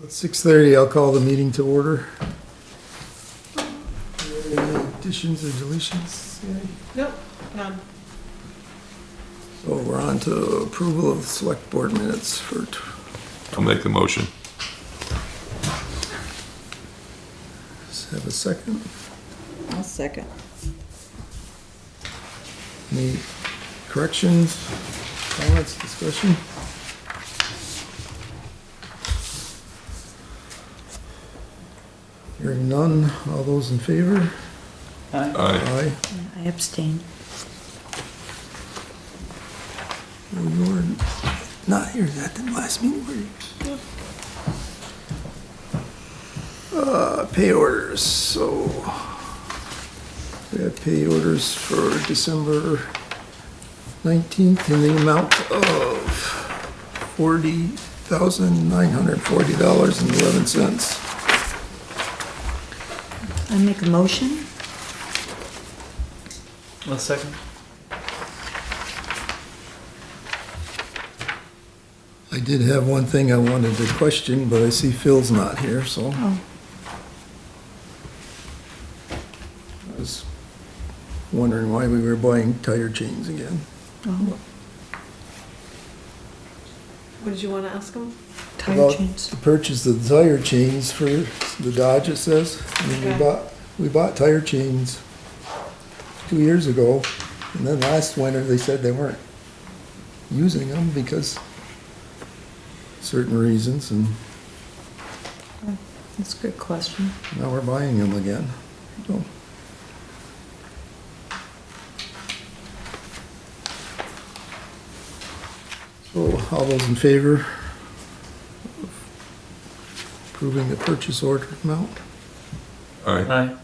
6:30, I'll call the meeting to order. Any additions or deletions? Nope, none. So we're on to approval of select board minutes for, I'll make the motion. have a second. I'll second. Any corrections, comments, discussion? Hearing none, all those in favor? Aye. Aye. I abstain. Well, you were not here at the last meeting, were you? Pay orders, so we have pay orders for December 19th in the amount of $40,940.11. I make a motion. A second. I did have one thing I wanted to question, but I see Phil's not here, so Oh, I was wondering why we were buying tire chains again. oh, What did you want to ask him? tire About chains. to purchase the tire chains for the Dodge, it says. I mean, Okay. we bought tire chains 2 years ago, and then last winter, they said they weren't using them because certain reasons, and That's a good question. now we're buying them again. So, all those in favor of approving the purchase order amount? Aye. Aye.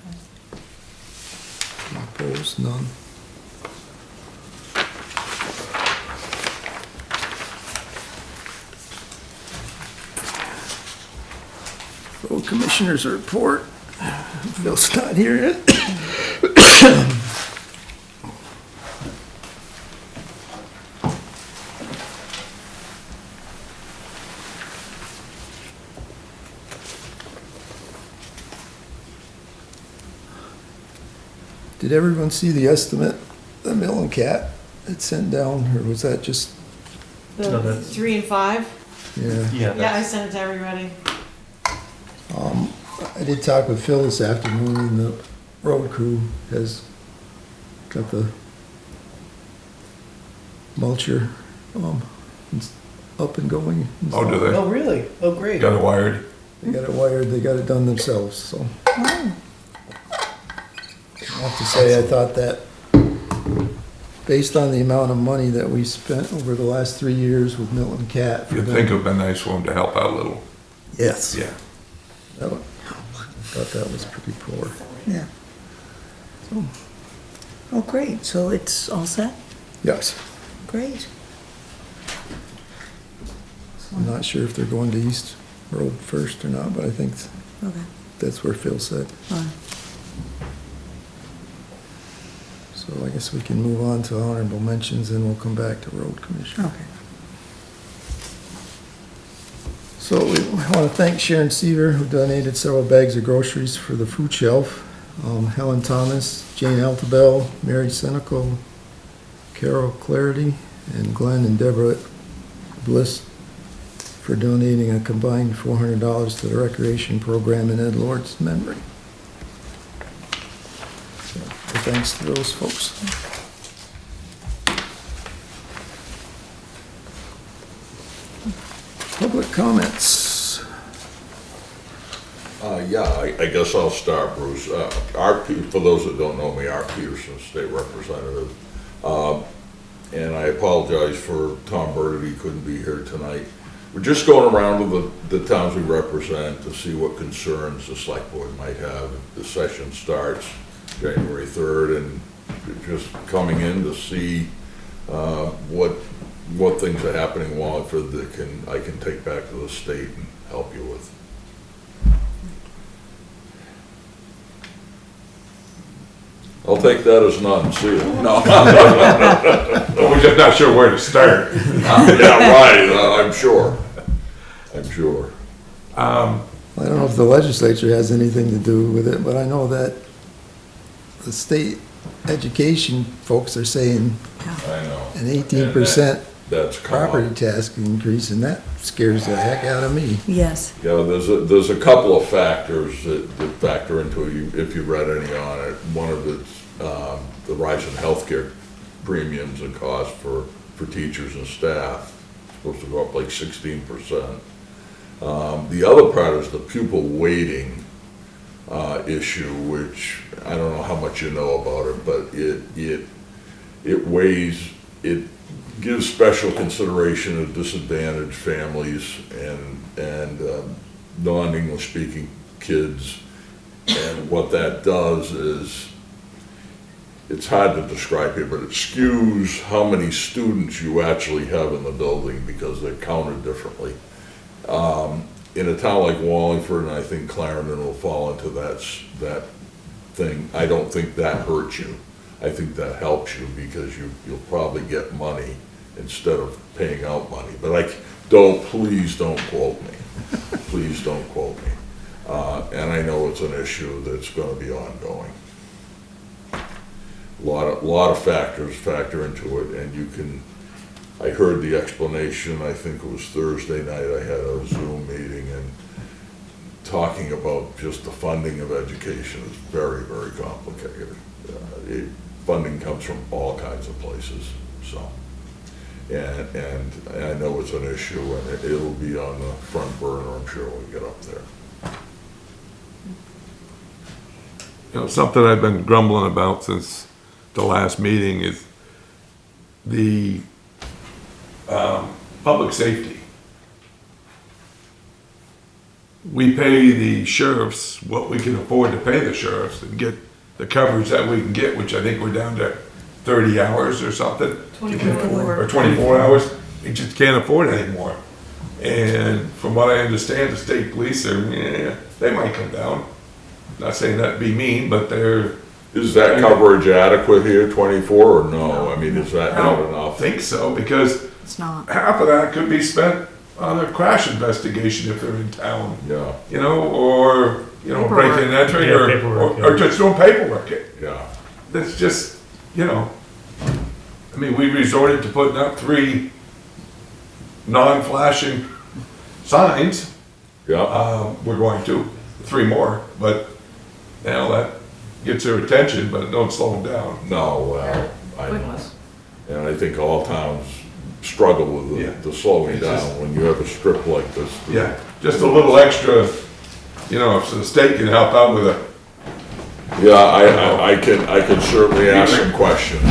Opposed, none. Road Commissioners report. Phil's not here yet. Did everyone see the estimate the Milton CAT had sent down, or was that just, The No, that's- 3 and 5? yeah? Yeah, I sent it to everybody. I did talk with Phil this afternoon, and the road crew has got the mulcher, up and going. Oh, do they? Oh, really? Oh, great. Got it wired? They got it wired, they got it done themselves, so. Oh, I have to say, I thought that, based on the amount of money that we spent over the last 3 years with Milton CAT. for You'd them- think it'd been nice for them to help out a little. Yes. Yeah. I thought that was pretty poor. yeah. Oh, great. So it's all set? Yes. Great. I'm not sure if they're going to East Road first or not, but I think Okay. that's where Phil said. All right. So I guess we can move on to honorable mentions, and we'll come back to road commission. Okay. So we want to thank Sharon Seaver, who donated several bags of groceries for the food shelf. Helen Thomas, Jane Altabell, Mary Senecal, Carol Clarity, and Glenn and Deborah Bliss for donating a combined $400 to the recreation program in Ed Lord's memory. So, thanks to those folks. Public comments. Yeah, I guess I'll start, Bruce. For those that don't know me, Art Peterson, State Representative. And I apologize for Tom Burdett, he couldn't be here tonight. We're just going around to the towns we represent to see what concerns the select board might have. The session starts January 3rd, and just coming in to see what things are happening in Wallingford that I can take back to the state and help you with. I'll take that as none, see you. No. We're just not sure where to start. Yeah, right, I'm sure. I don't know if the legislature has anything to do with it, but I know that the state education folks are saying I know. an 18% That's come up. property tax increase, and that scares the heck out of me. Yes. Yeah, there's a couple of factors that factor into it, if you read any on it. One of it's, the rise in healthcare premiums and costs for teachers and staff, supposed to go up like 16%. The other part is the pupil weighting, issue, which I don't know how much you know about it, but it weighs, it gives special consideration to disadvantaged families and non-English speaking kids. And what that does is, it's hard to describe here, but it skews how many students you actually have in the building because they're counted differently. In a town like Wallingford, and I think Clarendon will fall into that thing, I don't think that hurts you. I think that helps you because you'll probably get money instead of paying out money. But please don't quote me. Please don't quote me. And I know it's an issue that's gonna be ongoing. A lot of factors factor into it, and I heard the explanation, I think it was Thursday night, I had a Zoom meeting, and talking about just the funding of education is very, very complicated. Funding comes from all kinds of places, so. And I know it's an issue, and it'll be on the front burner, I'm sure, when we get up there. You know, something I've been grumbling about since the last meeting is the public safety. We pay the sheriffs what we can afford to pay the sheriffs and get the coverage that we can get, which I think we're down to 30 hours or something. 24. Or 24 hours. We just can't afford it anymore. And from what I understand, the state police they might come down. Not saying that'd be mean, but they're. Is that coverage adequate here, 24, or no? I mean, is that I not don't enough? think so, because It's not. half of that could be spent on a crash investigation if they're in town. Yeah, You know, or, breaking and entering, Yeah, paperwork, or just doing paperwork. yeah. That's just, I mean, we resorted to putting up 3 non-flashing signs. Yeah, We're going to, 3 more, but now that gets their attention, but don't slow them down. no, well, I know. Goodness. And I think all towns struggle with Yeah. the slowing It's just- down when you have a strip like this. Yeah, just a little extra, so the state can help out with Yeah, I can certainly ask some questions.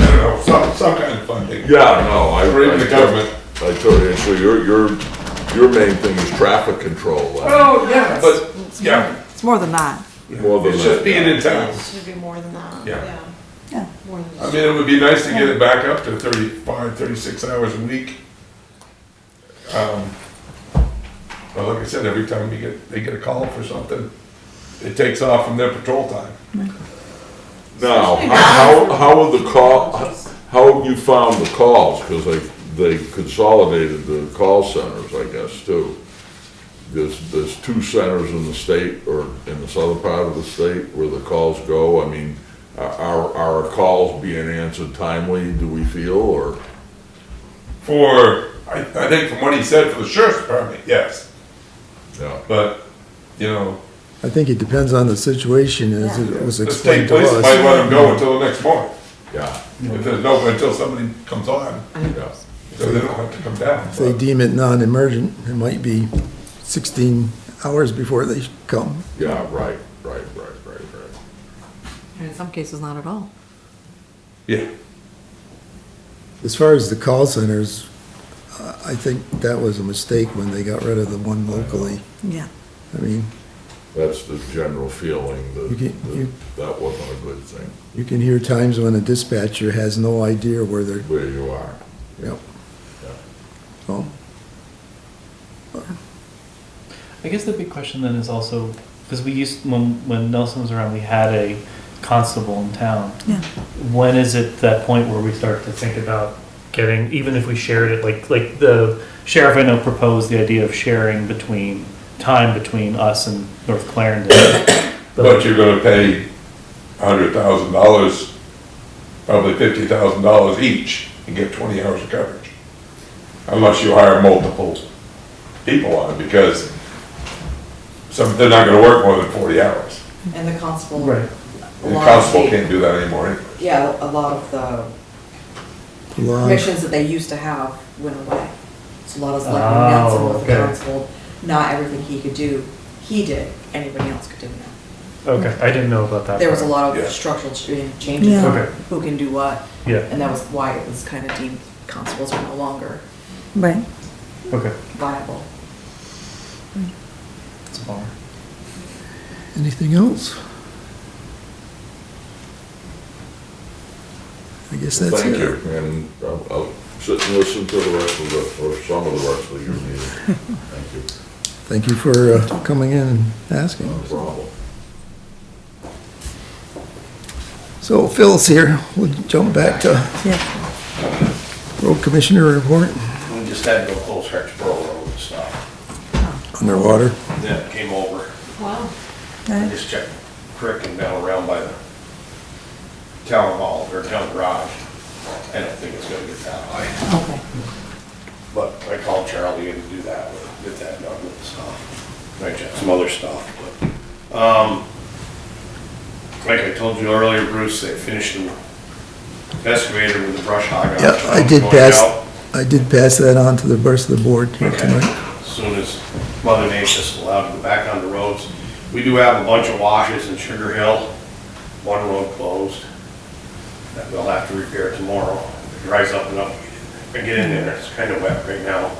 some kind of funding. Yeah, no, Or even the government. I totally, so your main thing is traffic control, then. Well, yeah, but, yeah. It's more than that. More than It's just that. being in town. It should be more than that. Yeah. Yeah. More than I mean, it would be nice to get it back up to 35, 36 hours a week. Well, like I said, every time they get a call for something, it takes off from their patrol time. Now, Especially how are the how have you found the calls? Because they consolidated the call centers, I guess, too. There's 2 centers in the state, or in the southern part of the state, where the calls go. I mean, are our calls being answered timely, do we feel, or? I think from what he said for the sheriff's department, yes. Yeah, But, I think it depends on the situation as it was the explained state to police us. might let him go until the next morning. yeah, If there's until somebody comes on, yeah. so they don't have to come down. If they deem it non-emergent, it might be 16 hours before they come. Yeah, right. And in some cases, not at all. Yeah. As far as the call centers, I think that was a mistake when they got rid of the one locally. Yeah. I mean, That's the general feeling, You that wasn't a good thing, you can hear times when a dispatcher has no idea where they're, where you are. yep. Yeah. Well, I guess the big question then is also, because when Nelson was around, we had a constable in town. Yeah. When is it that point where we start to think about getting, even if we shared it, like the sheriff I know proposed the idea of sharing between time between us and North Clarendon. But you're gonna pay $100,000, probably $50,000 each, and get 20 hours of coverage. Unless you hire multiple people on it, because they're not gonna work more than 40 hours. And the constable. Right. a The lot of constable the- can't do that anymore anyway. Yeah, a lot of the Lawn. permissions that they used to have went away. So a lot of Selectman Nelson Oh, with the okay. constable, not everything he could do, he did, anybody else could do now. Okay, I didn't know about that. There was a part. lot Yeah. of structural changes Yeah. on Okay. who can do what, Yeah, and that was why it was kind of deemed constables are no longer Right. okay. viable. It's a bummer. Anything else? I guess that's Thank it. you, and I'll sit and listen to the rest of the, or some of the rest of your meeting. Thank you. Thank you for coming in and asking. No problem. So Phil's here. We'll jump back to Yeah. road commissioner report. We just had to go close Hartsboro Road and stuff. Underwater. Then it came over. Wow. I Right. just checked creek and down around by the town hall or town garage. I don't think it's gonna get that high. Okay. But I called Charlie and do that, get that done and stuff. I checked some other stuff, but, like I told you earlier, Bruce, they finished the excavator with the brush hog on. Yeah, I did Going pass, out. I did pass that on to the rest of the board here Okay. tonight. As soon as Mother Nature's allowed to go back on the roads. We do have a bunch of washes in Sugar Hill, one road closed, that we'll have to repair tomorrow. If it dries up enough, I get in there, it's kind of wet right now.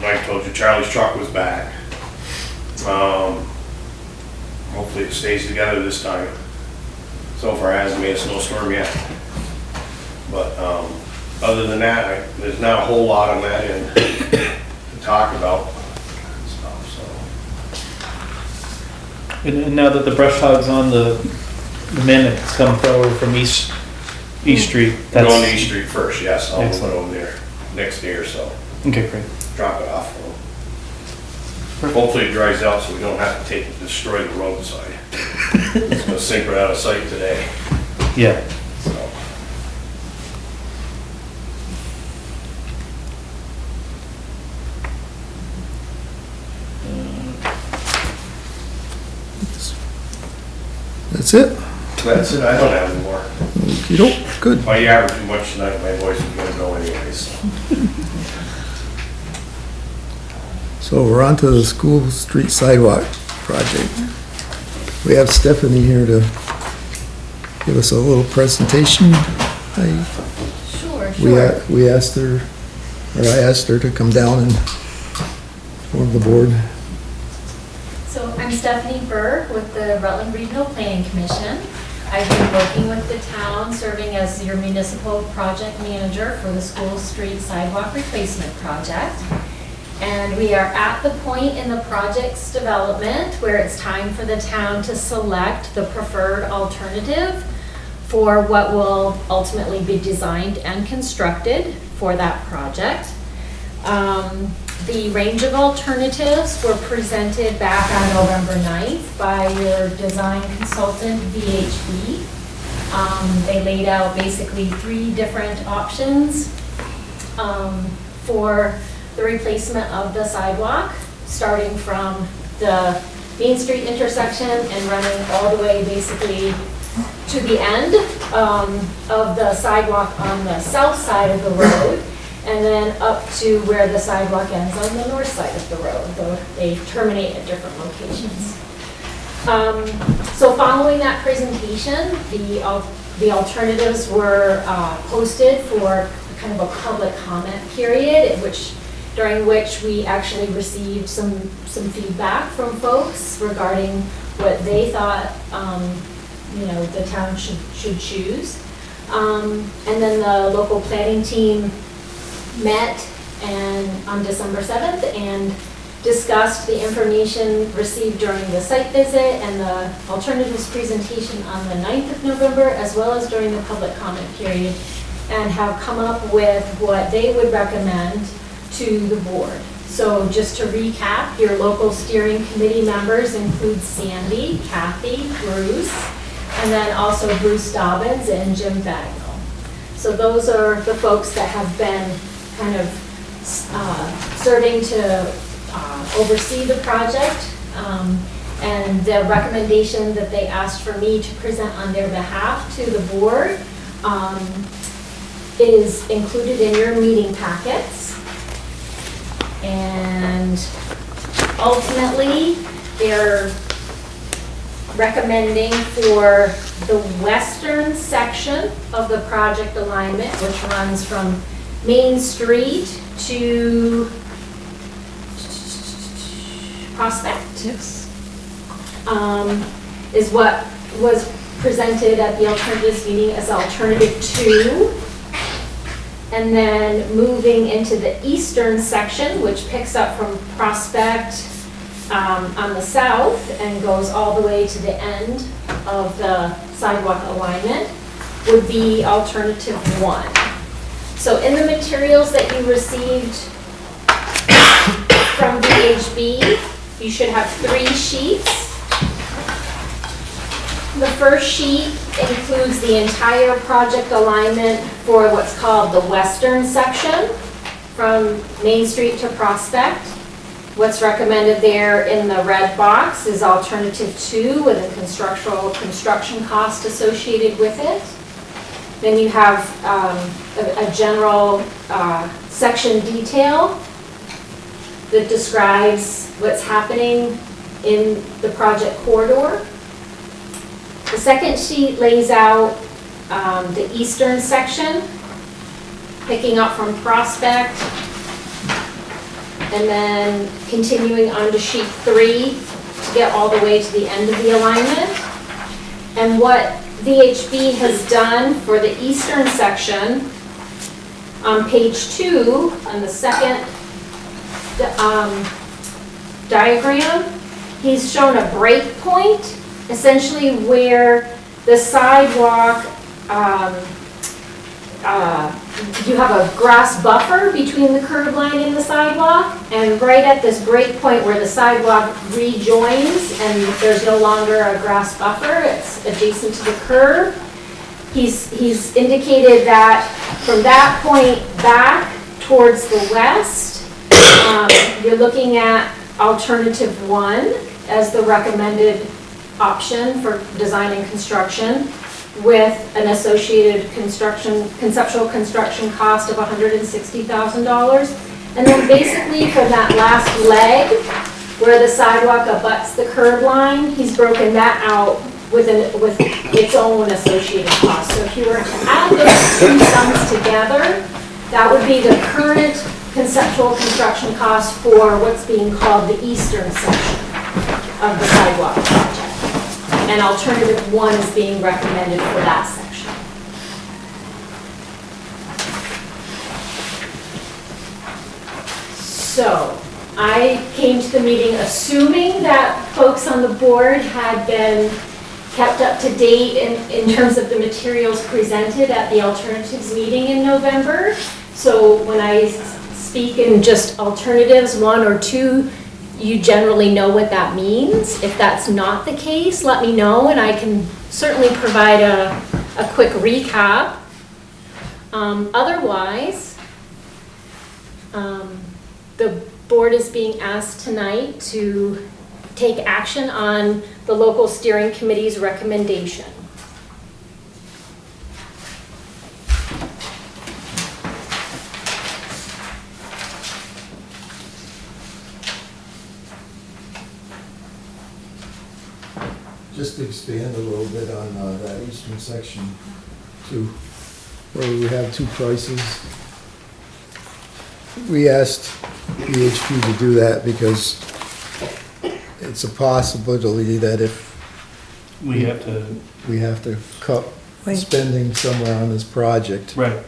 Like I told you, Charlie's truck was back. Hopefully it stays together this time. So far, it hasn't made a snowstorm yet. But, other than that, there's not a whole lot on that end to talk about. So, And now that the brush hog's on, the man that's come over from East Street, that's. Going to East Street first, yes, I'll move it Excellent. over there next day or so, Okay, great. drop it off. Hopefully it dries out so we don't have to destroy the roadside. It's gonna sink right out of sight today, Yeah. so. That's it? That's it, I don't have any more. Okey-doke, good. If I yabber too much tonight, my voice is gonna go anyways, so. So we're on to the school street sidewalk project. We have Stephanie here to give us a little presentation. Sure, We sure. we asked her, or I asked her to come down and form the board. So I'm Stephanie Berg with the Rutland Regional Planning Commission. I've been working with the town, serving as your municipal project manager for the school street sidewalk replacement project. And we are at the point in the project's development where it's time for the town to select the preferred alternative for what will ultimately be designed and constructed for that project. The range of alternatives were presented back on November 9th by your design consultant, VHB. They laid out basically 3 different options for the replacement of the sidewalk, starting from the Main Street intersection and running all the way basically to the end of the sidewalk on the south side of the road, and then up to where the sidewalk ends on the north side of the road, though they terminate at different locations. So following that presentation, the alternatives were posted for kind of a public comment period, during which we actually received some feedback from folks regarding what they thought the town should choose. And then the local planning team met on December 7th and discussed the information received during the site visit and the alternatives presentation on the 9th of November, as well as during the public comment period, and have come up with what they would recommend to the board. So just to recap, your local steering committee members include Sandy, Kathy, Bruce, and then also Bruce Dobbins and Jim Bagnall. So those are the folks that have been kind of serving to oversee the project. And the recommendation that they asked for me to present on their behalf to the board is included in your meeting packets. And ultimately, they're recommending for the western section of the project alignment, which runs from Main Street to Prospect. Yes. Is what was presented at the alternatives meeting as alternative 2. And then moving into the eastern section, which picks up from Prospect on the south and goes all the way to the end of the sidewalk alignment, would be alternative 1. So in the materials that you received from VHB, you should have 3 sheets. The first sheet includes the entire project alignment for what's called the western section from Main Street to Prospect. What's recommended there in the red box is alternative 2 with a construction cost associated with it. Then you have a general section detail that describes what's happening in the project corridor. The second sheet lays out the eastern section, picking up from Prospect, and then continuing on to sheet 3 to get all the way to the end of the alignment. And what VHB has done for the eastern section, on page 2, on the second diagram, he's shown a break point, essentially where the sidewalk, you have a grass buffer between the curb line and the sidewalk, and right at this break point where the sidewalk rejoins and there's no longer a grass buffer, it's adjacent to the curb. He's indicated that from that point back towards the west, you're looking at alternative 1 as the recommended option for design and construction, with an associated conceptual construction cost of $160,000. And then basically for that last leg, where the sidewalk abuts the curb line, he's broken that out with its own associated cost. So if you were to add those 2 sums together, that would be the current conceptual construction cost for what's being called the eastern section of the sidewalk project. And alternative 1 is being recommended for that section. So I came to the meeting assuming that folks on the board had been kept up to date in terms of the materials presented at the alternatives meeting in November. So when I speak in just alternatives 1 or 2, you generally know what that means. If that's not the case, let me know and I can certainly provide a quick recap. Otherwise, the board is being asked tonight to take action on the local steering committee's recommendation. Just to expand a little bit on that eastern section too, where we have 2 prices. We asked VHP to do that because it's a possibility that if We have to, we have to cut spending somewhere on this project, right,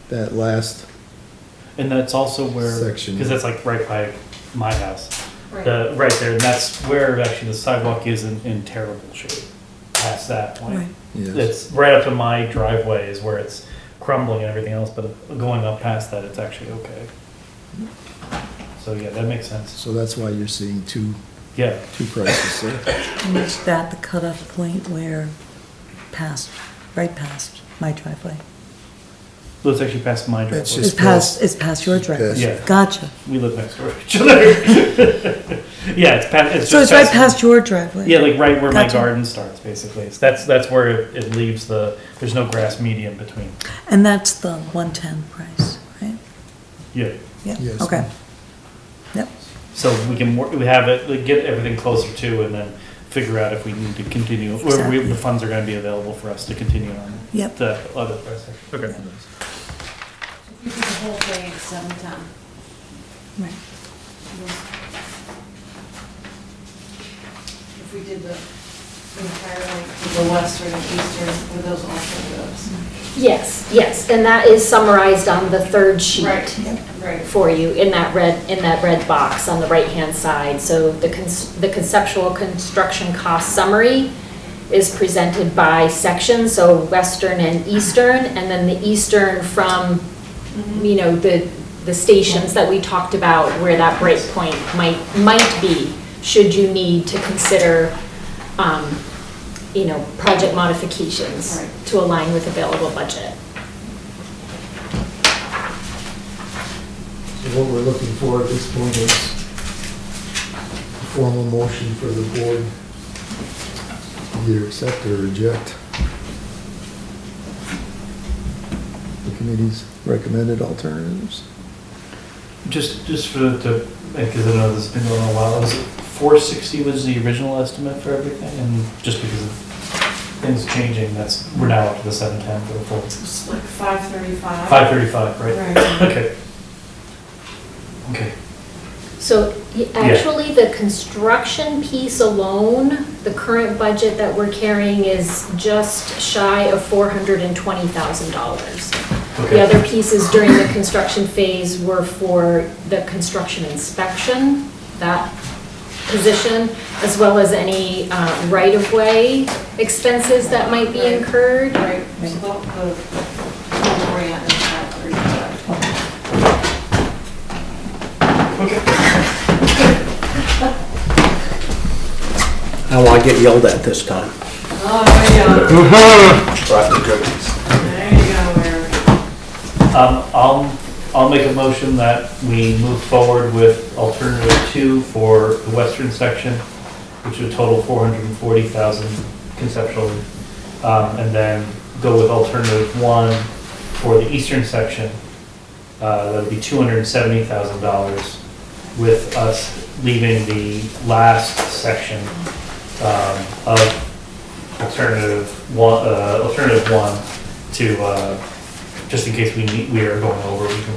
that last and that's also where, section. because that's like right by my house. Right. Right there, and that's where actually the sidewalk is in terrible shape, past that point. Right. Yes. It's right up to my driveway is where it's crumbling and everything else, but going up past that, it's actually okay. So, yeah, that makes sense. So that's why you're seeing two Yeah, prices there. And is that the cutoff point where right past my driveway? well, it's actually past my driveway. It's It's just past, it's past your driveway? Yeah. Gotcha. We live next door to each other. Yeah, it's past, it's So just it's right past your driveway? Yeah, like right where my Gotcha. garden starts, basically. So that's where it leaves there's no grass median between. And that's the 110 price, right? Yeah. Yeah, Yes. okay. Yep. So we can we have it, like, get everything closer to, and then figure out if we need to continue, or Exactly. the funds are gonna be available for us to continue on Yep. the other price. Okay. You did the whole thing at 710. Right. If we did the entire length, the western and eastern, with those alternatives. Yes, and that is summarized on the third sheet. Right. For you in that red box on the right-hand side. So the conceptual construction cost summary is presented by section, so western and eastern, and then the eastern from, you know, the stations that we talked about where that break point might be, should you need to consider, you know, project modifications Right. to align with available budget. So what we're looking for at this point is a formal motion for the board, either accept or reject the committee's recommended alternatives. Just because I know this has been going on a while, was it 460 was the original estimate for everything, and just because of things changing, we're now up to the 710 for the full. It's like 535. 535, right? Right. Okay. Okay. So actually, the construction piece alone, the current budget that we're carrying is just shy of $420,000. The Okay. other pieces during the construction phase were for the construction inspection, that position, as well as any right-of-way expenses that might be incurred. Right, so the grant is 535. How will I get yelled at this time? Oh, there you go. Brought the cookies. There you go, Eric. I'll make a motion that we move forward with alternative 2 for the western section, which would total 440,000 conceptually, and then go with alternative 1 for the eastern section. That would be $270,000, with us leaving the last section of alternative 1 to just in case we are going over, we can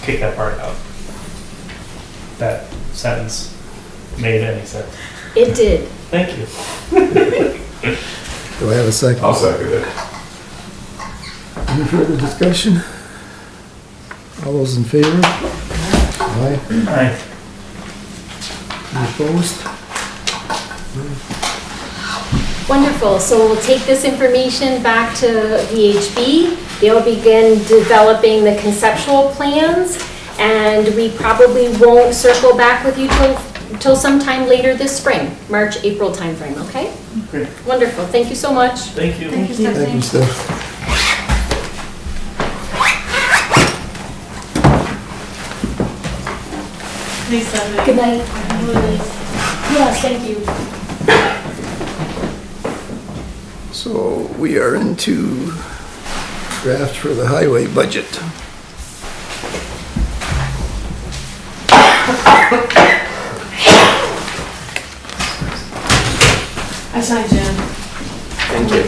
kick that part out. That sentence made any sense? It did. Thank you. Do I have a second? I'll second it. Any further discussion? All those in favor? Aye. Aye. Any opposed? Wonderful, so we'll take this information back to VHB. They'll begin developing the conceptual plans, and we probably won't circle back with you till sometime later this spring, March, April timeframe, okay? Great. Wonderful, thank you so much. Thank you. Thank you, Thank you, Stephanie. Steph. Thanks, Stephanie. Good night. Bye. Yes, thank you. So we are into draft for the highway budget. I signed Jen. Thank you.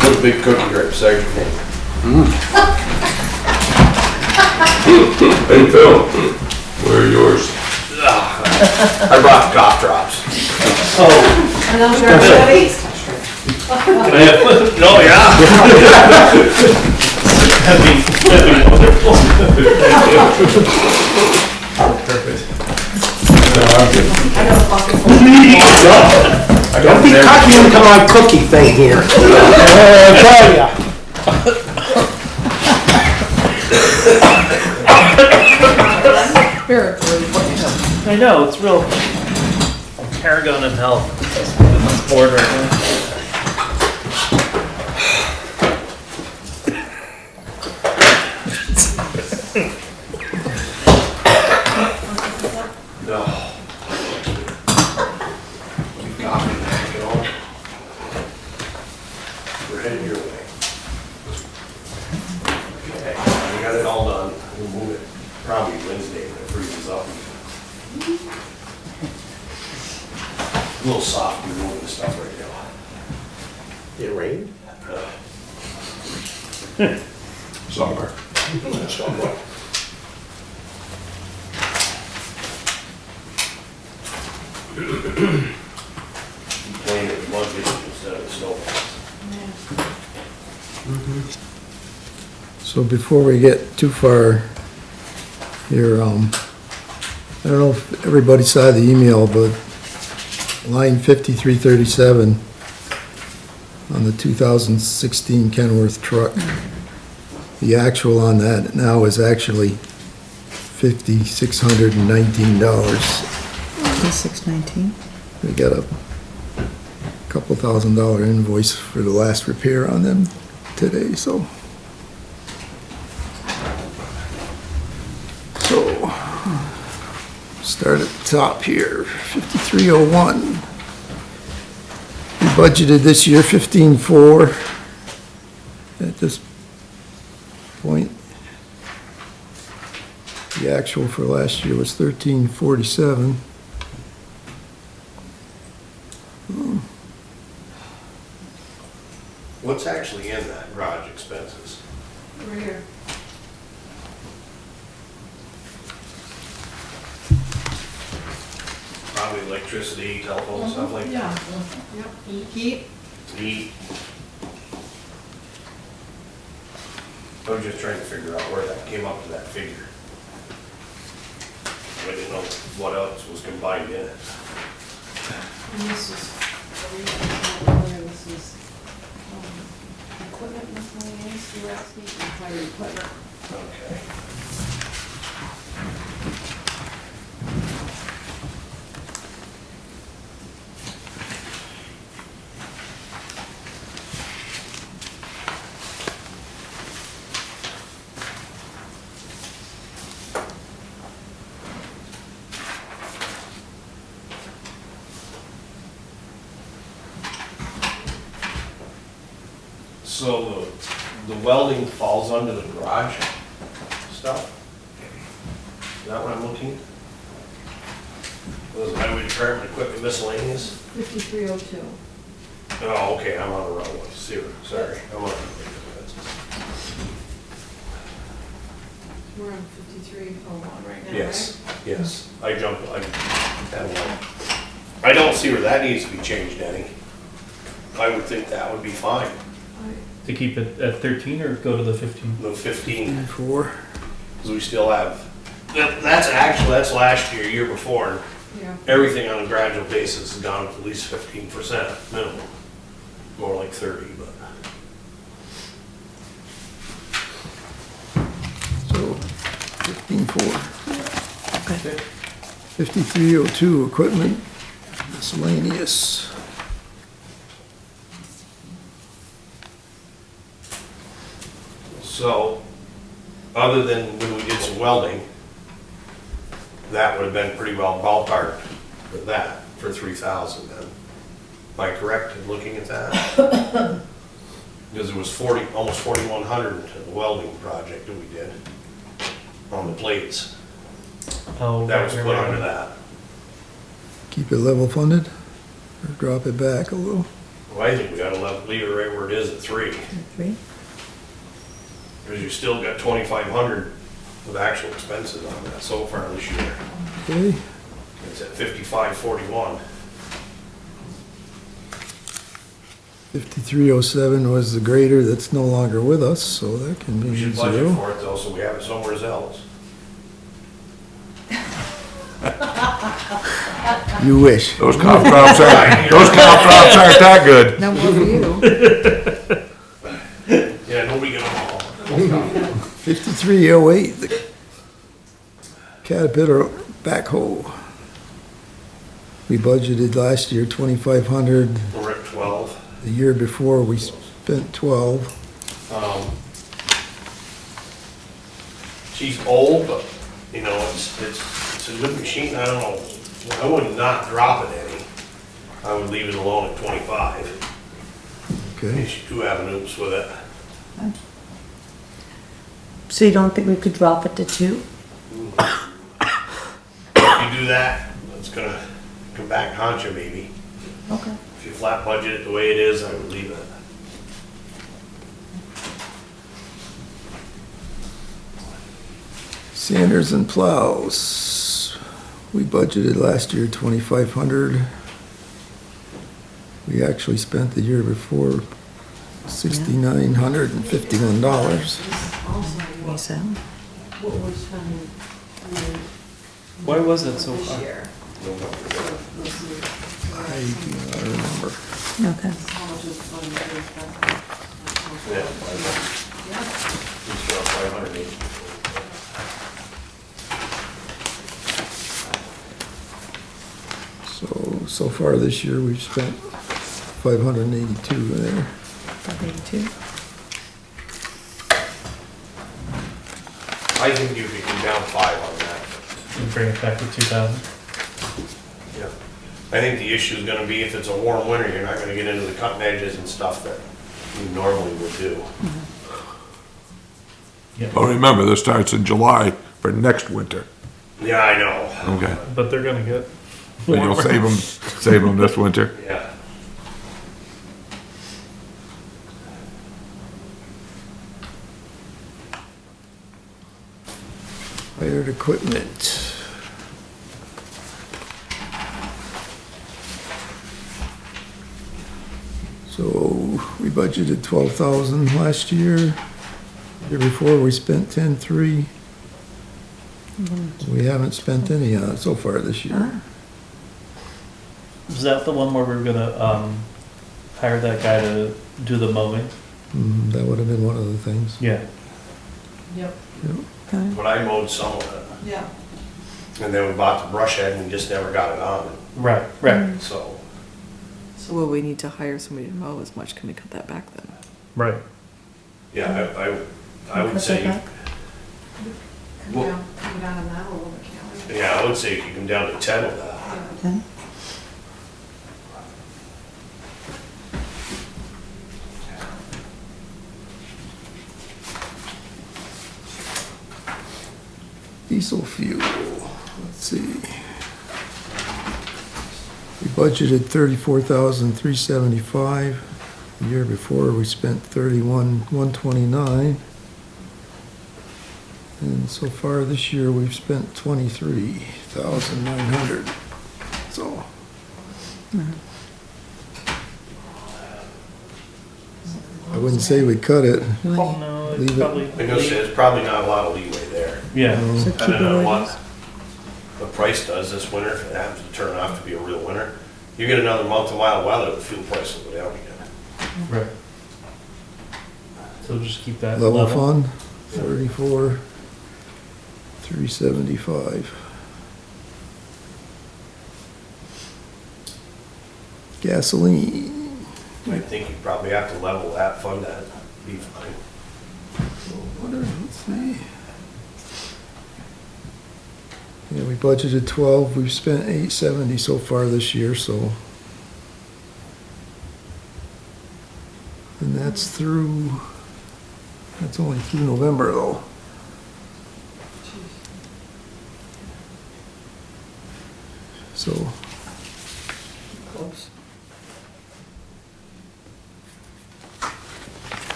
Put a big cookie right beside your name. Hey, Phil, where are yours? I brought cough drops. Oh, And those are everybody? can I have, oh, yeah. That'd be wonderful. Perfect. I got a bucket full. Don't be cocky into my cookie thing here. I tell ya. I know, it's real Paragon of hell with this board right now. No. Keep copying that, you know? We're heading your way. Okay, we got it all done. We'll move it probably Wednesday when it freezes up. A little soft moving the stuff right now. It rained? Summer. Somewhat. Playing with mud instead of snow. So before we get too far here, I don't know if everybody saw the email, but line 5337 on the 2016 Kenworth truck, the actual on that now is actually $5,619. 619. We got a couple $1,000 invoice for the last repair on them today, so. So, start at the top here, 5301. We budgeted this year 15,400 at this point. The actual for last year was 1347. What's actually in that garage expenses? Over here. Probably electricity, telephone, stuff like that. Yeah. Yep. Heat. Heat. I was just trying to figure out where that came up to that figure. I didn't know what else was combined in it. And this is, this is equipment miscellaneous, you're asking, and fire equipment. Okay. So the welding falls under the garage stuff? Is that what I'm looking? Was highway department equipment miscellaneous? 5302. Oh, okay, I'm on the wrong one, sorry, I'm on. We're on 5301 right now, right? Yes, I jumped, I don't see where that needs to be changed any. I would think that would be fine, To keep it at 13 or go to the 15? the 15, 4. because we still have, that's last year before. Yeah. Everything on a gradual basis has gone up at least 15% minimum, more like 30, but. So, 15,400. Okay. 5302, equipment miscellaneous. So, other than when we did some welding, that would have been pretty well ballparked with that for 3,000 then. Am I correct in looking at that? Because it was almost 4,100 to the welding project that we did on the plates. Oh, That was right, put right, under right. that. Keep it level funded or drop it back a little? Well, I think we gotta leave it right where it is at 3. 3. Because you still got 2,500 of actual expenses on that so far this year. Okay, It's at 5541. 5307 was the grader that's no longer with us, so that can We be should budget 0. for it though, so we have it somewhere else. You wish. Those cough drops aren't that good. No more for you. Yeah, nobody get them all. 5308, the Caterpillar backhoe. We budgeted last year 2,500. We're at 12. The year before, we spent 12. She's old, but, you know, it's a good machine, I don't know, I would not drop it any. I would leave it alone at 25. Okay. There's two avenues with it. So you don't think we could drop it to 2? If you do that, it's gonna come back and haunt you maybe. Okay. If you flat budget it the way it is, I would leave it. Sanders and plows. We budgeted last year 2,500. We actually spent the year before $6,951. You said? What we're spending, Why was it so high? year. I do not remember. Okay. how much is funding for Yeah. It's about 580. So far this year, we've spent 582 there. 582? I think you could come down 5 on that. And bring it back to 2,000? Yeah. I think the issue is gonna be if it's a warm winter, you're not gonna get into the cutting edges and stuff that you normally would do. But remember, this starts in July for next winter. Yeah, I know. Okay. But they're gonna get. But you'll save them this winter. Yeah. Hired equipment. So we budgeted 12,000 last year. Year before, we spent 10,300. We haven't spent any on it so far this year. Is that the one where we're gonna, hire that guy to do the mowing? That would have been one of the things. Yeah. Yep, Okay. But I mowed some of it. yeah. And then we bought the brush head and we just never got it on. Right, right, So, So will we need to hire somebody to mow as much? Can we cut that back then? right. yeah, I would Cut say, that back? Come down on that a little bit, can't we? yeah, I would say you could come down to 10 with that. Okay. Diesel fuel, let's see. We budgeted 34,375. The year before, we spent 31,129. And so far this year, we've spent 23,900. So, I wouldn't say we cut it. Oh, no, Leave it's it. probably. I know there's probably not a lot of leeway there. Yeah, So keep it Depending on where it what is? the price does this winter, if it happens to turn out to be a real winter, you get another month of mild weather, the fuel price will go down again. right. So just keep that Level level. fund, 34,375. Gasoline. I think you probably have to level that, fund that, be fine. Let's see. Yeah, we budgeted 12, we've spent 870 so far this year, so. And that's only through November though. So, Close.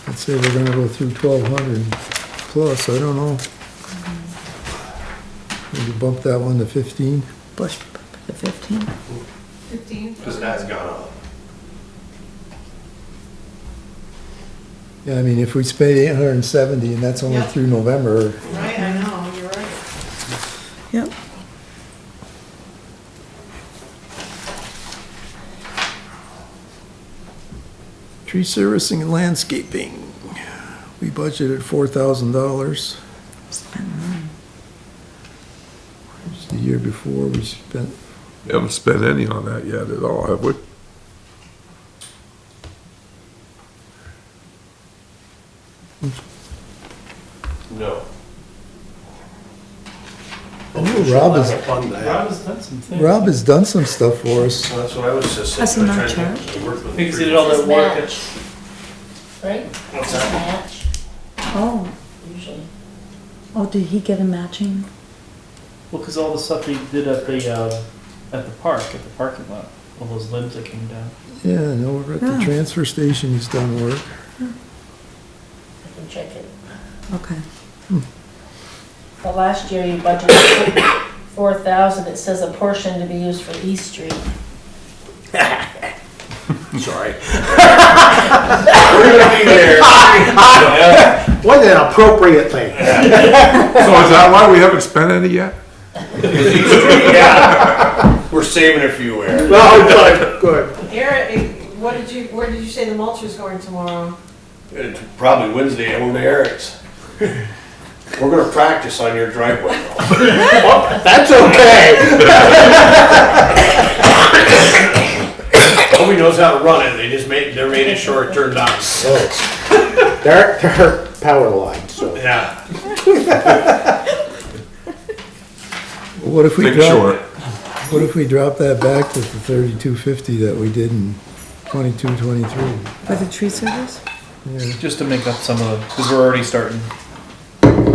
I'd say we're gonna go through 1,200 plus, I don't know. Maybe bump that one to 15. Push to 15? 15? Because it has gone up. Yeah, I mean, if we spend 870 and that's only Yep. through November, Right, I know, you're right. Yep. tree servicing and landscaping. we budgeted $4,000. Spent money. The year before, we spent, We haven't spent any on that yet at all, have we? No. Rob has, Fund that. Rob has done some things. Rob has done some stuff for us. So that's what I was just That's saying. a I'm trying mulcher. to work with Because he the did all that It's work. match. Right? What's It's that? match, Oh, usually. oh, did he get a matching? Well, because all the stuff he did at the park, at the parking lot, all those limbs that came down. Yeah, and over at the Yeah. transfer station, he's done work. I can check it. Okay. But last year you budgeted 4,000, it says a portion to be used for East Street. Sorry. We're gonna be there. What an appropriate thing. So is that why we haven't spent any yet? Yeah. We're saving a few there. Well, good. Eric, where did you say the mulcher's going tomorrow? It's probably Wednesday over to Eric's. We're gonna practice on your driveway though. That's okay. Nobody knows how to run it, they're made it short, turned on. They're power lines, so. Yeah. What if we Think drop, short. what if we drop that back to the 3250 that we did in 22, 23? For the tree service? Yeah. Just to make up some of the, because we're already starting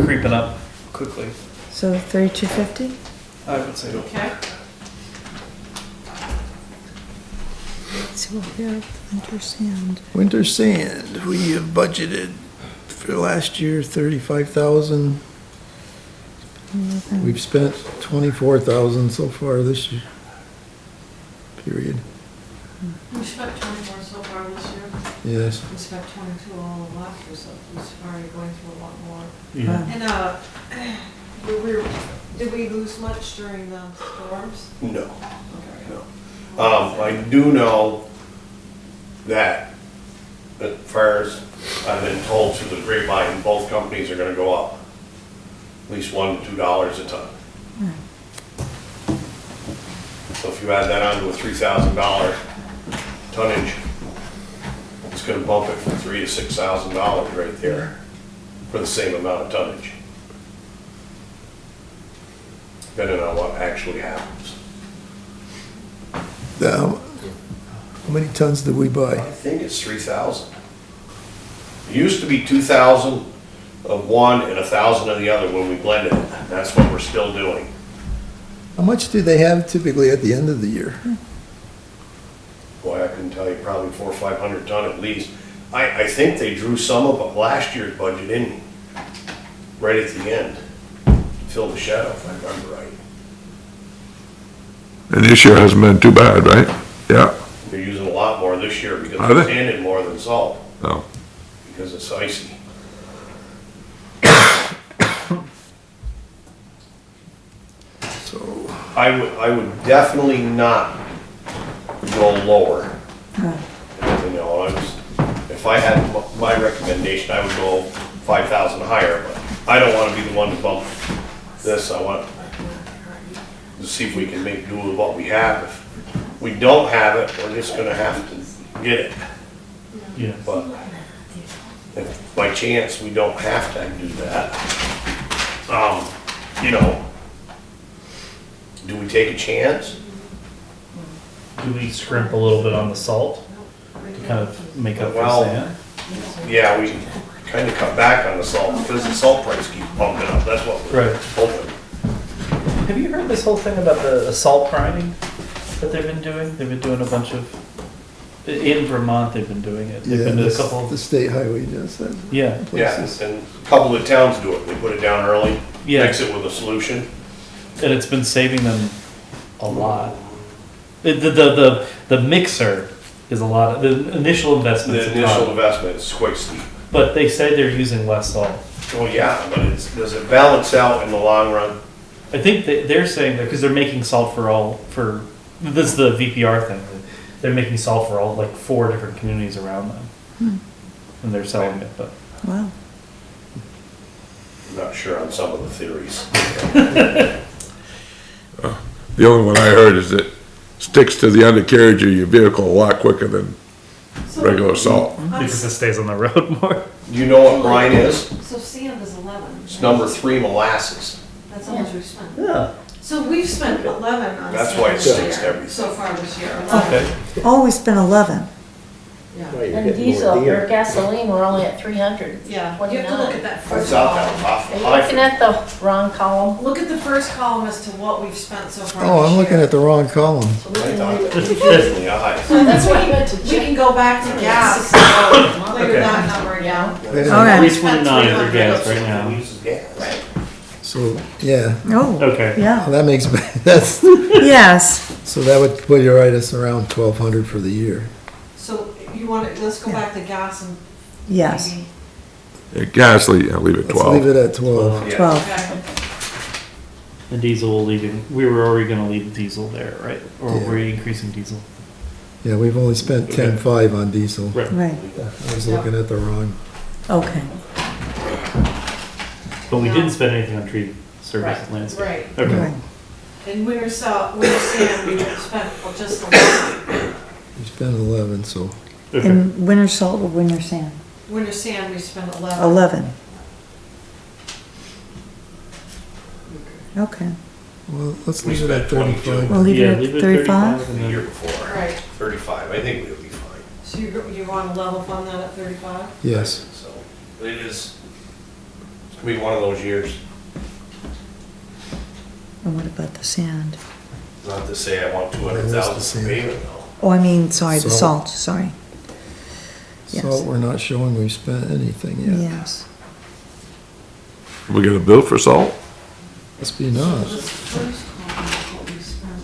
creeping up quickly. So 3250? I would say. Okay. Let's see what we have, winter sand. Winter sand, we have budgeted for last year 35,000. We've spent 24,000 so far this year. Period. We spent 24 so far this year. Yes. We spent 22 all of last year, so he's already going through a lot more. Yeah. And, did we lose much during the storms? No. Okay. I do know that as far as I've been told through the grapevine, both companies are gonna go up at least $1 to $2 a ton. So if you add that onto a $3,000 tonnage, it's gonna bump it from $3,000 to $6,000 right there for the same amount of tonnage. Depending on what actually happens. How many tons did we I buy? think it's 3,000. It used to be 2,000 of one and 1,000 of the other when we blended it. That's what we're still doing. How much do they have typically at the end of the year? Boy, I can tell you probably 400 or 500 ton at least. I think they drew some of last year's budget in right at the end. Fill the shed if I remember right. And this year hasn't been too bad, right? Yeah, They're using a lot more this year because Are they're they? sanding more than salt no. because it's icy. So, I would definitely not go lower. No. You know, if I had my recommendation, I would go 5,000 higher, but I don't wanna be the one to bump this. I want to see if we can make do with what we have. If we don't have it, we're just gonna have to get it. Yeah. But if by chance we don't have to do that, you know, do we take a chance? Do we scrimp a little bit on the salt to kind of make up for Well, sand? Yeah, we kinda cut back on the salt because the salt price keeps bumping up. That's what we're Right. hoping. Have you heard this whole thing about the salt grinding that they've been doing? They've been doing a bunch of, in Vermont, they've been doing it. They've yeah, been to a the couple, state highway does that. yeah, Yeah, Places. and a couple of towns do it. They put it down early, Yeah. mix it with a solution. and it's been saving them a lot. The mixer is a lot, the initial investment The is a initial ton, investment is quite steep. but they say they're using less salt. Oh, yeah, but does it balance out in the long run? I think they're saying that because they're making salt this is the VPR thing. They're making salt for all, like 4 different communities around them. And they're selling it, but Wow. Not sure on some of the theories. The only one I heard is it sticks to the undercarriage of your vehicle a lot quicker than regular salt. Because it stays on the road more. Do you know what brine is? So sand is 11. It's number 3 molasses. That's how much we've spent. Yeah. So we've spent 11 on That's sand why it this sticks to year, everything. so far this year, 11. Okay. Oh, we spent 11. Yeah. Well, you're And getting more diesel, deer. or gasoline, we're only at 300. Yeah, you have to look at that I first thought that column. was off Are the you high. looking at the wrong column? Look at the first column as to what we've spent so far Oh, this I'm looking year. at the wrong column. I thought that was in the eye. That's what you meant to We check. can go back to gas, clear Okay. that number down. Wait a minute. Okay. 329 for gas right now. Uses gas. So, yeah, Oh, Okay. yeah, that makes, that's, yes. so that would put you right us around 1,200 for the year. So you want to, let's go back to gas and. Yes. maybe- Yeah, gas, I'll leave it Let's 12. leave it at 12. Yeah. 12. Okay. The diesel will leaving, we were already gonna leave diesel there, right? Or Yeah. were you increasing diesel? Yeah, we've only spent 10.5 on diesel. Right. Right, I was looking at the wrong. okay. But we didn't spend anything on tree service and Right, landscape. right. Okay. Right. And winter sand, we spent just 11. We spent 11, so Okay. And winter salt or winter sand? Winter sand, we spent 11. 11. Okay, well, let's We leave it at spent 22. 35. we'll leave Yeah, it leave at it 35? and The then- year before. Right, 35, I think we'll be fine. so you want to level fund that at 35? Yes. So, but it is, it's gonna be one of those years. And what about the sand? Not to say I want What's the 200,000 for sand? pavement though. Oh, I mean, sorry, the Salt. salt, sorry. Yes. Salt, we're not showing we've spent anything yet. Yes. We got a bill for salt? Must be not. This first column is what we spent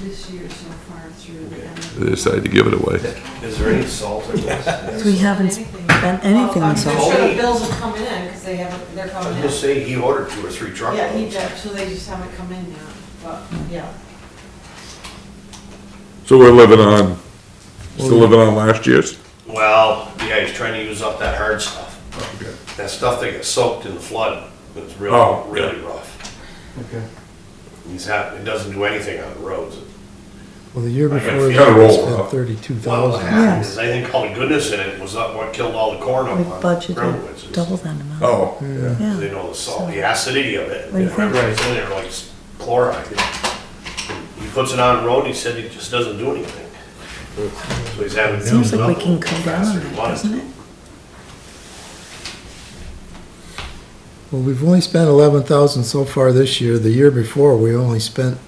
this year so far through the end of. They decided to give it away. Is there any salt in this? So we haven't spent anything Well, on I'm salt. sure the bills are coming in, because they haven't, they're I coming was in. gonna say, he ordered 2 or 3 truckloads. Yeah, he did, so they just haven't come in yet, but, yeah. So we're still living on last year's? Well, yeah, he's trying to use up that hard stuff. Okay. That stuff that gets soaked in the flood, it's really, Oh, yeah. really rough. Okay. It doesn't do anything on the roads. Well, the year I got a before feeling that, we roll spent up. Well, what 32,000. happened is, I think all the goodness in it was up what killed all the corn up We on budgeted Grimwood's. double that amount. Oh, yeah. Yeah. They know the salt, the acidity of it. What do you think? Remember, it's in there like chloride. He puts it on the road, he said it just doesn't do anything. So he's having. Seems like we built can up come down faster on than that, he wanted doesn't to. it? Well, we've only spent 11,000 so far this year. The year before, we only spent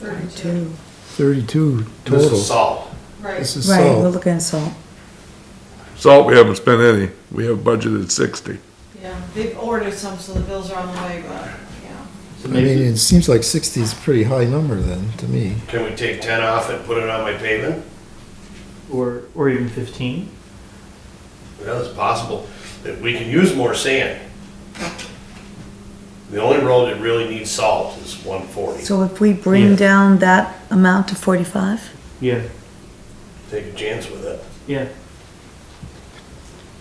32. 32 This total. is salt. Right, This is Right, we're salt. looking at salt. Salt, we haven't spent any. We have budgeted 60. yeah, they've ordered some, so the bills are on the way, but, yeah. So I mean, maybe, it seems like 60 is a pretty high number then, to me. Can we take 10 off and put it on my pavement? or even 15? Well, it's possible that we can use more sand. The only road that really needs salt is 140. So if we bring Yeah. down that amount to 45? Yeah, Take a chance with it. yeah.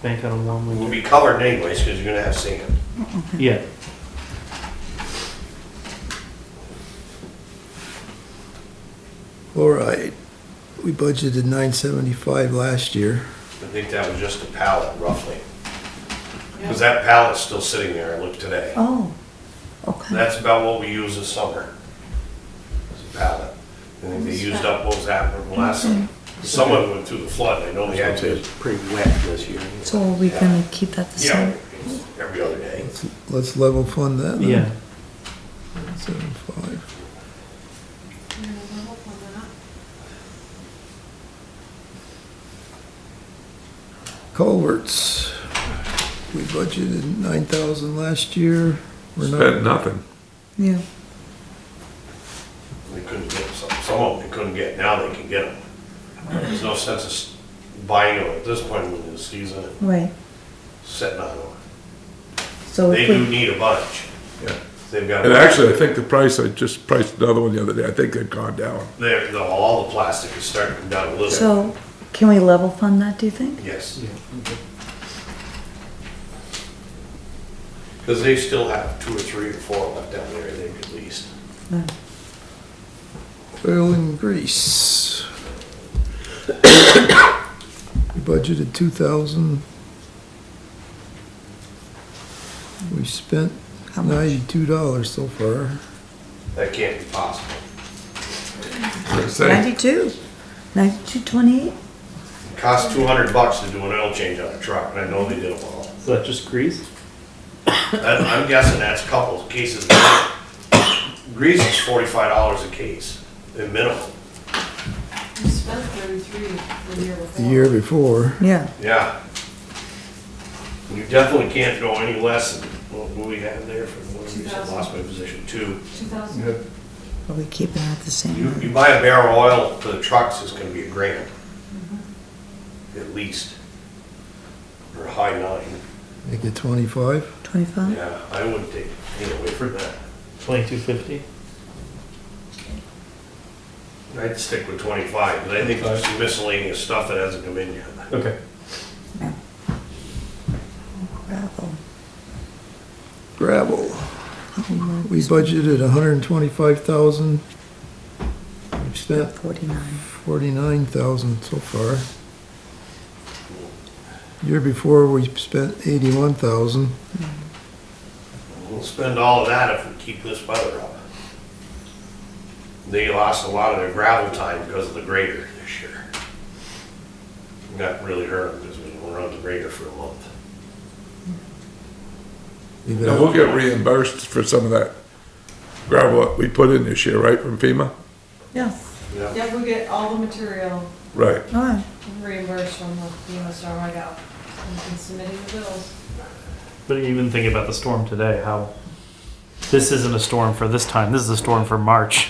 Bank on a warm We'll winter. be covered anyways, because you're gonna have sand. Yeah. All right, we budgeted 975 last year. I think that was just a pallet roughly. Because that pallet's still sitting there, I looked today. Oh, okay. That's about what we use this summer. It's a pallet. I think they used up what was happening last summer. Some of it went through the flood, I know they had to. It's pretty wet this year. So are we gonna keep that the Yeah, same? every other day. Let's level fund that then. Yeah. 975. Yeah, we'll hope on that. Culverts, we budgeted 9,000 last year. We're Spent not, nothing. Yeah. They couldn't get some of them they couldn't get, now they can get them. There's no sense of buying them at this point in the season and Right. sitting on them. So They if do we, need a bunch. Yeah. They've got. And actually, I think the price, I just priced another one the other day. I think they've gone down. All the plastic is starting to come down a little bit. so can we level fund that, do you think? Yes. Because they still have 2 or 3 or 4 left down there, I think, at least. Oil and grease. We budgeted 2,000. We spent How much? $92 so far. That can't be possible. Say, 92, 92.28? It costs $200 to do an oil change on a truck, and I know they did them all. Is that just grease? I'm guessing that's a couple of cases. Grease is $45 a case, at minimum. We spent 33 the year before. The year before. Yeah, Yeah. You definitely can't go any less than what we have there for, what we said, lost my position, 2. 2,000. are we keeping it the same? You buy a barrel of oil for the trucks, it's gonna be $1,000. At least. Or a high 9. Make it 25. 25? Yeah, I wouldn't take it away from that. 2250? I'd stick with 25, but I think there's some miscellaneous stuff that hasn't come in yet. Okay. Gravel. Gravel. How much? We budgeted 125,000. We've spent 49. 49,000 so far. Year before, we spent 81,000. We'll spend all of that if we keep this weather up. They lost a lot of their gravel time because of the grader this year. Got really hurt because we were on the grader for a month. Leave it and we'll out. get reimbursed for some of that gravel that we put in this year, right, from FEMA? Yeah, Yeah. Yeah, we get all the material Right. all right. reimbursed from the FEMA Storm Out. You can submit the bills. But even thinking about the storm today, how this isn't a storm for this time, this is a storm for March.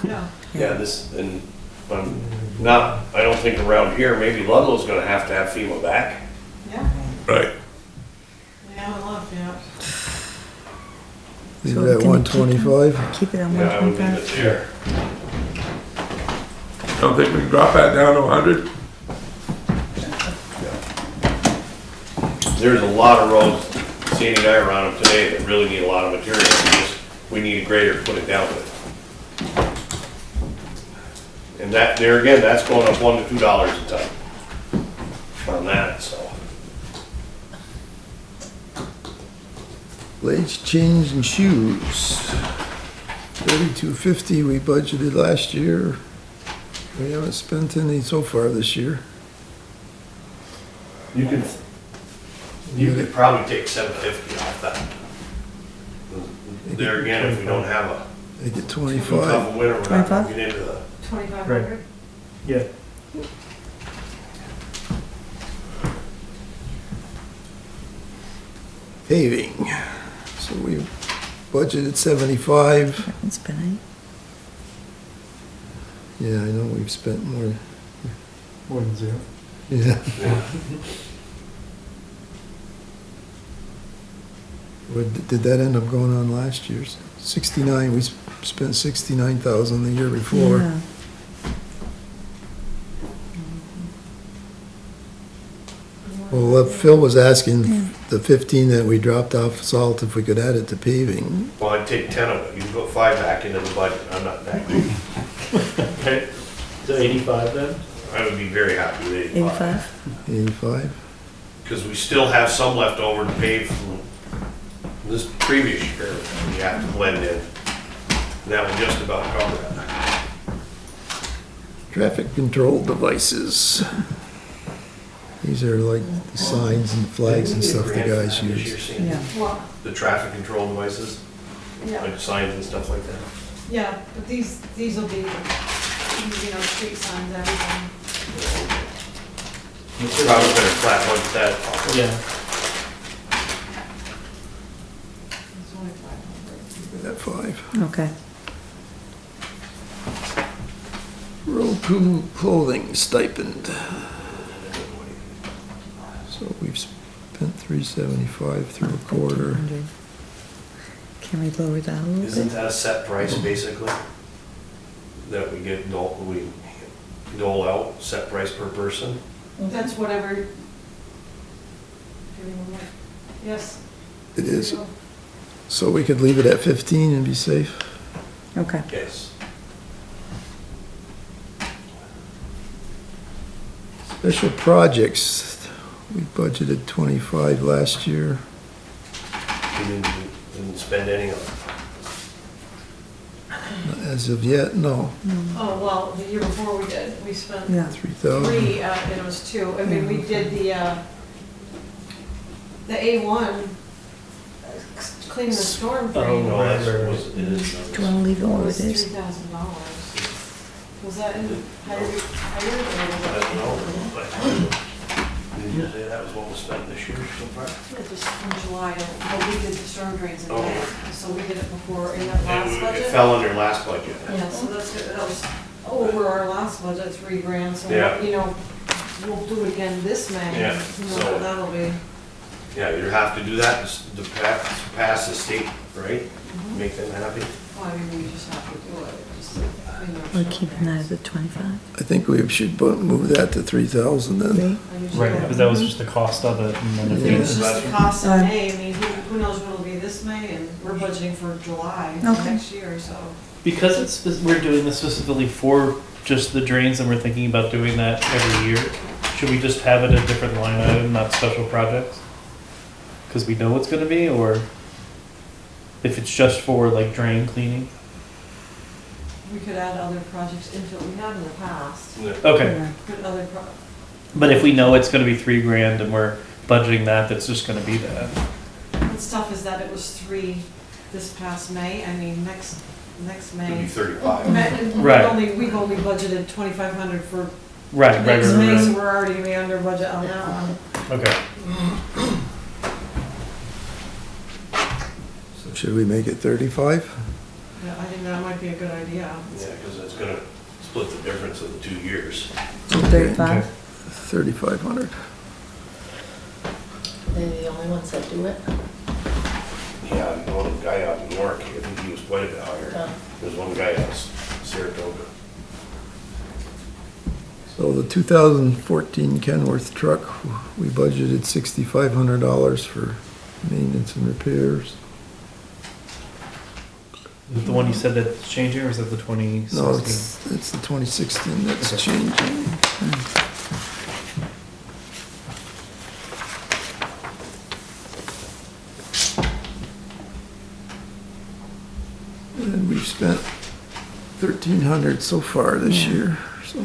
Yeah. Yeah, this, and not, I don't think around here, maybe Ludlow's gonna have FEMA back. Yeah. Right. Yeah, I love, yeah. Leave So it we at can 125. Keep it on Yeah, I would leave it 125? there. Don't think we can drop that down to 100? There's a lot of roads, Sandy and I are on them today, that really need a lot of material. We need a grader to put it down with. And that, there again, that's going up $1 to $2 a ton on that, so. Blades, chains, and shoes. 3250 we budgeted last year. We haven't spent any so far this year. You could probably take $750 off that. There again, if we don't have a Make it too 25. tough a winter, we're not gonna 25? get into the. 2,500. Yeah. Paving. So we budgeted 75. Haven't spent any. Yeah, I know we've spent more. More than 0. Yeah. What did that end up going on last year? 69, we spent 69,000 the year before. Yeah. Well, Phil was asking the 15 that we dropped off salt, if we could add it to paving. Well, I'd take 10 of it. You can put 5 back into the budget. I'm not that big. Okay. So 85 then? I would be very happy with 85. 85? 85. Because we still have some left over to pay from this previous year. We have to blend in. And that would just about cover it. Traffic control devices. These are like the signs and flags and stuff the guys use. Yeah. Well, The traffic control devices, yeah, like signs and stuff like that. yeah, but these will be, street signs, everything. Probably better flat budget that. Yeah. It's only 500. At 5. Okay. Road crew clothing stipend. So we've spent 375 through a quarter. 100. Can we lower that a little Isn't bit? that a set price basically? That we dole out, set price per person? That's whatever. Yes, It is. So we could leave it at 15 and be safe? Okay. Yes. Special projects, we budgeted 25 last year. We didn't spend any of As of yet, no. Oh, well, the year before we did, we spent Yeah. 3,000. three, and it was two. I mean, we did the A1, cleaning the storm Oh, drain. No, right, that's, right, right. was- it is. Do you want to leave it where was it is? $3,000. Was that in higher, I don't know, but did you say that was what was spent this year so far? Just in July, but we did the storm drains in Oh. May, so we did it before in that last It budget. fell under last budget. Yeah, so that was over our last budget, $3,000, so, Yeah. you know, we'll do it again this May. Yeah, You know, so- that'll be, Yeah, you have to do that to pass the state, right? Make them happy. well, I mean, we just have to do it, just, you know. We're so- keeping that at the 25? I think we should move that to 3,000 then. Three? I usually Right, don't- because that was just the cost of it, and then if Yeah. It was we, just the cost in May, I mean, who knows what'll be this May, and we're budgeting for July Okay. next year, so. because we're doing this specifically for just the drains, and we're thinking about doing that every year, should we just have it a different line item, not special projects? Because we know it's gonna be, or if it's just for like drain cleaning? We could add other projects into it, we have in the past, Okay, Yeah. put other, but if we know it's gonna be $3,000 and we're budgeting that, that's just gonna be that. what's tough is that it was 3 this past May, I mean, next It'd be May. 35. Right. We've only budgeted 2,500 for Right, right, next May, so right, we're already gonna be under budget on that one. right. Okay. So should we make it 35? Yeah, I think that might be a good idea. Yeah, because it's gonna split the difference of the 2 years. So 35? 3,500. They're the only ones that do it? Yeah, I know the guy out in New York, I think he was quite a bit higher. There's one guy out of Saratoga. So the 2014 Kenworth truck, we budgeted $6,500 for maintenance and repairs. Is it the one you said that's changing, or is it the 2016? No, it's the 2016 that's changing. And we've spent 1,300 so far this year, so.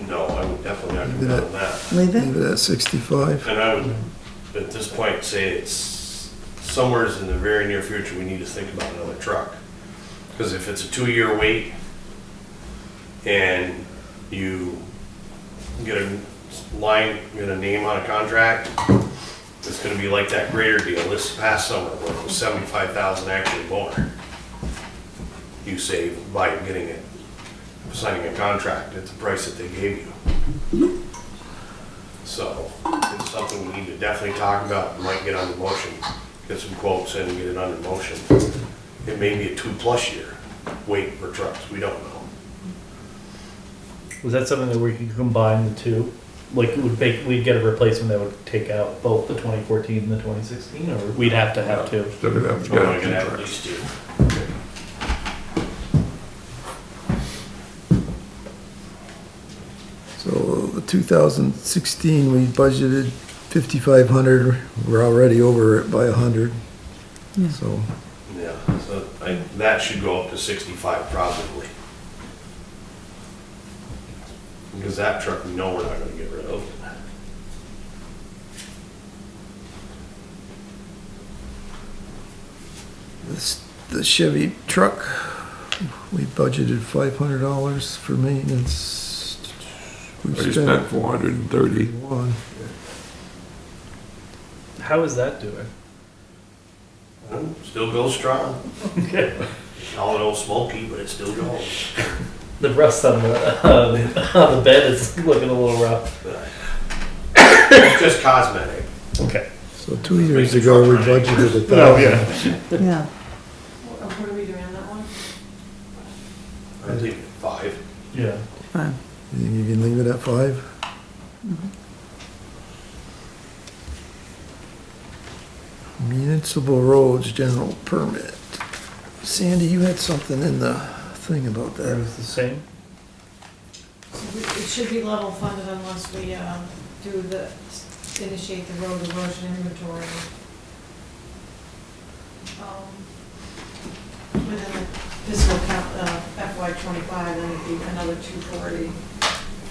No, I would definitely not go down on that. Leave Leave it? it at 65. And I would, at this point, say it's somewheres in the very near future, we need to think about another truck. Because if it's a 2-year wait and you get a line, get a name on a contract, it's gonna be like that grader deal this past summer where it was 75,000 actually more. You save by getting it, signing a contract at the price that they gave you. So it's something we need to definitely talk about, might get on the motion, get some quotes in and get it under motion. It may be a 2+ year wait for trucks, we don't know. Was that something that we could combine the two? Like, we'd get a replacement that would take out both the 2014 and the 2016, or we'd have to have two? Still gonna have to We're get only a gonna have at contract. least 2. So the 2016, we budgeted 5,500, we're already over it by 100. Yeah. So, Yeah, so that should go up to 65 probably. Because that truck, we know we're not gonna get rid of. the Chevy truck, we budgeted $500 for maintenance. We You spent 430. one. How is that doing? Still goes strong. Okay. Call it old smoky, but it still goes. The rust on the bed is looking a little rough. It's just cosmetic. Okay. So 2 years ago, we budgeted $1,000. Yeah. What are we doing on that one? I think 5. Yeah. Fine. You think you can leave it at 5? Municipal roads, general permit. Sandy, you had something in the thing about It that. was the same. It should be level funded unless we initiate the road erosion inventory. Within the fiscal FY '25, then it'd be another 240.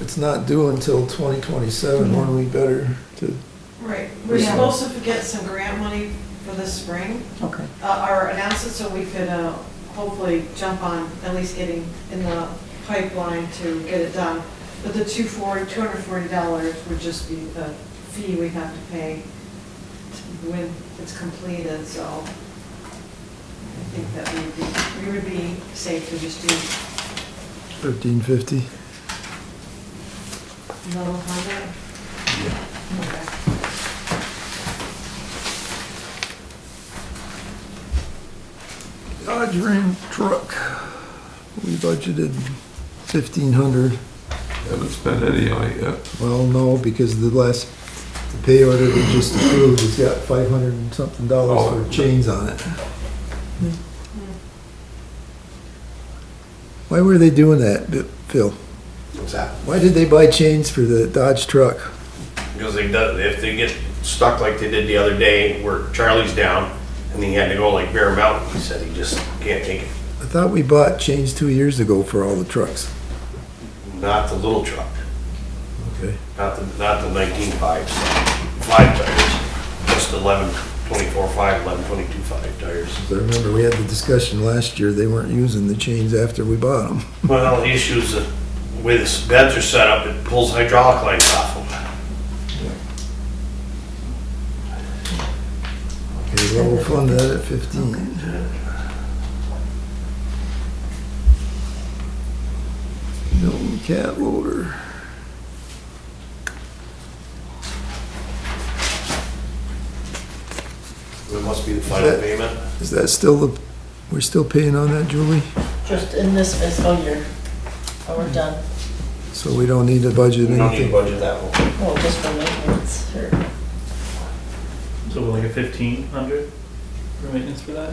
It's not due until 2027, when we better to, Right, we're supposed to get some grant money for this spring, Okay. or announce it so we could hopefully jump on at least getting in the pipeline to get it done. But the $240 would just be the fee we have to pay when it's completed, so I think that we would be safe to just do 1350. level funded. Okay. Dodge Ram truck. We budgeted 1,500. Haven't spent any on it yet. Well, no, because the pay order we just approved has got 500 and something dollars for chains on it. Why were they doing that, Phil? What's that? Why did they buy chains for the Dodge truck? Because if they get stuck like they did the other day where Charlie's down and he had to go like Bear Mountain, he said he just can't take it. I thought we bought chains 2 years ago for all the trucks. Not the little truck, Okay. not the 19.5s, 5 tires, just 11.24.5, 11.22.5 tires. I remember we had the discussion last year, they weren't using the chains after we bought them. Well, the issue is that the way the beds are set up, it pulls hydraulic lines off them. Okay, level fund that at 15. Milton CAT loader. It must be the final payment. Is that still we're still paying on that, Julie? Just in this fiscal year, and we're done. So we don't need to budget We don't need to anything? budget that one. Well, just for maintenance, or, So like a 1,500 for maintenance for that?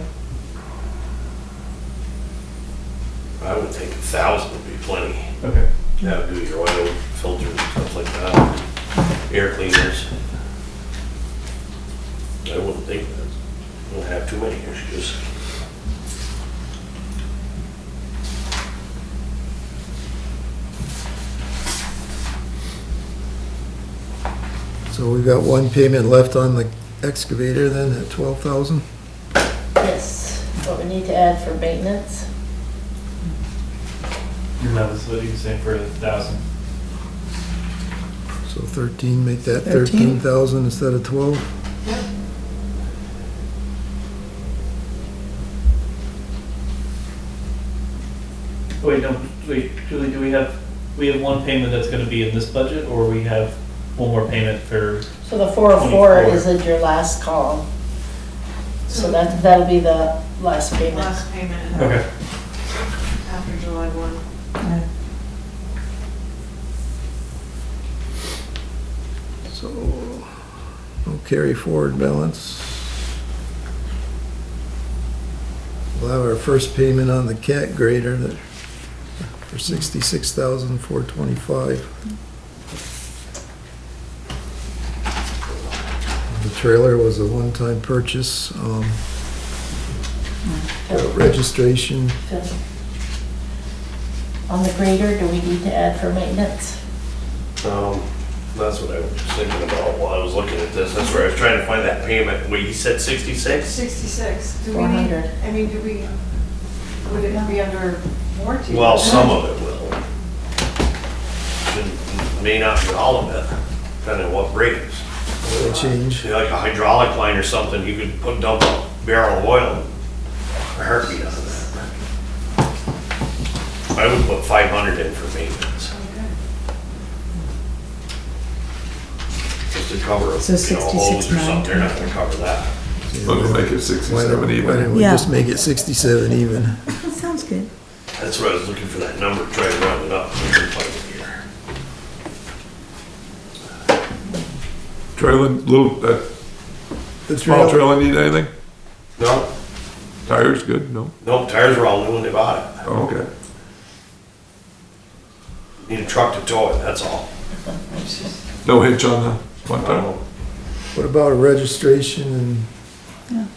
I would think 1,000 would be plenty. Okay. That would do your oil filters and stuff like that, air cleaners. I wouldn't think that we'll have too many issues. So we've got one payment left on the excavator then at 12,000? yes, what we need to add for maintenance. And that was what you were saying for 1,000. So 13, make that 13? 13,000 instead of 12? Wait, no, wait, Julie, do we have one payment that's gonna be in this budget, or we have one more payment for, So the 404 24. is in your last column. So that'll be the last payment. Last payment okay. after July 1. So, no carry forward balance. We'll have our first payment on the cat grader that, for $66,425. The trailer was a one-time purchase, registration. On the grader, do we need to add for maintenance? That's what I was just thinking about while I was looking at this. That's where I was trying to find that payment. Wait, you said 66? 66. Do we need, 400. I mean, would it be under warranty? Well, some of it will. May not be all of it, depending on what breaks. Oil change. See, like a hydraulic line or something, you could dump a barrel of oil and a heartbeat on that. I would put 500 in for maintenance. Just to cover, So a hose or 66.9. something, they're not gonna cover that. Let me make it Why 67 don't we even. Yeah. just make it 67 even? That sounds good. That's what I was looking for, that number, try to round it up. I couldn't find it here. Trailer, little, that The Small trailer, trailer need anything? No, Tires good, no? no, tires are all new when they bought it. Oh, okay. Need a truck to tow it, that's all. No hitch on the one ton? what about a registration and?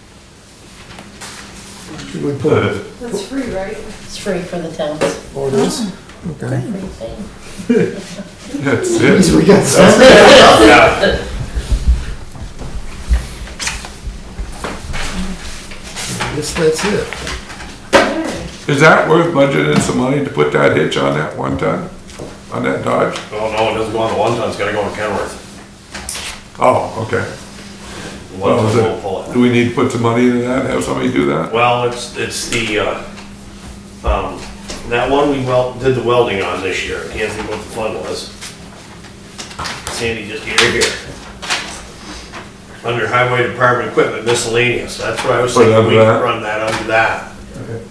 Should we put, That's free, right? It's free for the towns. oh, it is? Okay. Free thing. That's At least it. we got some. Yeah, I guess that's it. Is that worth budgeting some money to put that hitch on that one ton? On that Dodge? oh no, it doesn't go on the one ton, it's gotta go on Kenworth. Oh, okay. The One Well, ton is won't pull it. Do we need to put some money into that, have somebody do that? Well, it's the, that one we did the welding on this year, I can't think what the fund was. Sandy just gave it here. Under Highway Department Equipment miscellaneous, that's what I was Put it thinking, we under could that? run that under that. Okay.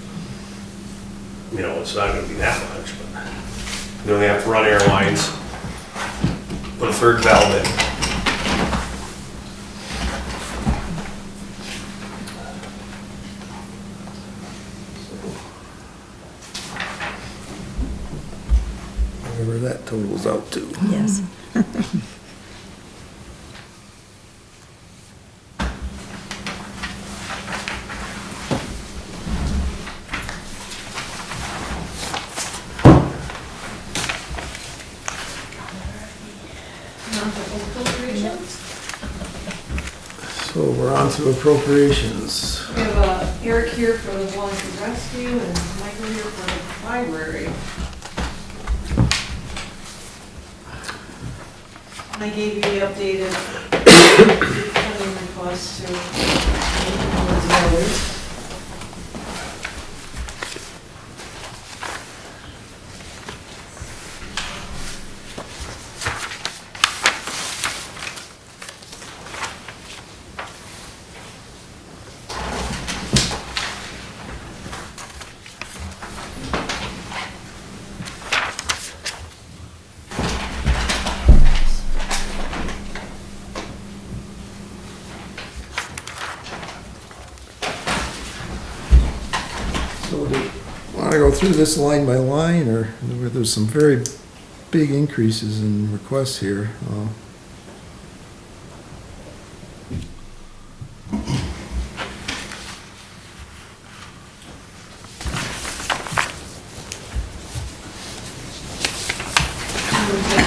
You know, it's not gonna be that much, but then we have to run air lines, put a third valve in. Whatever that totals out to. Yes. So we're on to appropriations. We have Eric here for the Wallingford Rescue and Michael here for the library. I gave you the updated funding request to. So do you want to go through this line by line, or there's some very big increases in requests here?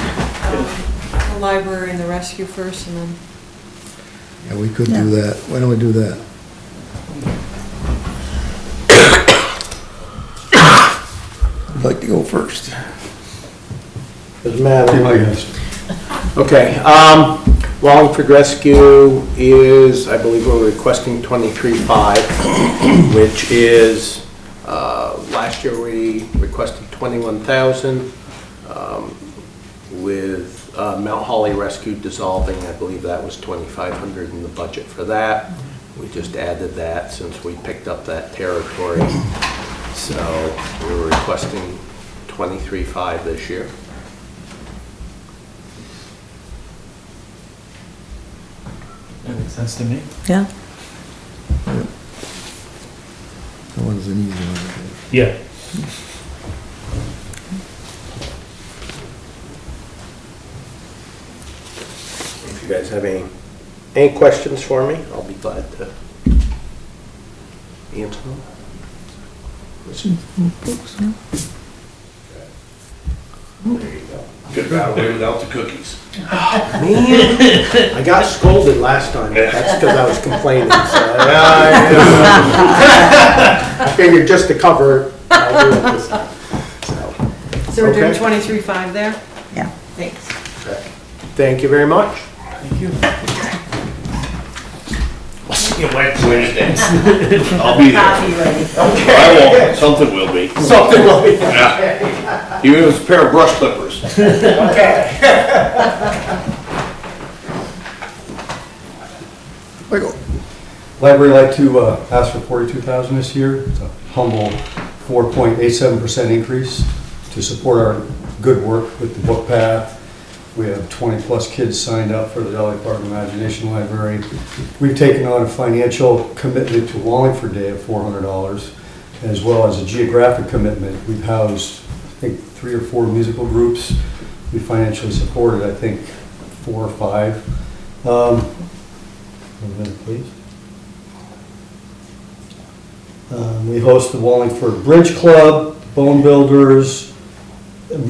The library and the rescue first and then. Yeah, we could do that. Why don't we do that? I'd like to go first. Doesn't matter. Okay, Wallingford Rescue is, I believe we're requesting 23.5, which is, last year we requested 21,000, with Mount Holly Rescue dissolving, I believe that was 2,500 in the budget for that. We just added that since we picked up that territory. So we were requesting 23.5 this year. That makes sense to me. Yeah. That one's an easy one, I think. Yeah. If you guys have any questions for me, I'll be glad to answer them. Questions from folks? No? There you go. Could've got away without the cookies. Man, I got scolded last time, but that's because I was complaining, so, I figured just to cover it, I'll do it this time. So we're doing Okay. 23.5 there? Yeah. Thanks. Thank you very much. Thank you. See you Wednesday. I'll be there. Coffee ready. I won't, something will be. Something like Yeah. Even if it's a pair of brush clippers. Okay. Michael? Library like to ask for 42,000 this year. It's a humble 4.87% increase to support our good work with the book path We have 20-plus kids signed up for the Dolly Parton Imagination Library. We've taken on a financial commitment to Wallingford Day of $400, as well as a geographic commitment. We've housed, I think, 3 or 4 musical groups. We financially supported, I think, 4 or 5. One minute, please. We host the Wallingford Bridge Club, Bone Builders,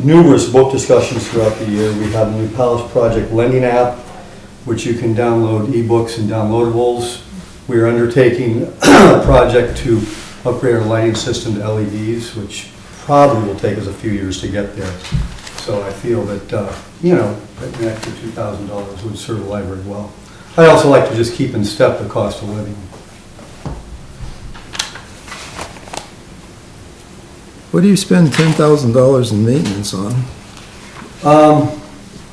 numerous book discussions throughout the year. We have the New Palace Project lending app, which you can download ebooks and downloadables. We are undertaking a project to upgrade our lighting system to LEDs, which probably will take us a few years to get there. So I feel that, an extra $2,000 would serve the library well. I also like to just keep in step the cost of living. What do you spend $10,000 in maintenance on?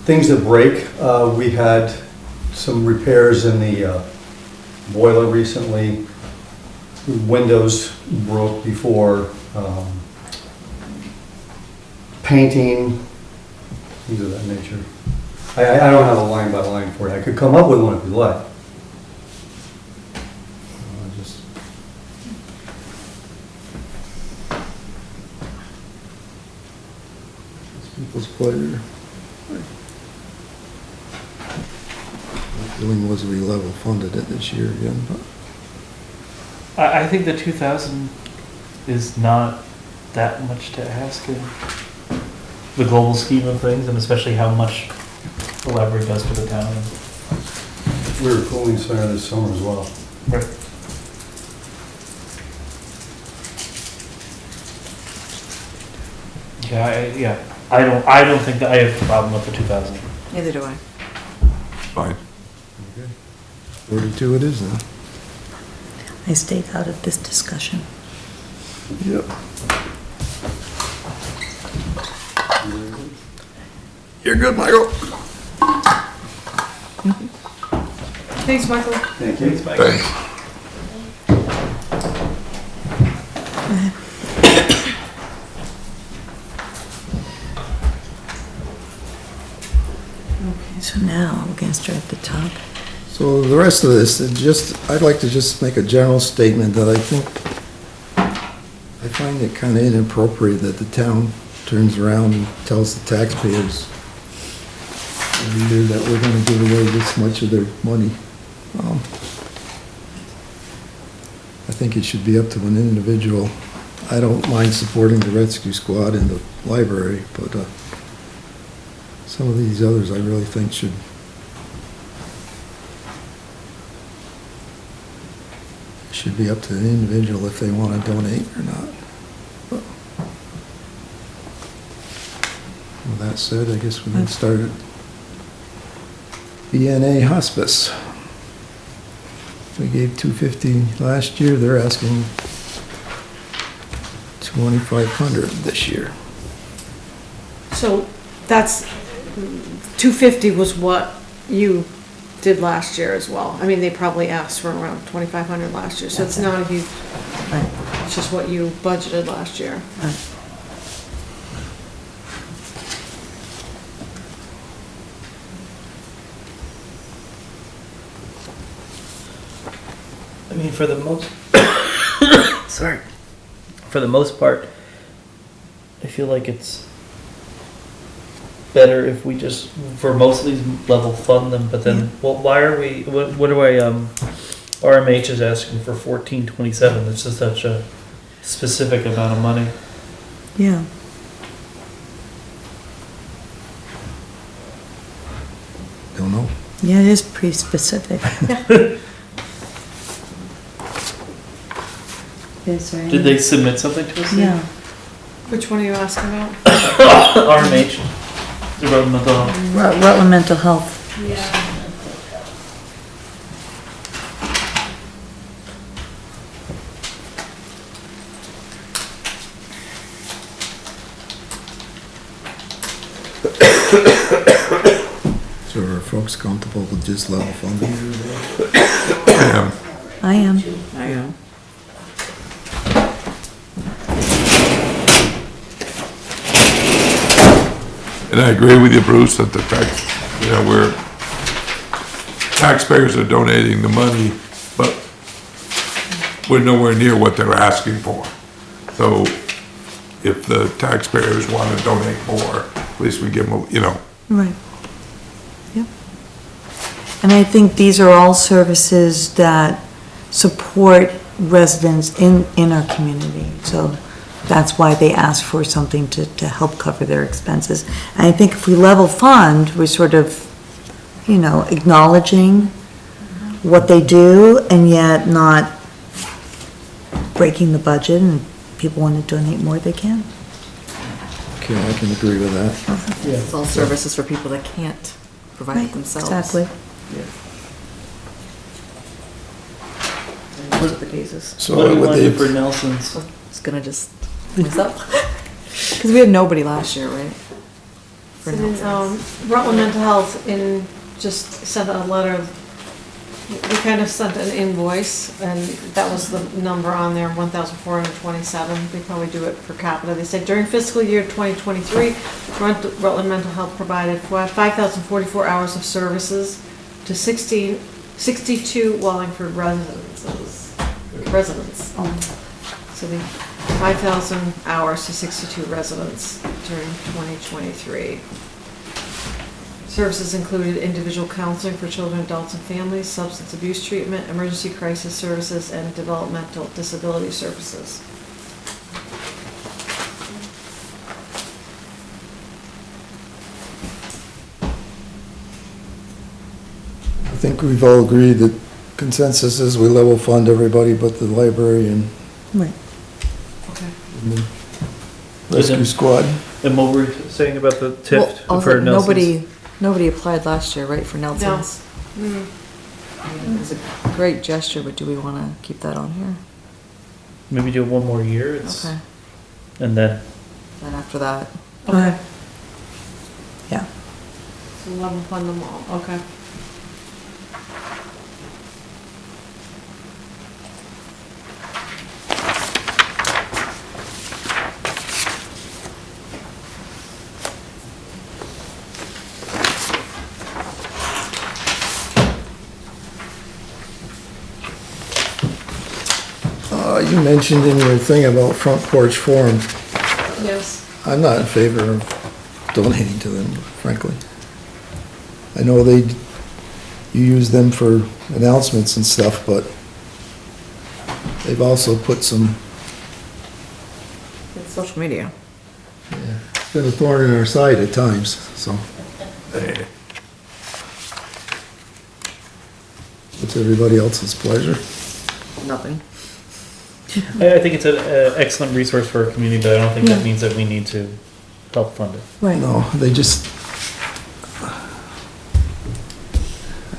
Things that break. We had some repairs in the boiler recently. Windows broke before. Painting, things of that nature. I don't have a line by line for you. I could come up with one if you'd like. People's pleasure. My feeling was we level funded it this year again, but I think the 2,000 is not that much to ask in the global scheme of things, and especially how much the library does for the town. We were cooling center this summer as well. Right. Yeah, I don't think that I have a problem with the 2,000. Neither do I. Fine. 42 it is now. I stayed out of this discussion. Yep. You're good, Michael. Thanks, Michael. Thank you. Thanks. So now we're gonna start at the top. So the rest of this, I'd like to just make a general statement that I find it kind of inappropriate that the town turns around and tells the taxpayers every year that we're gonna give away this much of their money. I think it should be up to an individual. I don't mind supporting the rescue squad in the library, but some of these others I really think should be up to the individual if they want to donate or not. But with that said, I guess we can start at BNA Hospice. We gave $250 last year. They're asking $2,500 this year. So that's, 250 was what you did last year as well. I mean, they probably asked for around 2,500 last year, so it's not a huge, Right. it's just what you budgeted last year. Right. I mean, for the most, sorry, for the most part, I feel like it's better if we just, for most of these, level fund them, but then, well, why are we, what do I, RMH is asking for 1427, this is such a specific amount of money. Yeah. Don't know. Yeah, it is pretty specific. Is there any- Did they submit something to us? Yeah. Which one are you asking about? RMH, the Rutland Mental Health. Rutland Mental Health. Yeah. So are folks comfortable with just level funding? I am. I know. And I agree with you, Bruce, that the tax know, where taxpayers are donating the money, but we're nowhere near what they're asking for. So if the taxpayers want to donate more, at least we give them, you know. Right. Yep. And I think these are all services that support residents in our community. So that's why they ask for something to help cover their expenses. And I think if we level fund, we're sort of, you know, acknowledging what they do and yet not breaking the budget, and if people want to donate more, they can. Okay, I can agree with that. It's all services for people that can't provide it Right, themselves. exactly. Those are the cases. So What do you would want to they, do for Nelson's? It's gonna just myself. Because we had nobody last year, right? For So then, Nelson's. Rutland Mental Health just sent a letter, we kind of sent an invoice, and that was the number on there, 1,427. They probably do it per capita. They said during fiscal year 2023, Rutland Mental Health provided 5,044 hours of services to 62 Wallingford residents. So the 5,000 hours to 62 residents during 2023. Services included individual counseling for children, adults, and families, substance abuse treatment, emergency crisis services, and developmental disability services. I think we've all agreed that consensus is we level fund everybody but the library and Right. Okay. the rescue squad. And what were you saying about the Well, TIF also, for Nelson's? nobody applied last year, right, for Nelson's? Mm. It was a great gesture, but do we want to keep that on here? Maybe do it one more year, Okay, and then, then after that, Okay. Yeah. So level fund them all, okay. You mentioned in your thing about Front Porch Forum, Yes. I'm not in favor of donating to them, frankly. I know you use them for announcements and stuff, but they've also put some, it's social media. it's been a thorn in our side at times, so. It's everybody else's pleasure. Nothing. I think it's an excellent resource for our community, but I don't think that Yeah. means that we need to help fund it. Right. No, they just, I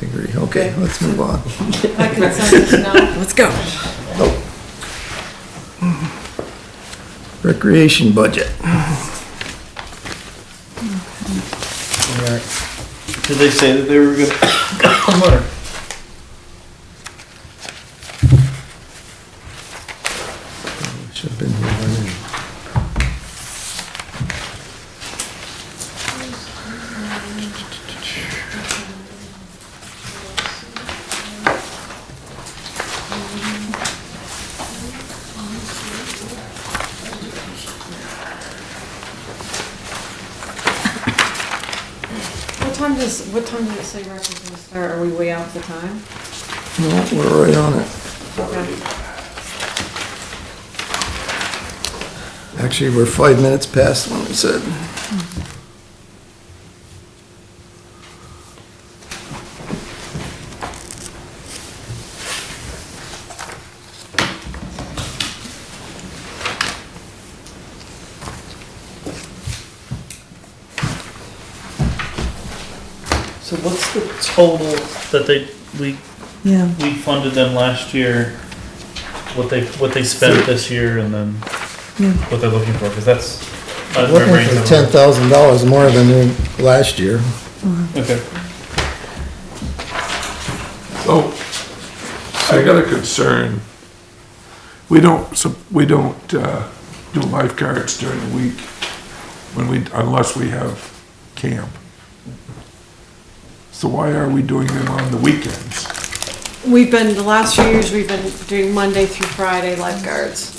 agree. Okay, let's move on. By consensus, no. Let's go. Recreation budget. Did they say that they were gonna come on? Should have been here by now. What time did it say records gonna start? Are we way out the time? No, we're right on it. Okay. Actually, we're 5 minutes past when we said. So what's the total that Yeah. we funded them last year? What they spent this year, and then Yeah. what they're looking for, because that's. my Looking brain's for not- $10,000 more than last year. Okay. So, I got a concern. We don't do lifeguards during the week unless we have camp. So why are we doing them on the weekends? We've been, the last few years, we've been doing Monday through Friday lifeguards.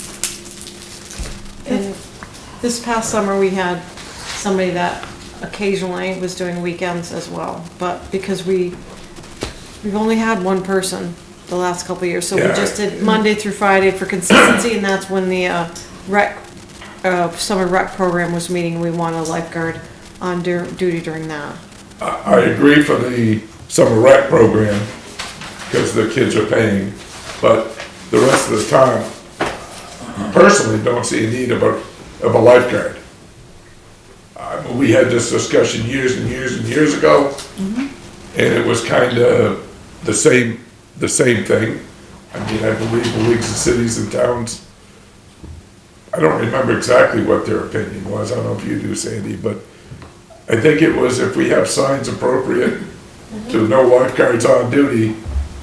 And this past summer, we had somebody that occasionally was doing weekends as well. But because we've only had one person the last couple of years, so we Yeah. just did Monday through Friday for consistency, and that's when the summer rec program was meeting. We want a lifeguard on duty during that. I agree for the summer rec program, because the kids are paying, but the rest of the time, personally, don't see a need of a lifeguard. We had this discussion years and years and years ago, and it was kind of the same thing. I mean, I believe the leagues of cities and towns, I don't remember exactly what their opinion was, I don't know if you do, Sandy, but I think it was if we have signs appropriate to no lifeguards on duty,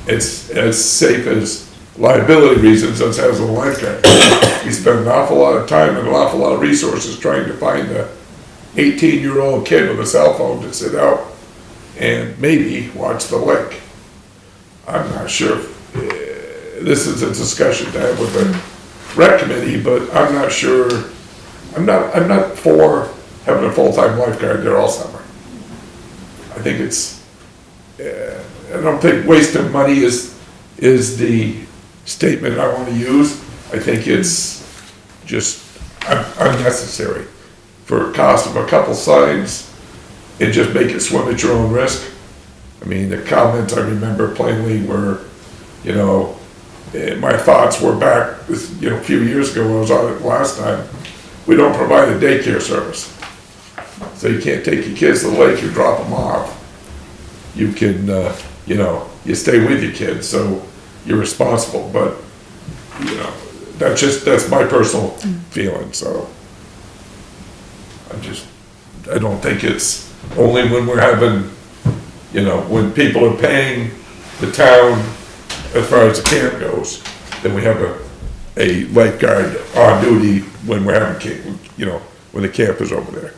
it's as safe as liability reasons as a lifeguard. We spend an awful lot of time and an awful lot of resources trying to find a 18-year-old kid with a cell phone to sit out and maybe watch the lake. I'm not sure, this is a discussion to have with the rec committee, but I'm not sure, I'm not for having a full-time lifeguard there all summer. I think it's, I don't think wasting money is the statement I want to use. I think it's just unnecessary for a cost of a couple signs and just make it swim at your own risk. I mean, the comments I remember plainly were, my thoughts were back, a few years ago when I was on it last time, we don't provide a daycare service. So you can't take your kids to the lake, you drop them off. You can, you stay with your kids, so you're responsible, but, that's my personal feeling, so. I don't think it's only when we're having, when people are paying the town as far as the camp goes, then we have a lifeguard on duty when we're having camp, when the camp is over there.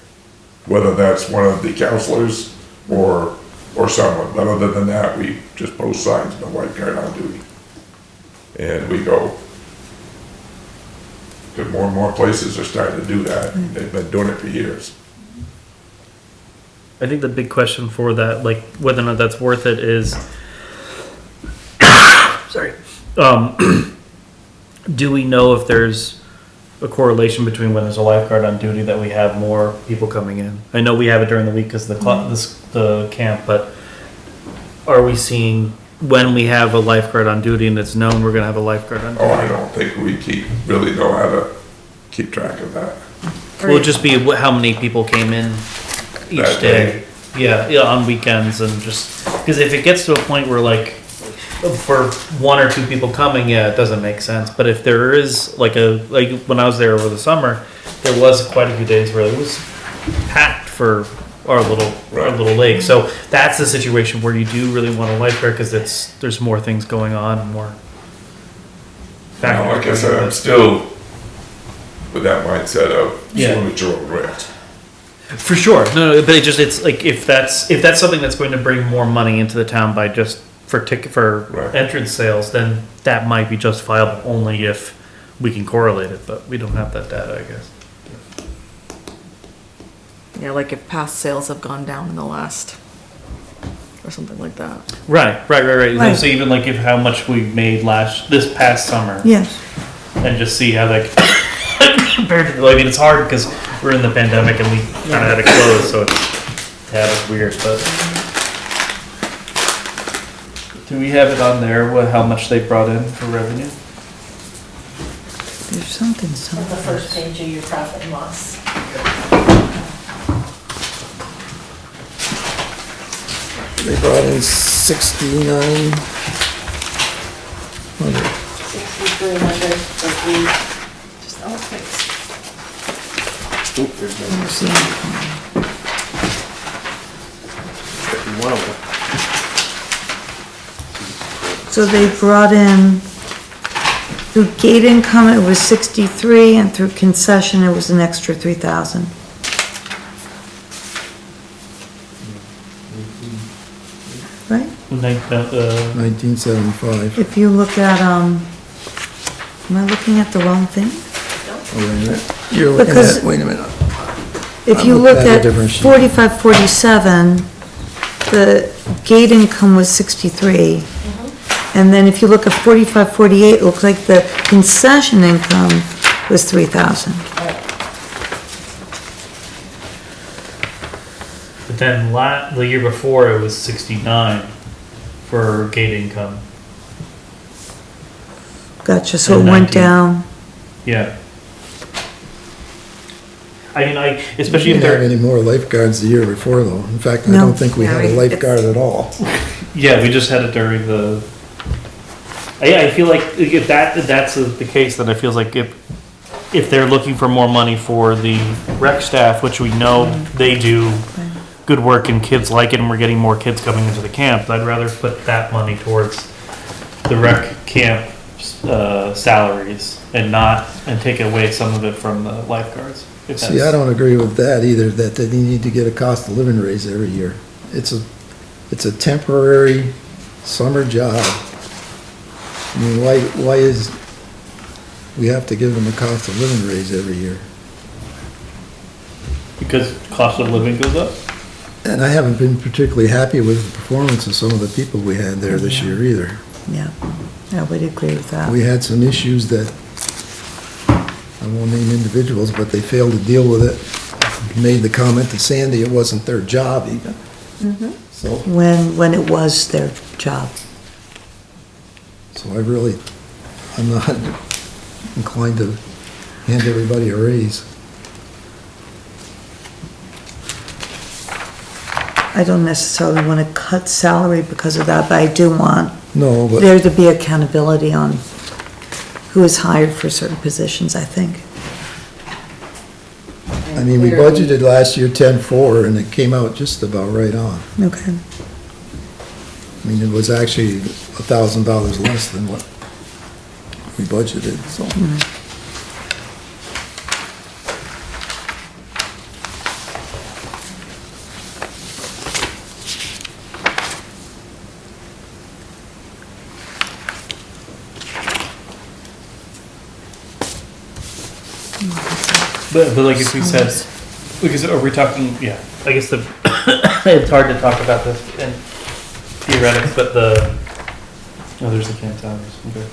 Whether that's one of the counselors or someone, but other than that, we just post signs, no lifeguard on duty. And we go, because more and more places are starting to do that, they've been doing it for years. I think the big question for that, like whether or not that's worth it, is, sorry, do we know if there's a correlation between when there's a lifeguard on duty that we have more people coming in? I know we have it during the week because the camp, but are we seeing when we have a lifeguard on duty and it's known we're going to have a lifeguard on duty? Oh, I don't think we really know how to keep track of that. Will it just be how many people came in each That day? Yeah, on weekends, and just because if it gets to a point where like for one or two people coming, yeah, it doesn't make sense. But if there is like when I was there over the summer, there was quite a few days where it was packed for our little lake. So that's the situation where you do really want a lifeguard because there's more things going on, and more. Now, like I said, I'm still with that mindset of swim at your own risk. For sure, no, but it's like if that's something that's going to bring more money into the town by just for entrance sales, then that might be justifiable only if we can correlate it, but we don't have that data, I guess. Yeah, like if past sales have gone down in the last, or something like that. Right. So even like how much we made this past summer. Yes. And just see how that compared to, I mean, it's hard because we're in the pandemic and we kind of had to close, so it's weird, but. Do we have it on there, how much they brought in for revenue? There's something. On the first page of your profit and loss. They brought in 6,900. 6,300 for just So they brought in, through gate income, it was 63, and through concession, it was an extra 3,000. 18, 1975. If you look at, am I looking at the wrong thing? Oh, wait a minute. You're looking Because- at, wait a minute. If I'm you looking look at a at different sheet. 4547, the gate income was 63. And then if you look at 4548, it looks like the concession income was 3,000. But then the year before it was 69 for gate income. Gotcha, so it And went 19. down. Yeah. I mean, especially We if didn't have they're, any more lifeguards the year before, though. In fact, I No. don't think we had a lifeguard at all. yeah, we just had it during the. I feel like if that's the case, then it feels like if they're looking for more money for the rec staff, which we know they do good work and kids like it, and we're getting more kids coming into the camp, I'd rather put that money towards the rec camp salaries and take away some of it from the lifeguards. If See, I don't agree with that either, that they need to get a cost of living raise every year. It's a temporary summer job. I mean, why we have to give them a cost of living raise every year? Because cost of living goes up. And I haven't been particularly happy with the performance of some of the people we had there this year either. Yeah, I would agree with that. We had some issues that, I won't name individuals, but they failed to deal with it. Made the comment to Sandy it wasn't their job even. So When it was their job. So I'm not inclined to hand everybody a raise. I don't necessarily want to cut salary because of that, but I do want No, but there to be accountability on who is hired for certain positions, I think. I mean, we budgeted last year 10.4 and it came out just about right on. Okay. I mean, it was actually $1,000 less than what we budgeted, so. But like if we said, because are we talking? Yeah, I guess it's hard to talk about this in theoretics, but there's the camp towers. Okay.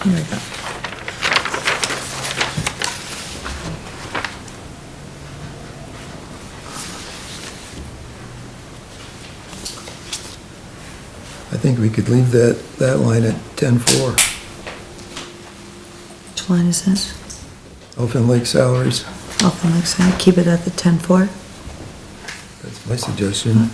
Here we go. I think we could leave that line at 10.4. Which line is this? Elfin Lake salaries, Open like that, keep it at the 10-4. that's my suggestion.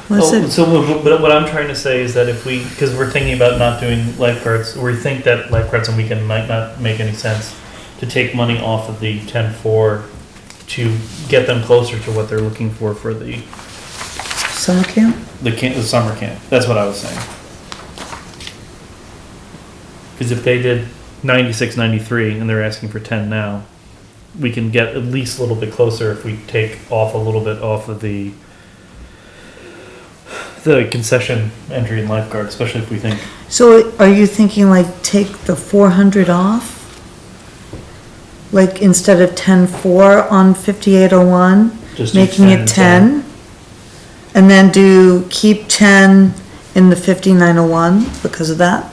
What's it? But what I'm trying to say is that if because we're thinking about not doing lifeguards, or we think that lifeguards on weekend might not make any sense, to take money off of the 10-4 to get them closer to what they're looking for the Summer camp? the summer camp. That's what I was saying. Because if they did 96, 93, and they're asking for 10 now, we can get at least a little bit closer if we take off a little bit off of the concession entry and lifeguard, especially if we think. So are you thinking like take the 400 off? Like instead of 10-4 on 5801, Just do making 10 it 10? And then keep 10 in the 5901 because of that?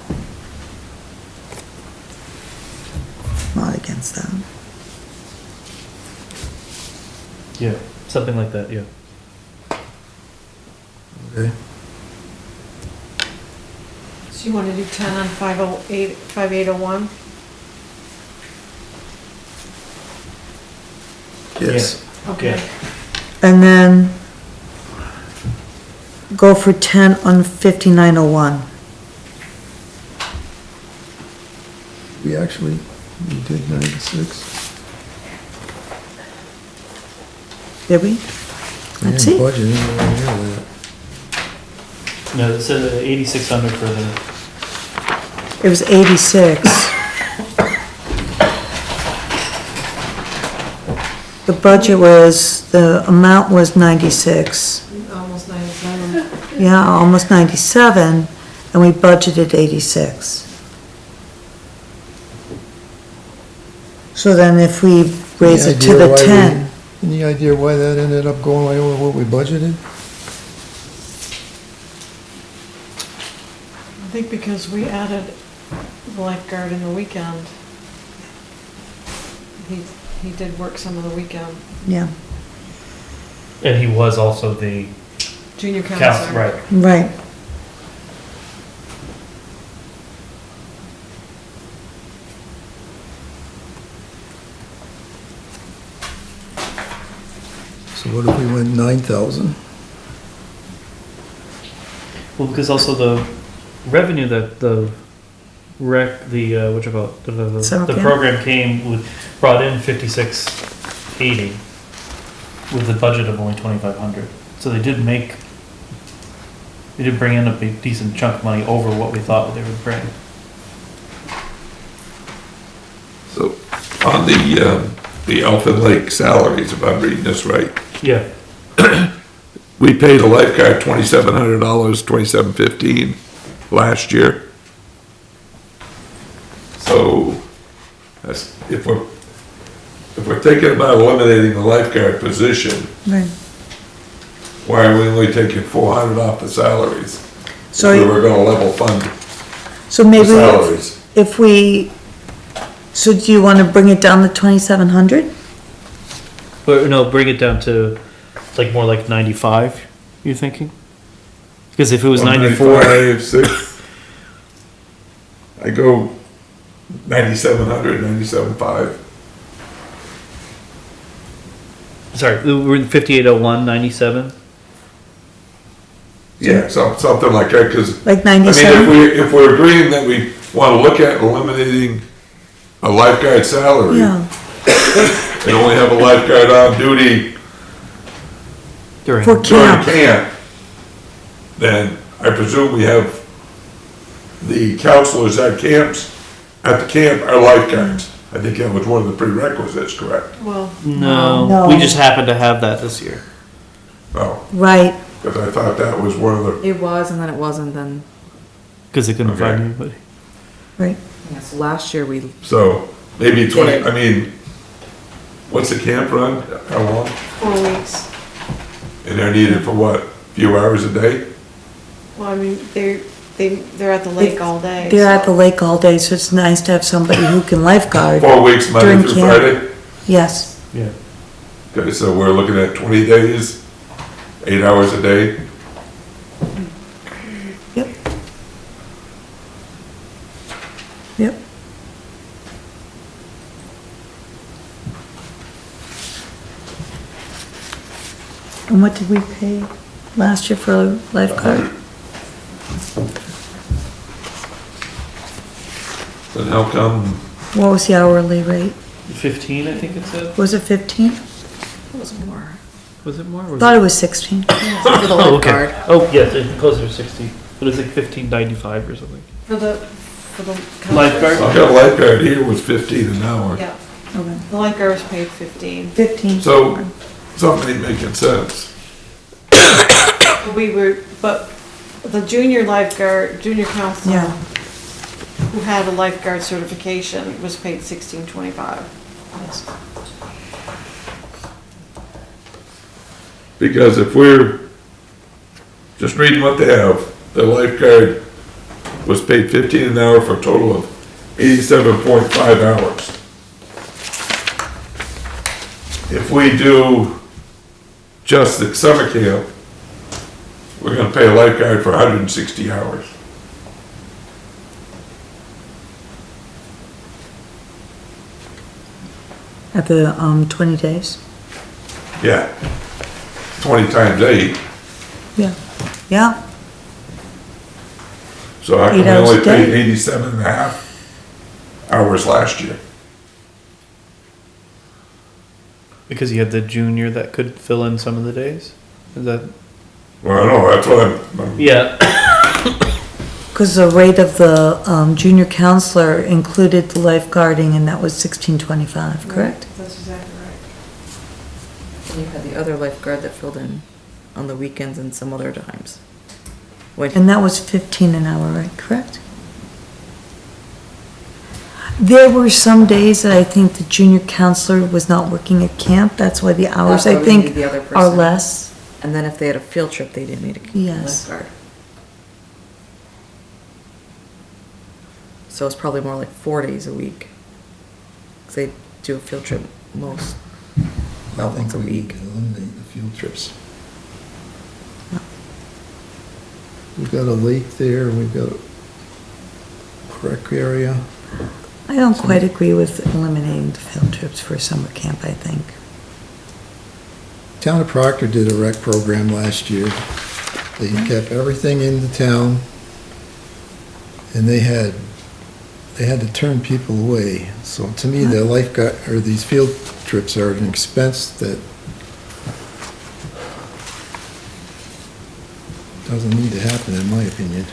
Not against that. Yeah, something like that, yeah. Okay. So you want to do 10 on 508, 5801? Yes. Okay. And then go for 10 on 5901. We did 96. Did we? We Let's didn't see. budget anywhere near that. No, it said 8,600 for the, It was 86. The budget was, the amount was 96. Almost 97. yeah, almost 97, and we budgeted 86. So then if we raise it to Any idea the why 10, Any idea why that ended up going way over what we budgeted? I think because we added the lifeguard in the weekend. He did work some of the weekend. yeah, And he was also the Junior council, counselor. right. right. So what if we went 9,000? Well, because also the revenue that the what you call it, Summer the camp? program came with, brought in 5680 with a budget of only 2,500. So they did bring in a big decent chunk of money over what we thought they would bring. So on the Elfin Lake salaries, if I'm reading this right, Yeah. we paid a lifeguard $2,700, $2,715 last year. So that's, if we're thinking about eliminating the lifeguard position, Right. why are we only taking 400 off the salaries? So, We were gonna level fund so the maybe salaries. if we, so do you want to bring it down to 2,700? But no, bring it down to like more like 95, you're thinking? Because if it was 94, 195, 6, I go 9,700, 97.5. sorry, we're in 5801, 97? Yeah, something like that, because, Like I mean, 97? if we're agreeing that we want to look at eliminating a lifeguard salary, Yeah, and only have a lifeguard on duty During. for during camp. camp, then I presume we have the counselors at the camp are lifeguards. I think that was one of the prerequisites, correct? Well, No, No. we just happened to have that this year. Oh, Right, because I thought that was one of the, It was, and then it wasn't, then, Because they couldn't Okay. find anybody. right. yes, last year we, so maybe 20, Did. I mean, what's the camp run? How long? 4 weeks. And they're needed for what? Few hours a day? Well, I mean, they're at the lake all day. They're at the so- lake all day, so it's nice to have somebody who can lifeguard. 4 weeks, Monday During through camp. Friday? Yes, Yeah. Okay, so we're looking at 20 days, 8 hours a day? yep. Yep, and what did we pay last year for a lifeguard? Then how come, What was the hourly rate? 15, I think it said. Was it 15? it was more. Was it more? Or was Thought it was 16. For the Oh, okay. lifeguard. Oh, yes, it's closer to 60. But it's like 15.95 or something. For the Lifeguard? I got a lifeguard here was 15 an hour. Yeah, Okay. the lifeguard was paid 15. 15. So, something ain't making sense. But the junior lifeguard, junior counselor, Yeah. who had a lifeguard certification, was paid $16.25. Because if we're just reading what they have, the lifeguard was paid 15 an hour for a total of 87.5 hours. If we do just the summer camp, we're gonna pay a lifeguard for 160 hours. At the, 20 days? Yeah. 20 times 8, Yeah. Yeah, so how come 8 we hours only a day. paid 87 and a half hours last year? Because you had the junior that could fill in some of the days? Is that? Well, I know, that's what I'm Yeah. because the rate of the, junior counselor included the lifeguarding, and that was 16.25, correct? That's exactly right. And you had the other lifeguard that filled in on the weekends and some other times. And that was 15 an hour, right, correct? There were some days that I think the junior counselor was not working at camp, that's why the hours, That's why I we think, need the other are person. less. And then if they had a field trip, they didn't need a Yes. lifeguard. So it's probably more like 4 days a week. 'Cause they do a field trip most, I about think once a we need week. to eliminate the field trips. We've got a lake there, we've got a rec area. I don't quite agree with eliminating the field trips for summer camp, I think. Town of Proctor did a rec program last year. They kept everything in the town, and they had to turn people away. So to me, the lifeguard, or these field trips are an expense that doesn't need to happen, in my opinion.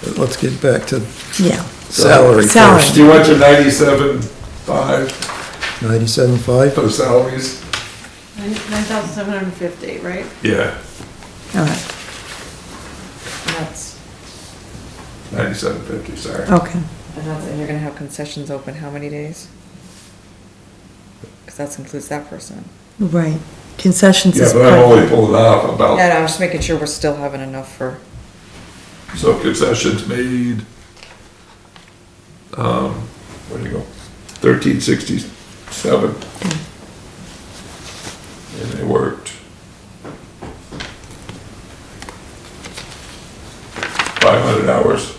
But let's get back to Yeah. salary Salary. first. You went to 97.5 97.5? for the salaries? 9,750, right? Yeah, All right, And that's, 97.50, sorry. okay. and you're gonna have concessions open how many days? Cause that includes that person. Right. Concessions Yeah, is but I'm part. only pulling off about, Yeah, no, I'm just making sure we're still having enough for, so concessions made, where'd you go? 1367. And they worked 500 hours.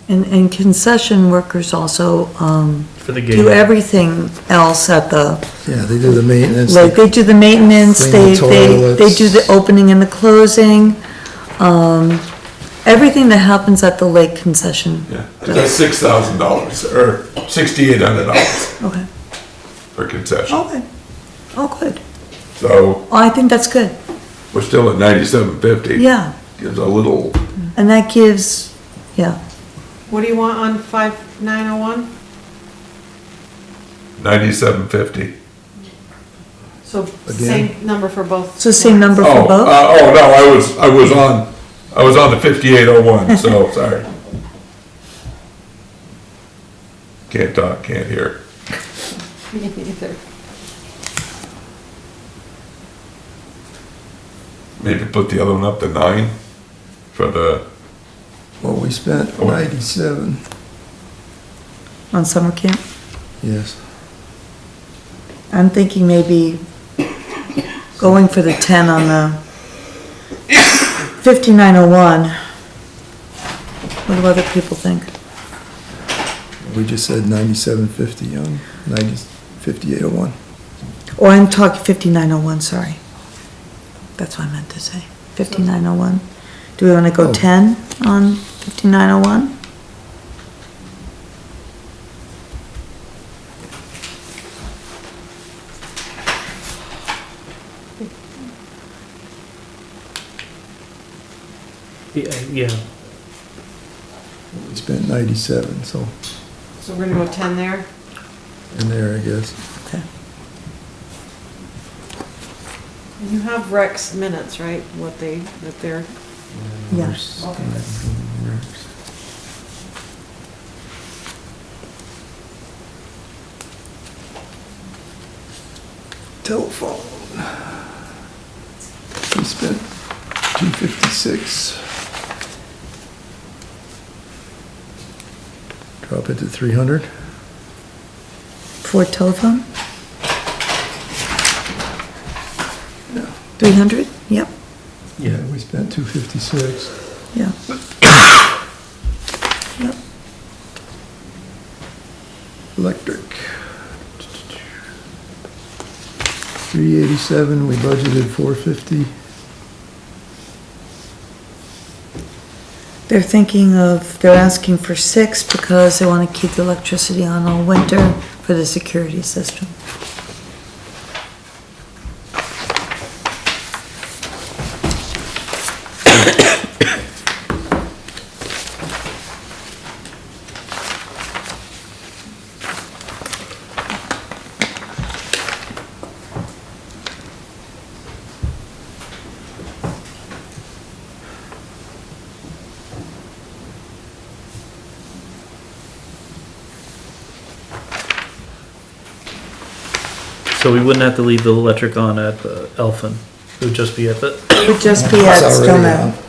And concession workers also, For the do game. everything else at the, Yeah, they do the maintenance. like, they do the maintenance, Clean the they do the toilets. opening and the closing, everything that happens at the lake concession. Yeah, that's $6,000 or $6,800 Okay, for concession. okay. Oh, good. So Oh, I think that's good. we're still at 97.50. Yeah, Gives a little, and that gives, yeah, What do you want on 5901? 97.50. So Again? same number for both. so same number Oh, for both? oh, no, I was on the 5801, so, sorry. Can't talk, can't hear. Me neither. Maybe put the other one up to 9 for the, Well, we spent Oh. 97, On summer camp? yes. I'm thinking maybe going for the 10 on the 5901. What do other people think? We just said 9750 on 5801. Or I'm talking 5901, sorry. That's what I meant to say. 5901. Do we want to go Oh. 10 on 5901? Yeah. We spent 97, so So we're gonna go 10 there? in there, I guess. Okay. And you have Rex minutes, right? What they're, Yeah. Telephone. We spent 256. Drop it to 300. For telephone? Yeah. 300? Yep, Yeah, we spent 256. yeah. Yep. Electric. 387, we budgeted 450. They're asking for 6 because they want to keep the electricity on all winter for the security system. So we wouldn't have to leave the electric on at the Elfin. It would just be at the, It would just be at It's already Stone on. Ave.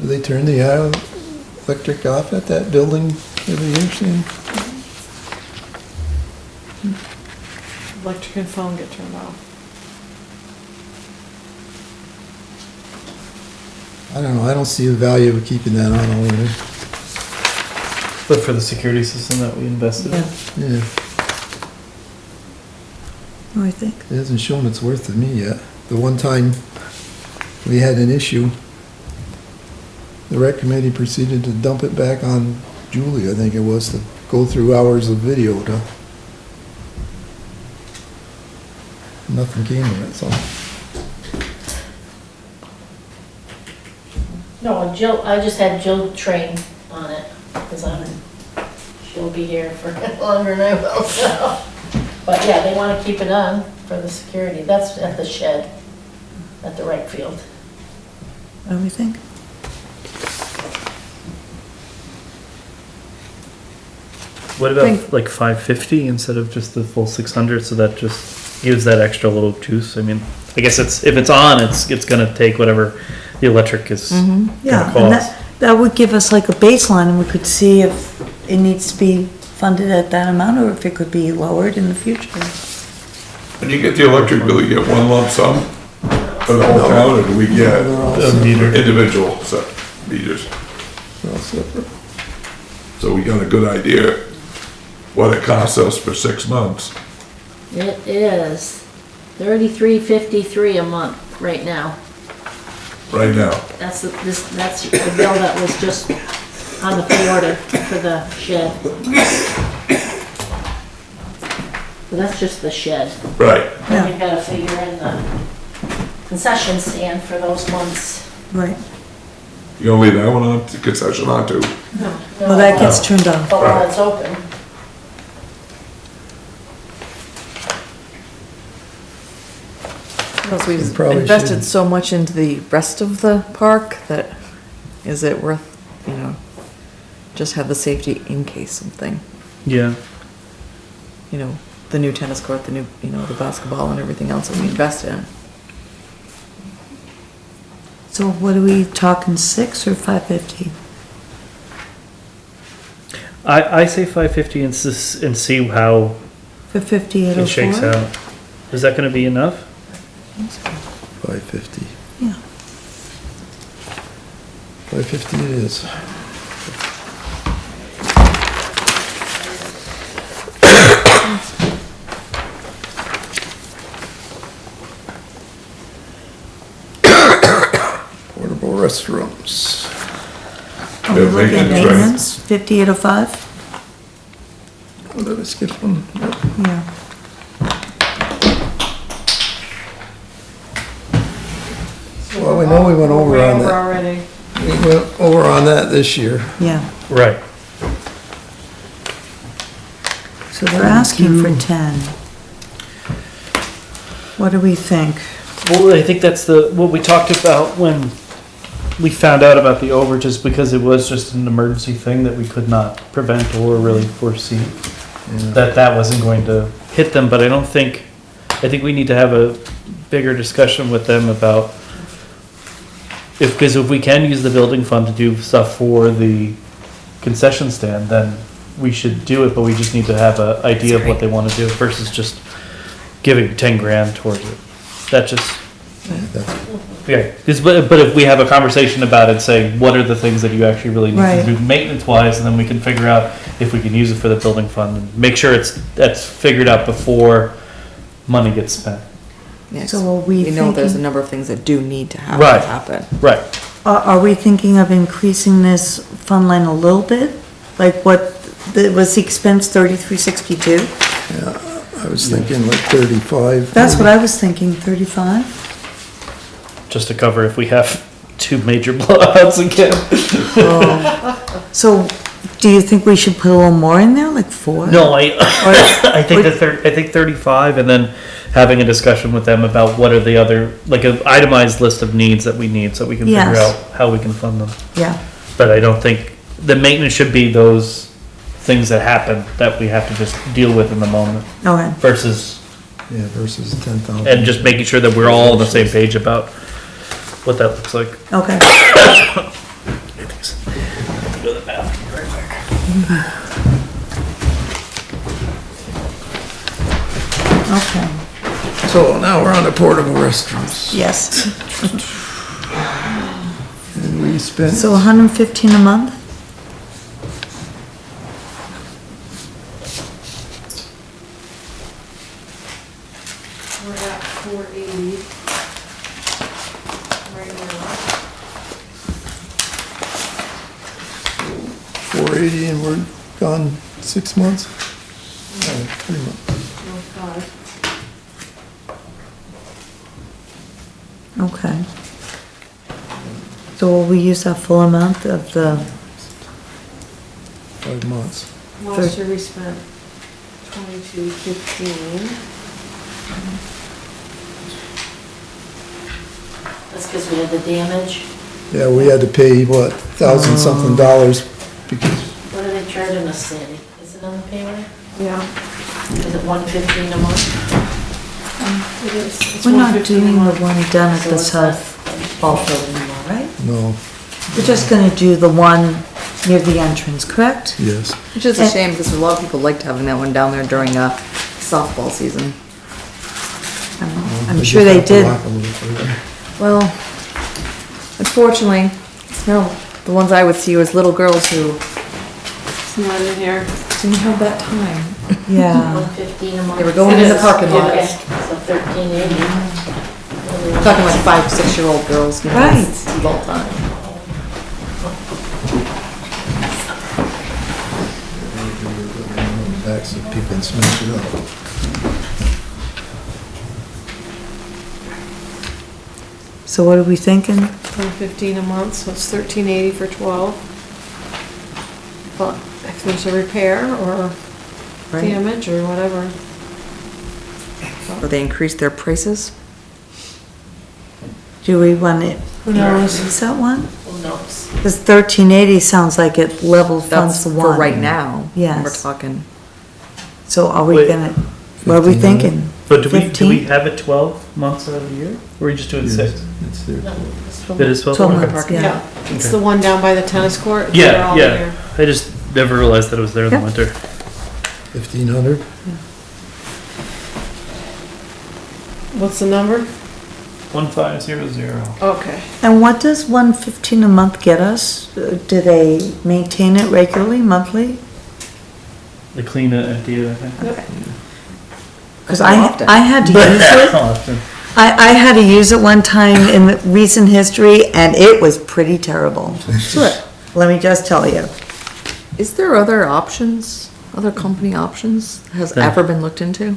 Do they turn the electric off at that building every year soon? Electric and phone get turned off. I don't know, I don't see the value of keeping that on all winter. but for the security system that we invested in. Yeah, Yeah, oh, I think. it hasn't shown its worth to me yet. The one time we had an issue, the rec committee proceeded to dump it back on Julie, I think it was, to go through hours of video to... Nothing came of it, so... No, Jill, I just had Jill train on it, because she'll be here for longer than I will, so. But yeah, they want to keep it on for the security. That's at the shed, at the rec field. What do we think? What about like 550 instead of just the full 600, so that just gives that extra little juice? I mean, I guess if it's on, it's gonna take whatever the electric is Yeah, gonna and cost. that would give us like a baseline, and we could see if it needs to be funded at that amount, or if it could be lowered in the future. When you get the electric bill, you get one lump sum for the whole town, or do we get individual set meters? They're all separate. So we got a good idea what it costs us for 6 months. It is $33.53 a month right now. Right now. That's the bill that was just on the pre-order for the shed. So that's just the shed. Right. Then you've got to figure in the concession stand for those months. Right. You gonna leave that one on, the concession on too? Well, that gets turned off. But while it's open. Because We we've probably invested should. so much into the rest of the park that, is it worth, just have the safety in case something, Yeah. the new tennis court, the new, the basketball and everything else that we invested in. So what are we talking, 6 or 550? I say 550 and see how For 5804? it shakes out. Is that gonna be enough? 550. Yeah. 550 it is. Portable restrooms. Are we Yeah, looking at maintenance, right. maintenance, 5805? Oh, did I skip one? Yep. Yeah. Well, we know we went over Way on over that. already. We went over on that this year. Yeah, Right. so they're asking for 10. What do we think? Well, I think that's what we talked about when we found out about the overages, because it was just an emergency thing that we could not prevent or really foresee. That wasn't going to hit them, but I think we need to have a bigger discussion with them about because if we can use the building fund to do stuff for the concession stand, then we should do it, but we just need to have an idea of what they want to do versus just giving 10 grand towards it. That just, yeah, but if we have a conversation about it, saying what are the things that you actually really need Right. to do maintenance wise, and then we can figure out if we can use it for the building fund and make sure that's figured out before money gets spent. Yeah, So are we we know there's a thinking- number of things that do need to Right. happen. Right. Are we thinking of increasing this fund line a little bit? Like what, was the expense 3362? Yeah, I was thinking like 35. That's what I was thinking, 35? Just to cover if we have 2 major blowouts again. So, do you think we should put a little more in there, like 4? No, I think I think 35, and then having a discussion with them about what are the other, like an itemized list of needs that we need, so we can figure Yes. out how we can fund them. Yeah, But I don't think the maintenance should be those things that happen that we have to just deal with in the moment Okay. versus, Yeah, versus 10,000. and just making sure that we're all on the same page about what that looks like. Okay. Go to the bathroom right quick. Okay. So now we're on the portable restrooms. Yes. And we spent. So 115 a month? We're at 480 right now. 480 and we're gone 6 months? No, 3 months. No, 5. Okay. So will we use that full amount of the, 5 months. Last year we spent 2215. That's because we had the damage. Yeah, we had to pay, what, $1,000-something dollars because, What are they charging us, Sandy? Is it on the payroll? Yeah, Is it $115 a month? it is. It's we're not 115 a doing the month. one down at So the it's south ball field anymore, right? no, We're just gonna do the one near the entrance, correct? yes. Which is a shame because a lot of people liked having that one down there during softball season. I'm sure they did. Well, unfortunately, no, the ones I would see was little girls who It's not in here. didn't have that time. Yeah. $115 a month. They were going in the parking lot. Okay, so $13.80. I'm talking like 5, 6-year-old girls. You know, Right. it's all time. Back so people can smash it up. So what are we thinking? 115 a month, so it's 1380 for 12. But if there's a repair or Right. damage or whatever. Or they increased their prices. Do we want it? Who knows? Is that one? Who knows? Because 1380 sounds like it level funds That's the for one. right now. Yes. We're talking. So are we Wait. gonna, what are we 1500? thinking? But do we 15? have it 12 months out of the year? Or are we just doing 6? It's there. No, it's It is 12? 12 Okay. months, yeah. Yeah, it's the one down by the tennis court. It's there Yeah, all yeah. year. I just never realized that it was there in the Yeah. winter. 1,500? What's the number? 1500. Okay. And what does 115 a month get us? Do they maintain it regularly, monthly? They clean it, empty it, I think. Because How often? I had to use it. How often? I had to use it one time in the recent history and it was pretty terrible. Let me just tell you. Is there other options, other company options? Has Yeah. ever been looked into?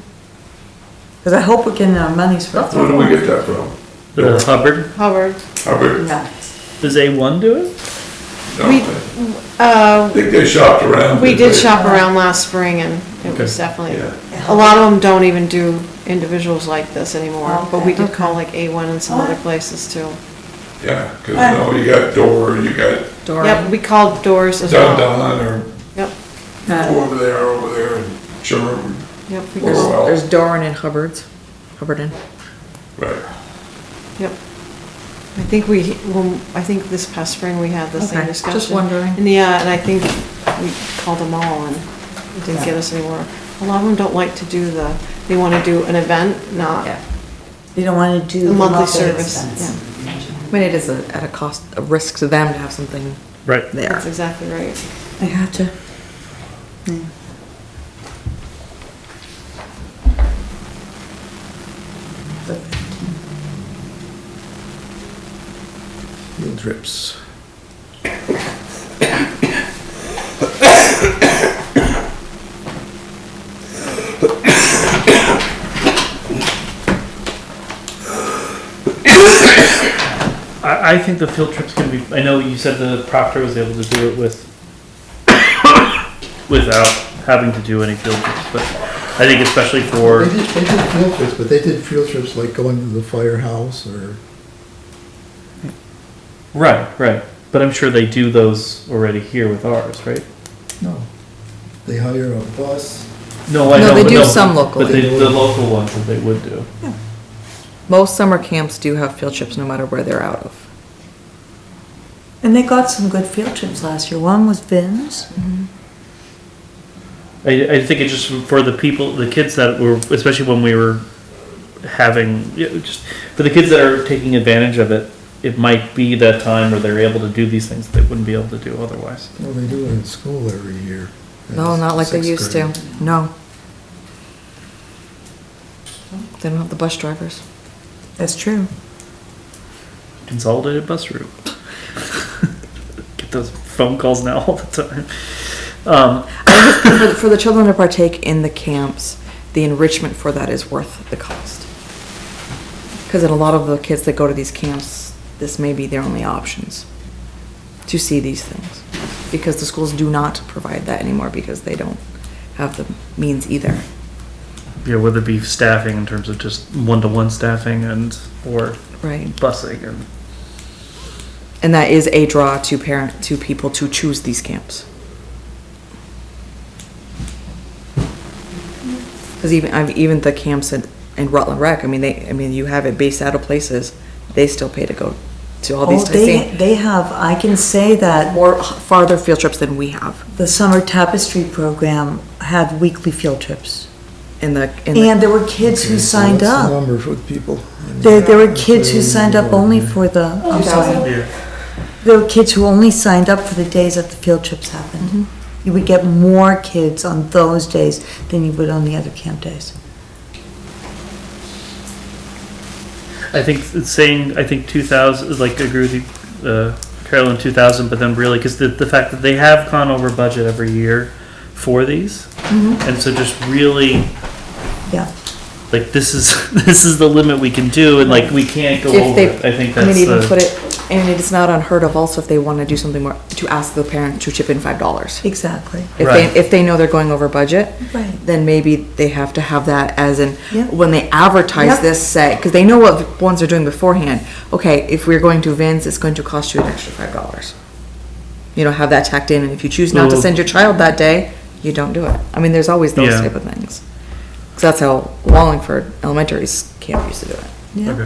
Because I hope we're getting our money's worth. Where do we get that from? The Hubbard? Hubbard. Hubbard? Does A1 do it? No, We- I think they shopped around. We did they? shop around last spring and it was definitely, Yeah, a lot of them don't even do individuals like this anymore, but we did Okay. call like A1 and some other places too. yeah, cause you know, you got Door, you got Dora? Yep, we called Doors as Dun well. Dun or Yep, over there, and Sherman, yep, we Or called, well. There's Doran and Hubbard's. Hubbardin. right. yep. I think I think this past spring we had the same Okay, discussion. just wondering. And yeah, and I think we called them all and it didn't get us anywhere. A lot of them don't like to do they wanna do an event, not Yeah. You don't want to do a the monthly service. expense. Yeah, I mean, it is at a cost, a risk to them to have something Right. there. that's exactly right. I gotcha. Yeah. Field trips. I think the field trip's gonna be, I know you said the Proctor was able to do it without having to do any field trips, but I think especially for, They did field trips, but they did field trips like going to the firehouse or, right, But I'm sure they do those already here with ours, right? No. They hire a bus. No, I No, know, they but do no, some But locally. the local ones that they would do. Most summer camps do have field trips no matter where they're out of. And they got some good field trips last year. One was Vin's. I think it's just for the people, the kids that were, especially when we were having, just for the kids that are taking advantage of it, it might be that time where they're able to do these things that they wouldn't be able to do otherwise. Well, they do it in school every year. No, not like they Sixth used to. grade. No. They don't have the bus drivers. That's true. Consolidated bus route. Get those phone calls now all the time. I think for the children to partake in the camps, the enrichment for that is worth the cost. Because in a lot of the kids that go to these camps, this may be their only options to see these things. Because the schools do not provide that anymore because they don't have the means either. Yeah, whether it be staffing in terms of just one-to-one staffing or Right. busing and. And that is a draw to people to choose these camps. Because even the camps in Rutland Rec, I mean you have it based out of places, they still pay to go to all these. They have, I can say that more farther field trips than we have the summer tapestry program had weekly field trips. And there were kids who Okay, so signed what's the up. number for the people? There were kids who signed up only for the, I'm sorry. Yeah. There were kids who only signed up for the days that the field trips happened. You would get more kids on those days than you would on the other camp days. I think 2000, like, I agree with you, Carolyn, 2000, but then really, because the fact that they have gone over budget every year for these, and so just really, Yeah. like, this is the limit we can do, and like, we can't go over it. I think that's even the. put it, and it's not unheard of also if they want to do something more, to ask the parent to chip in $5. Exactly. Right. If they know they're going over budget, Right. then maybe they have to have that as in, Yep. when they advertise Yep. this, say, because they know what ones are doing beforehand. Okay, if we're going to Vin's, it's going to cost you an extra $5. You know, have that tacked in, and if you choose not to Well- send your child that day, you don't do it. I mean, there's always those Yeah. type of things. Because that's how Wallingford Elementary's camp used to do it. Yeah. Okay.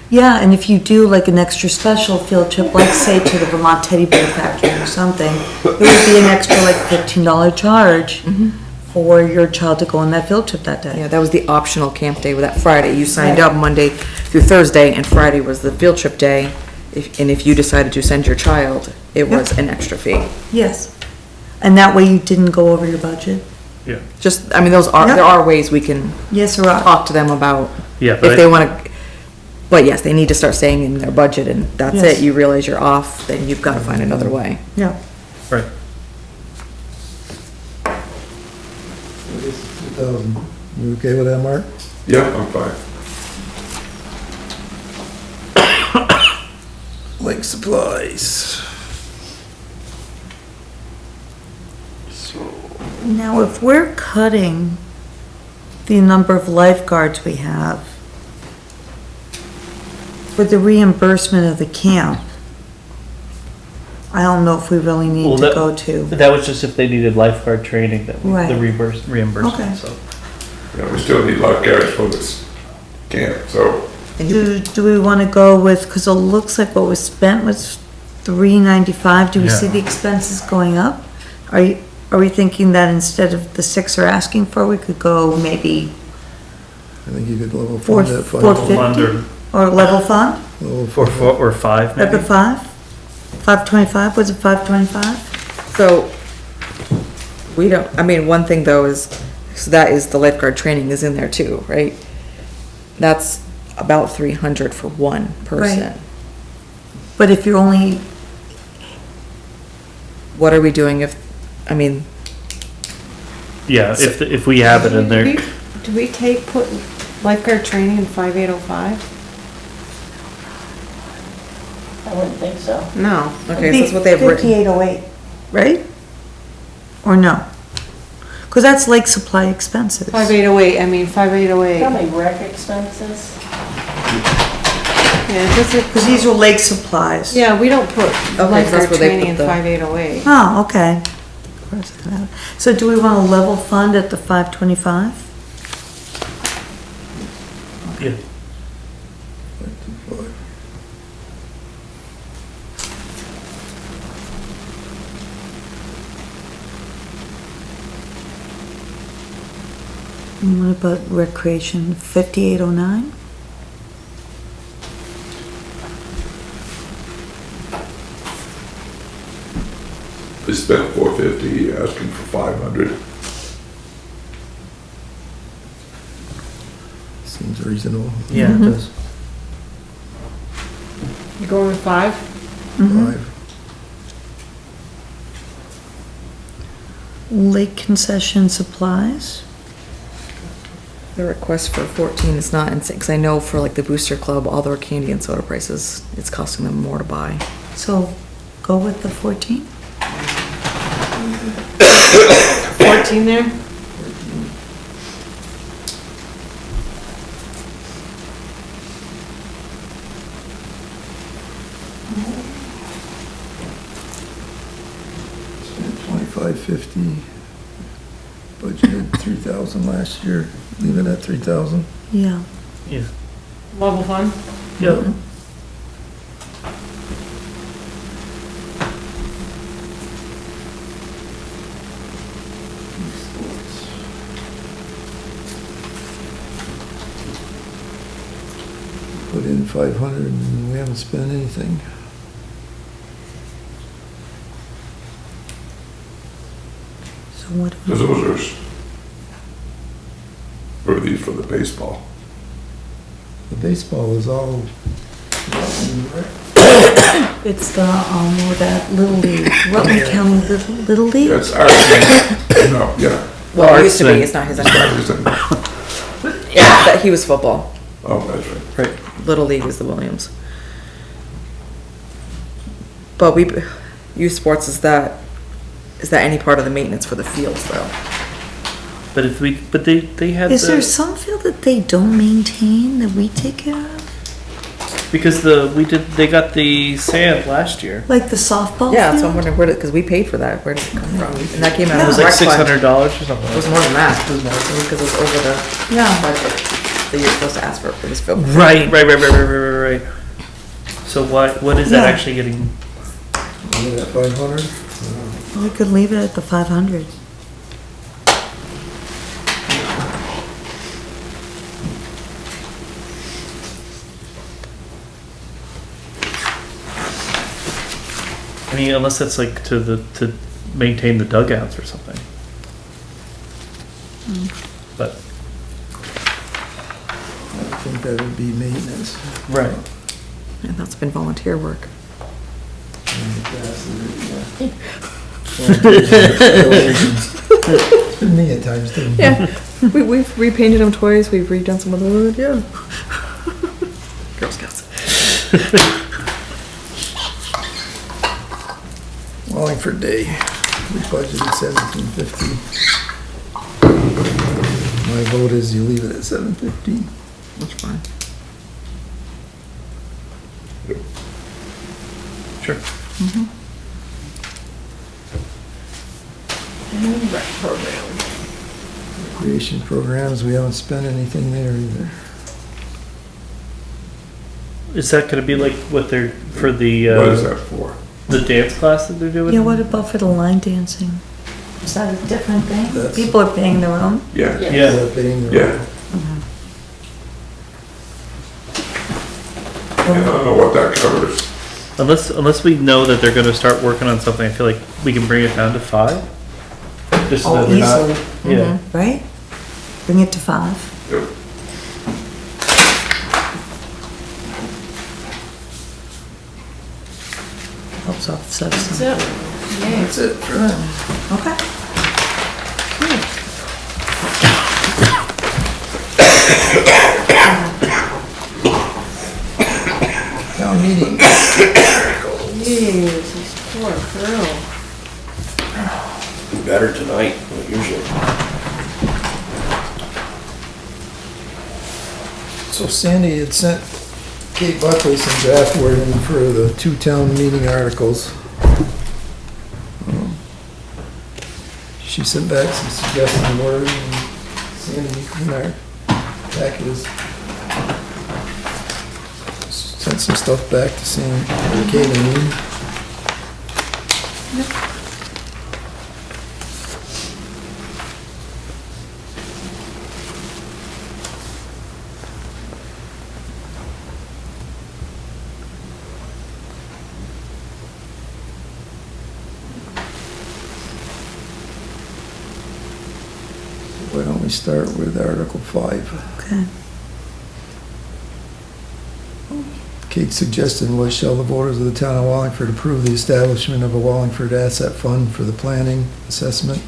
Yeah, and if you do like an extra special field trip, like say to the Vermont Teddy Bear Factory or something, it would be an extra like $15 charge for your child to go on that field trip that day. Yeah, that was the optional camp day with that Friday. You signed up Monday through Thursday, and Friday was the field trip day. And if you decided to send your child, it was an extra fee. Yes. And that way you didn't go over your budget. Yeah. Just, I mean, there are ways we can Yes, there are. talk to them about Yeah, but if they want to. But yes, they need to start staying in their budget, and that's Yes. it. You realize you're off, then you've got to find another way. Yeah. Right. 2,000. You okay with that, Mark? Yeah, I'm fine. Lake supplies. Now, if we're cutting the number of lifeguards we have for the reimbursement of the camp, I don't know if we really need Well, to that- go to. That was just if they needed lifeguard training, that Right. the reimbursement, Okay. so. You know, we still need lifeguards for this camp, so. Do we want to go with, because it looks like what was spent was $395. Do we see Yeah. the expenses going up? Are we thinking that instead of the 6 are asking for, we could go maybe I think you could level Four- fund that five. 450? Or level fund? Level Or fund. four, or five, Level maybe? 5? 525? Was it 525? So, we don't, I mean, one thing though is, so that is the lifeguard training is in there too, right? That's about 300 for one person. But if you're only, What are we doing if, I mean, Yeah, if we have it in there. Do we put lifeguard training in 5805? I wouldn't think so. No. okay, so that's what they've written. 5808, right? Or no? Because that's like supply expenses. 5808, I mean 5808. Probably rec expenses. Yeah, does it, Because these are lake supplies. yeah, we don't put that's lifeguard where they training put in the- 5808. Oh, okay. So do we want a level fund at the 525? Yeah. And what about recreation, 5809? We spent $450, asking for $500. Seems reasonable. Yeah, it does. You going with 5? Five. Lake concession supplies? The request for 14 is not insane, because I know for like the Booster Club, all their candy and soda prices, it's costing them more to buy. So go with the 14? 14 there? Spent $25.50. Budgeted 3,000 last year, leave it at 3,000. Yeah. Yeah. Level fund? Yeah. Put in 500 and we haven't spent anything. So what? Because those are these for the baseball. The baseball is all, It's the, that Little League, Rutland County Little League? That's our thing. No, yeah. Well, it Arts used to be, thing. it's not his It's anymore. not his thing. Yeah, that, he was football. Oh, that's right. Right. Little League is the Williams. But youth sports, is that any part of the maintenance for the fields though? But they had Is there some field that they don't maintain that we take care of? because they got the sand last year. Like the softball Yeah, so I'm field? wondering because we paid for that, where did it come from? And that came out It of was the like rec fund. $600 or something. It was more than that. It was more, because it was over the Yeah. budget that you're supposed to ask for this field. Right. So what is that Yeah. actually getting? leave it at 500. We could leave it at the 500. I mean, unless that's like to maintain the dugouts or something. But I think that would be maintenance. right. And that's been volunteer work. Me at times too. Yeah, we've repainted them twice, we've redone some of the wood, yeah. Girl Scouts. Wallingford Day, we budgeted 1750. My vote is you leave it at 750. That's fine. Sure. Rec program. Recreation programs, we haven't spent anything there either. Is that going to be like what they're for the What is that for? the dance class that they're doing? Yeah, what about for the line dancing? Is that a different thing? That's- People are paying their own? Yeah, Yeah. That being the- yeah. I don't know what that covers. Unless we know that they're going to start working on something, I feel like we can bring it down to 5. Just so Oh, that we're not- easily, Yeah. right? Bring it to 5. Yep. Helps offset That's some. it. Yay. That's it for them. Okay. Town meeting. Jeez, this poor girl. Better tonight than usually. So Sandy had sent Kate Buckley some draft wording for the 2 town meeting articles. She sent back some suggested wording, and Sandy in our packets sent some stuff back to Sandy, or Kate and me. Why don't we start with Article 5? Okay. Kate's suggestion was, shall the voters of the town of Wallingford approve the establishment of a Wallingford Asset Fund for the planning, assessment,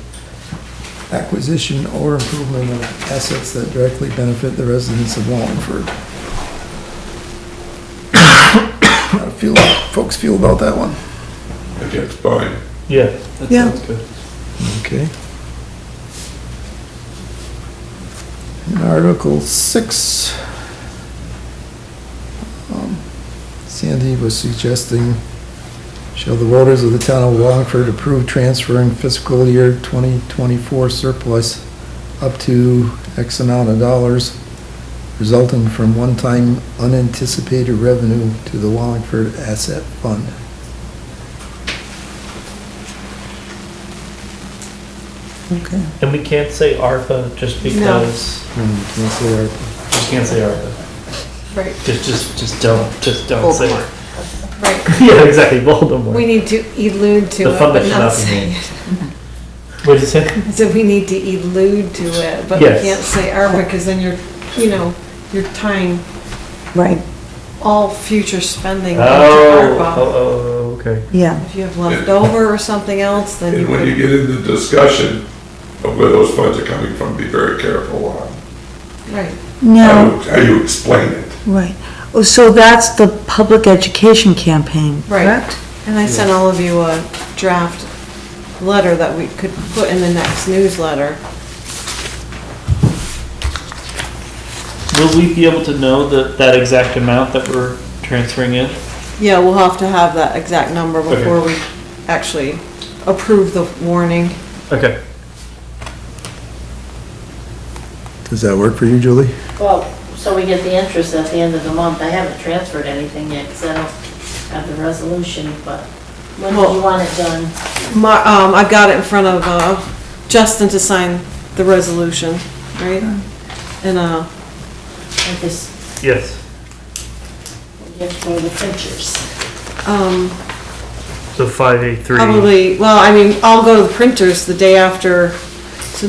acquisition, or improvement of assets that directly benefit the residents of Wallingford? How do folks feel about that one? I think it's fine. Yeah, that Yeah. sounds good. Okay. In Article 6, Sandy was suggesting, shall the voters of the town of Wallingford approve transferring fiscal year 2024 surplus up to X amount of dollars resulting from one-time unanticipated revenue to the Wallingford Asset Fund? Okay. And we can't say ARPA just because, Can't say ARPA. we can't say ARPA. Right, Just don't say it. right. Yeah, exactly, Voldemort. We need to allude to The it, fund that but should not not be say named. it. What did you say? So we need to allude to it, but we Yes. can't say ARPA, because then you're tying Right, all future spending into Oh, ARPA. okay. yeah. If you have leftover or something else, then you And when you could, get into discussion of where those funds are coming from, be very careful on right. Now, how you explain it. right. Oh, so that's the public education campaign, Right. correct? And I sent all of you a draft letter that we could put in the next newsletter. Will we be able to know that exact amount that we're transferring in? Yeah, we'll have to have that exact number before Okay. we actually approve the warning. Okay. Does that work for you, Julie? Well, so we get the interest at the end of the month. I haven't transferred anything yet because I don't have the resolution, but when do you want it done? I've got it in front of, Justin to sign the resolution, right? And, I just Yes. get for the printers. So 583. probably, well, I mean, I'll go to the printers the day after, so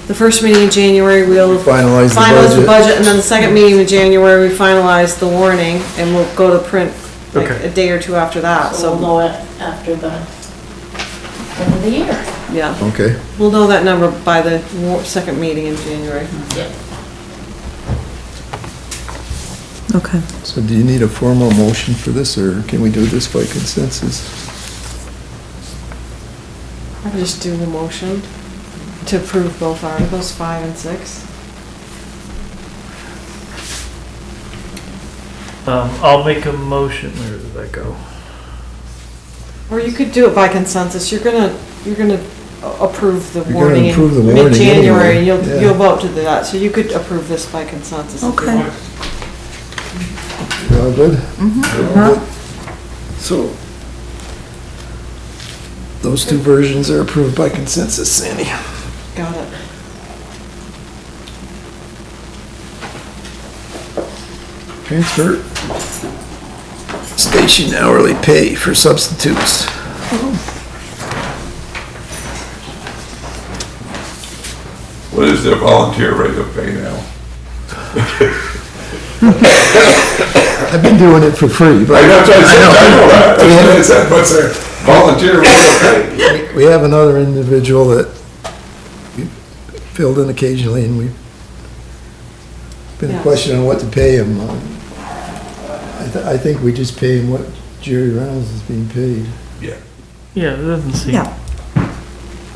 the first meeting in January, we'll Finalize the finalize the budget. budget, and then the second meeting in January, we finalize the warning, and we'll go to print like Okay. a day or two after that, So we'll so, know it after the end of the year. yeah. Okay. We'll know that number by the second meeting in January. Yeah. Okay. So do you need a formal motion for this, or can we do this by consensus? I'll just do the motion to approve both articles, 5 and 6. I'll make a motion. Where did that go? Or you could do it by consensus. You're gonna approve the You're gonna warning approve the in warning mid-January, and anyway, yeah. you'll vote to do that, so you could approve this by consensus if you Okay. want. You all good? Good. So, those two versions are approved by consensus, Sandy. Got it. Transfer station hourly pay for substitutes. What is their volunteer rate of pay now? I've been doing it for free, but I know that. That's what I said, what's their volunteer rate of pay? we have another individual that we filled in occasionally, and we've been a Yeah. question on what to pay him. I think we just pay him what Jerry Reynolds is being paid. Yeah, it doesn't seem. Yeah.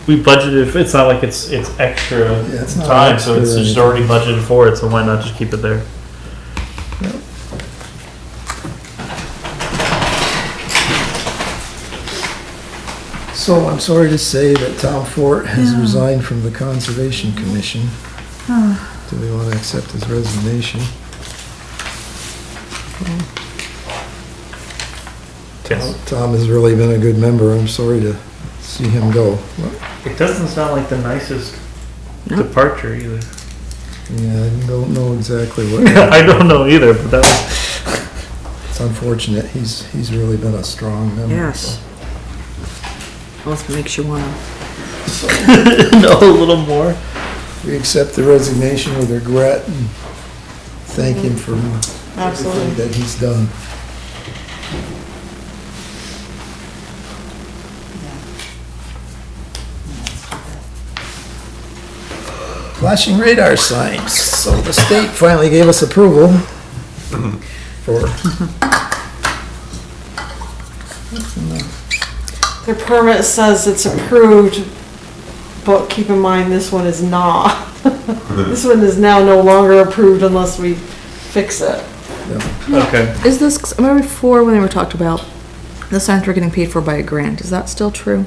We budgeted. It's not like it's extra Yeah, it's not time, so it's extra or just anything. already budgeted for it. So why not just keep it there? So I'm sorry to say that Tom Fort has Yeah. resigned from the Conservation Commission. Do we want to accept his resignation? Tom has really been a good member. I'm sorry to see him go. It doesn't sound like the nicest departure either. Yeah, I don't know exactly what. I don't know either, but that was. It's unfortunate. He's really been a strong member. Yes. Almost makes you wanna. No, a little more. We accept the resignation with regret and thank him for Absolutely. everything that he's done. Flashing radar signs. So the state finally gave us approval for. Their permit says it's approved, but keep in mind, this one is not. This one is now no longer approved unless we fix it. Okay. Is this, I remember before when they were talked about, the signs were getting paid for by a grant, is that still true?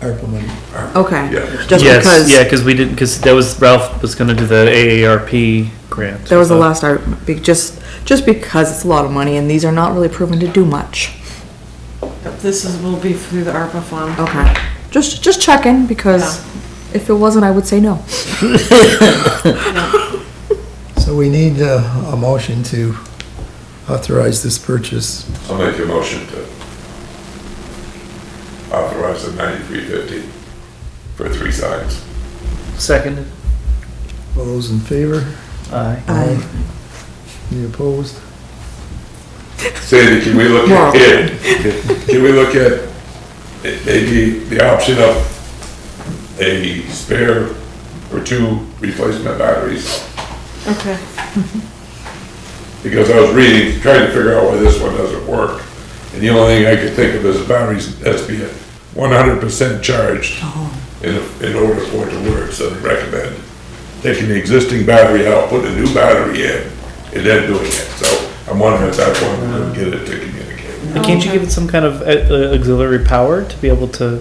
ARPA money. Okay. Yeah. Just Yes, because. yeah, because we didn't, because that was, Ralph was gonna do the AARP grant. That was the last just because it's a lot of money and these are not really proven to do much. This will be through the ARPA fund. Okay. Just checking because if it wasn't, I would say no. So we need a motion to authorize this purchase. I'll make a motion to authorize the $93.50 for 3 signs. Seconded. All those in favor? Aye. Aye. Any opposed? Sandy, can we look at it? Can we look at maybe the option of a spare or 2 replacement batteries? Okay. Because I was reading, trying to figure out why this one doesn't work. And the only thing I could think of is the batteries has to be at 100% charged in order for it to work. So they recommend taking the existing battery out, putting a new battery in, and then doing it. So I'm wondering if that's one we could get it to communicate. But can't you give it some kind of auxiliary power to be able to?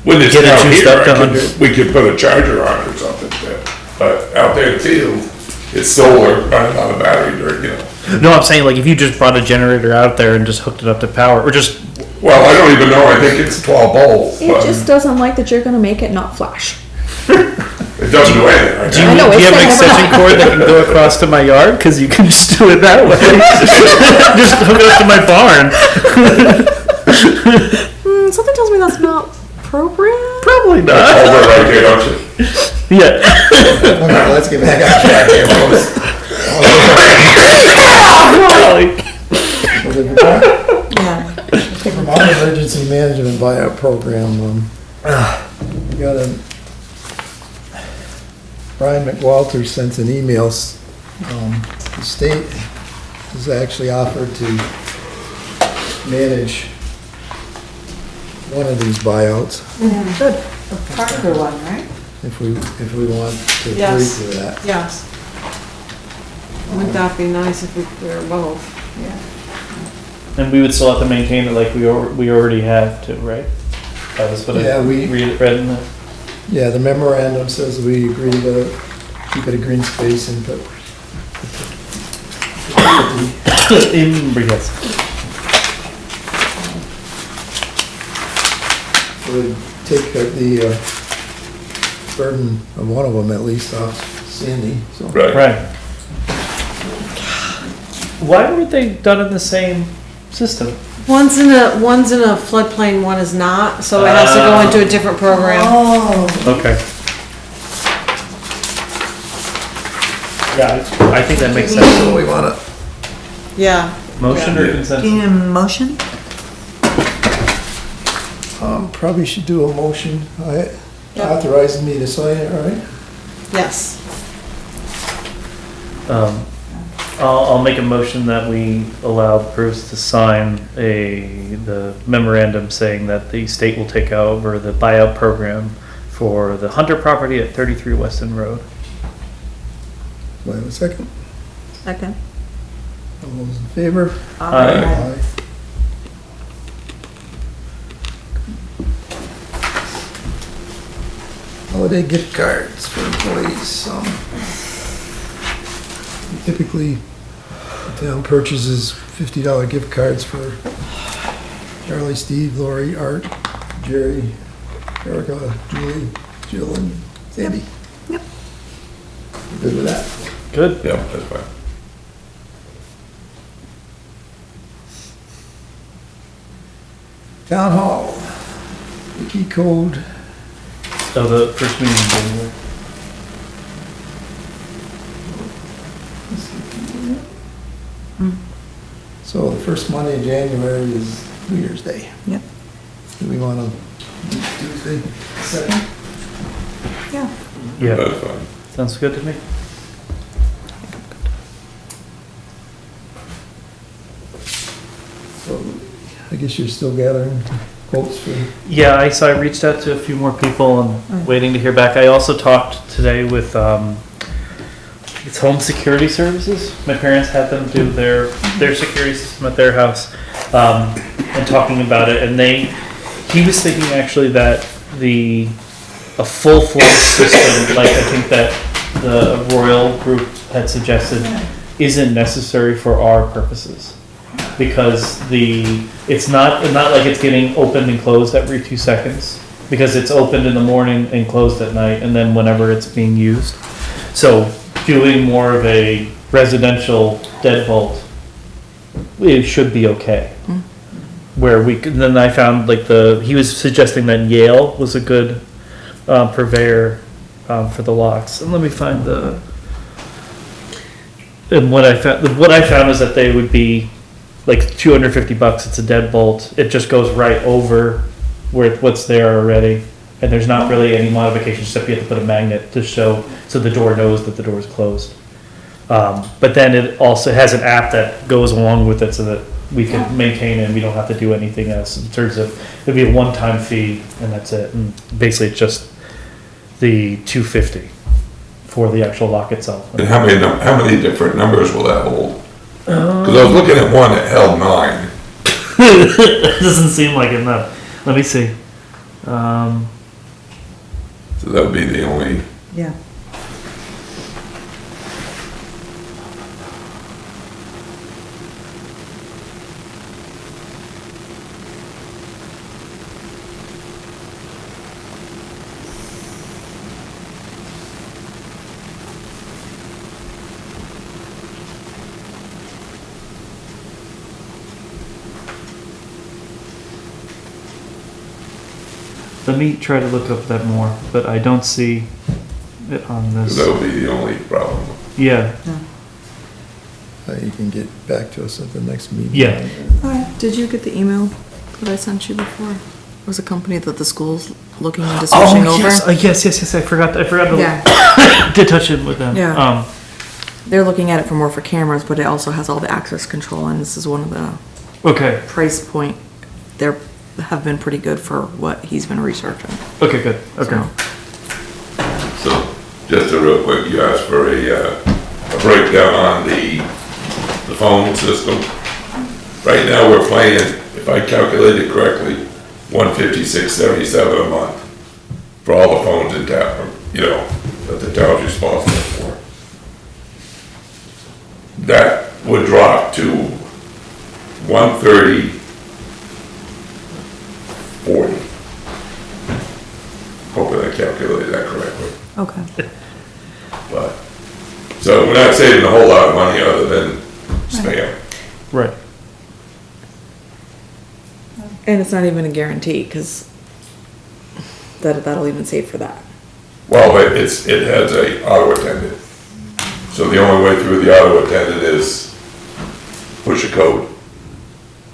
When it's Get it down juiced here, up to I could- 100. we could put a charger on it or something. But out there in the field, it's solar running on a battery, or, you know. No, I'm saying like if you just brought a generator out there and just hooked it up to power, or just. Well, I don't even know, I think it's 12 volts, It but just doesn't like that you're gonna make it not flash. it doesn't do anything. right Do you, now. I know, do you it's have an been extension overnight. cord that can go across to my yard? Cause you can just do it that way. Just hook it up to my barn. Something tells me that's not appropriate. Probably Over not. right there, don't you? Yeah. Okay, let's get back on track here, folks. Yeah. Vermont Emergency Management Buyout Program, we got Brian McWalter sent an email, the state has actually offered to manage one of these buyouts, Good. The Parker one, right? if we want to agree Yes. to that. Yes. Wouldn't that be nice if we were both? And we would still have to maintain it like we already have to, right? That was what Yeah, I we- read in the. Yeah, the memorandum says we agree to keep it a green space and put Yes. would take the burden of one of them at least off Sandy, so. Right. Right. Why weren't they done in the same system? One's in a floodplain, one is not, so it has to go into a different program. Oh. Okay. Yeah, I think that makes sense. So we wanna, Yeah. Motion or Do consensus? you need a motion? probably should do a motion, Yep. authorizing me to sign it, all right? Yes. I'll make a motion that we allow Bruce to sign the memorandum saying that the state will take over the buyout program for the Hunter property at 33 Weston Road. Do I have a second? Second. All those in favor? Aye. Aye. holiday gift cards for employees. Typically, the town purchases $50 gift cards for Charlie, Steve, Lori, Art, Jerry, Erica, Julie, Jill, and Sandy. Yep. Good with that? Good. Yeah, that's fine. Town Hall, wiki code. So the first meeting in January. So the first Monday in January is New Year's Day. Yep. Do we want to do Tuesday, 2nd? Yeah. Yeah, That's fine. sounds good to me. So I guess you're still gathering quotes for, Yeah, I reached out to a few more people and waiting to hear back. I also talked today with, it's Home Security Services. My parents had them do their security system at their house, and talking about it. And he was thinking actually that a full-fledged system, like I think that the Royal Group had suggested, isn't necessary for our purposes. Because it's not like it's getting opened and closed every 2 seconds, because it's opened in the morning and closed at night, and then whenever it's being used. So doing more of a residential deadbolt, it should be okay. Where then I found he was suggesting that Yale was a good purveyor for the locks. And let me find and what I found is that they would be like $250. It's a deadbolt. It just goes right over what's there already, and there's not really any modifications except you have to put a magnet to show so the door knows that the door is closed. But then it also has an app that goes along with it so that we can maintain it and we don't have to do anything else in terms of it'd be a one-time fee and that's it. And basically it's just the $250 for the actual lock itself. And how many different numbers will that hold? Because I was looking at one that held 9. It doesn't seem like enough. Let me see. So that would be the only, Yeah. Let me try to look up that more, but I don't see it on this. that would be the only problem. Yeah, you can get back to us at the next meeting. Yeah. Did you get the email that I sent you before? It was a company that the school's looking into oh switching over. yes, I forgot to, Yeah. to touch it with them. Yeah. They're looking at it for more for cameras, but it also has all the access control, and this is one of the Okay, price point. They're have been pretty good for what he's been researching. okay, good, okay. So, So, just a real quick, you asked for a breakdown on the phone system. Right now, we're paying, if I calculated correctly, $156.77 a month for all the phones in town, that the town's responsible for. That would drop to $130.40. Hoping I calculated that correctly. Okay. But, so we're not saving a whole lot of money other than spam. Right. and it's not even a guarantee, because that'll even save for that. Well, it has a auto attendant. So the only way through the auto attendant is push a code.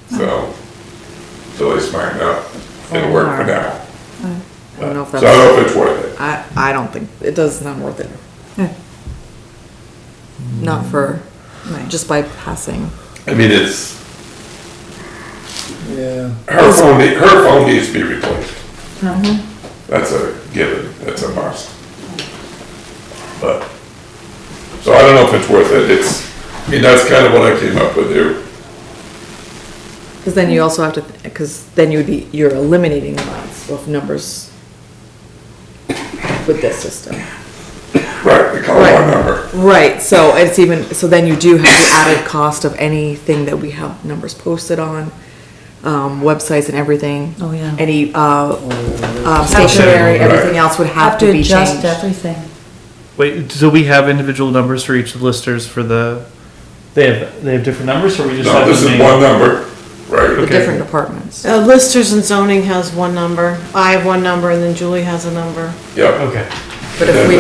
So they smarten up. It'll work for now. I don't know if So I that's, don't know if it's worth it. I don't think, it does not worth it. Yeah. Not for, Right. just by passing. I mean, it's, Yeah, her phone needs to be replaced. That's a given, that's a must. But, so I don't know if it's worth it. That's kind of what I came up with here. Because then you also have to, because then you're eliminating lots of numbers. with this system. Right, we call one number. Right, so it's even, so then you do have the added cost of anything that we have numbers posted on, websites and everything. Oh, yeah. Any, stationery, everything else would have to be adjust changed. everything. Wait, so we have individual numbers for each of the listers for the, they have different numbers, or we just No, have this the is main? one number, right? The Okay. different departments. Listers and zoning has one number, I have one number, and then Julie has a number. Yep. Okay. But And if we,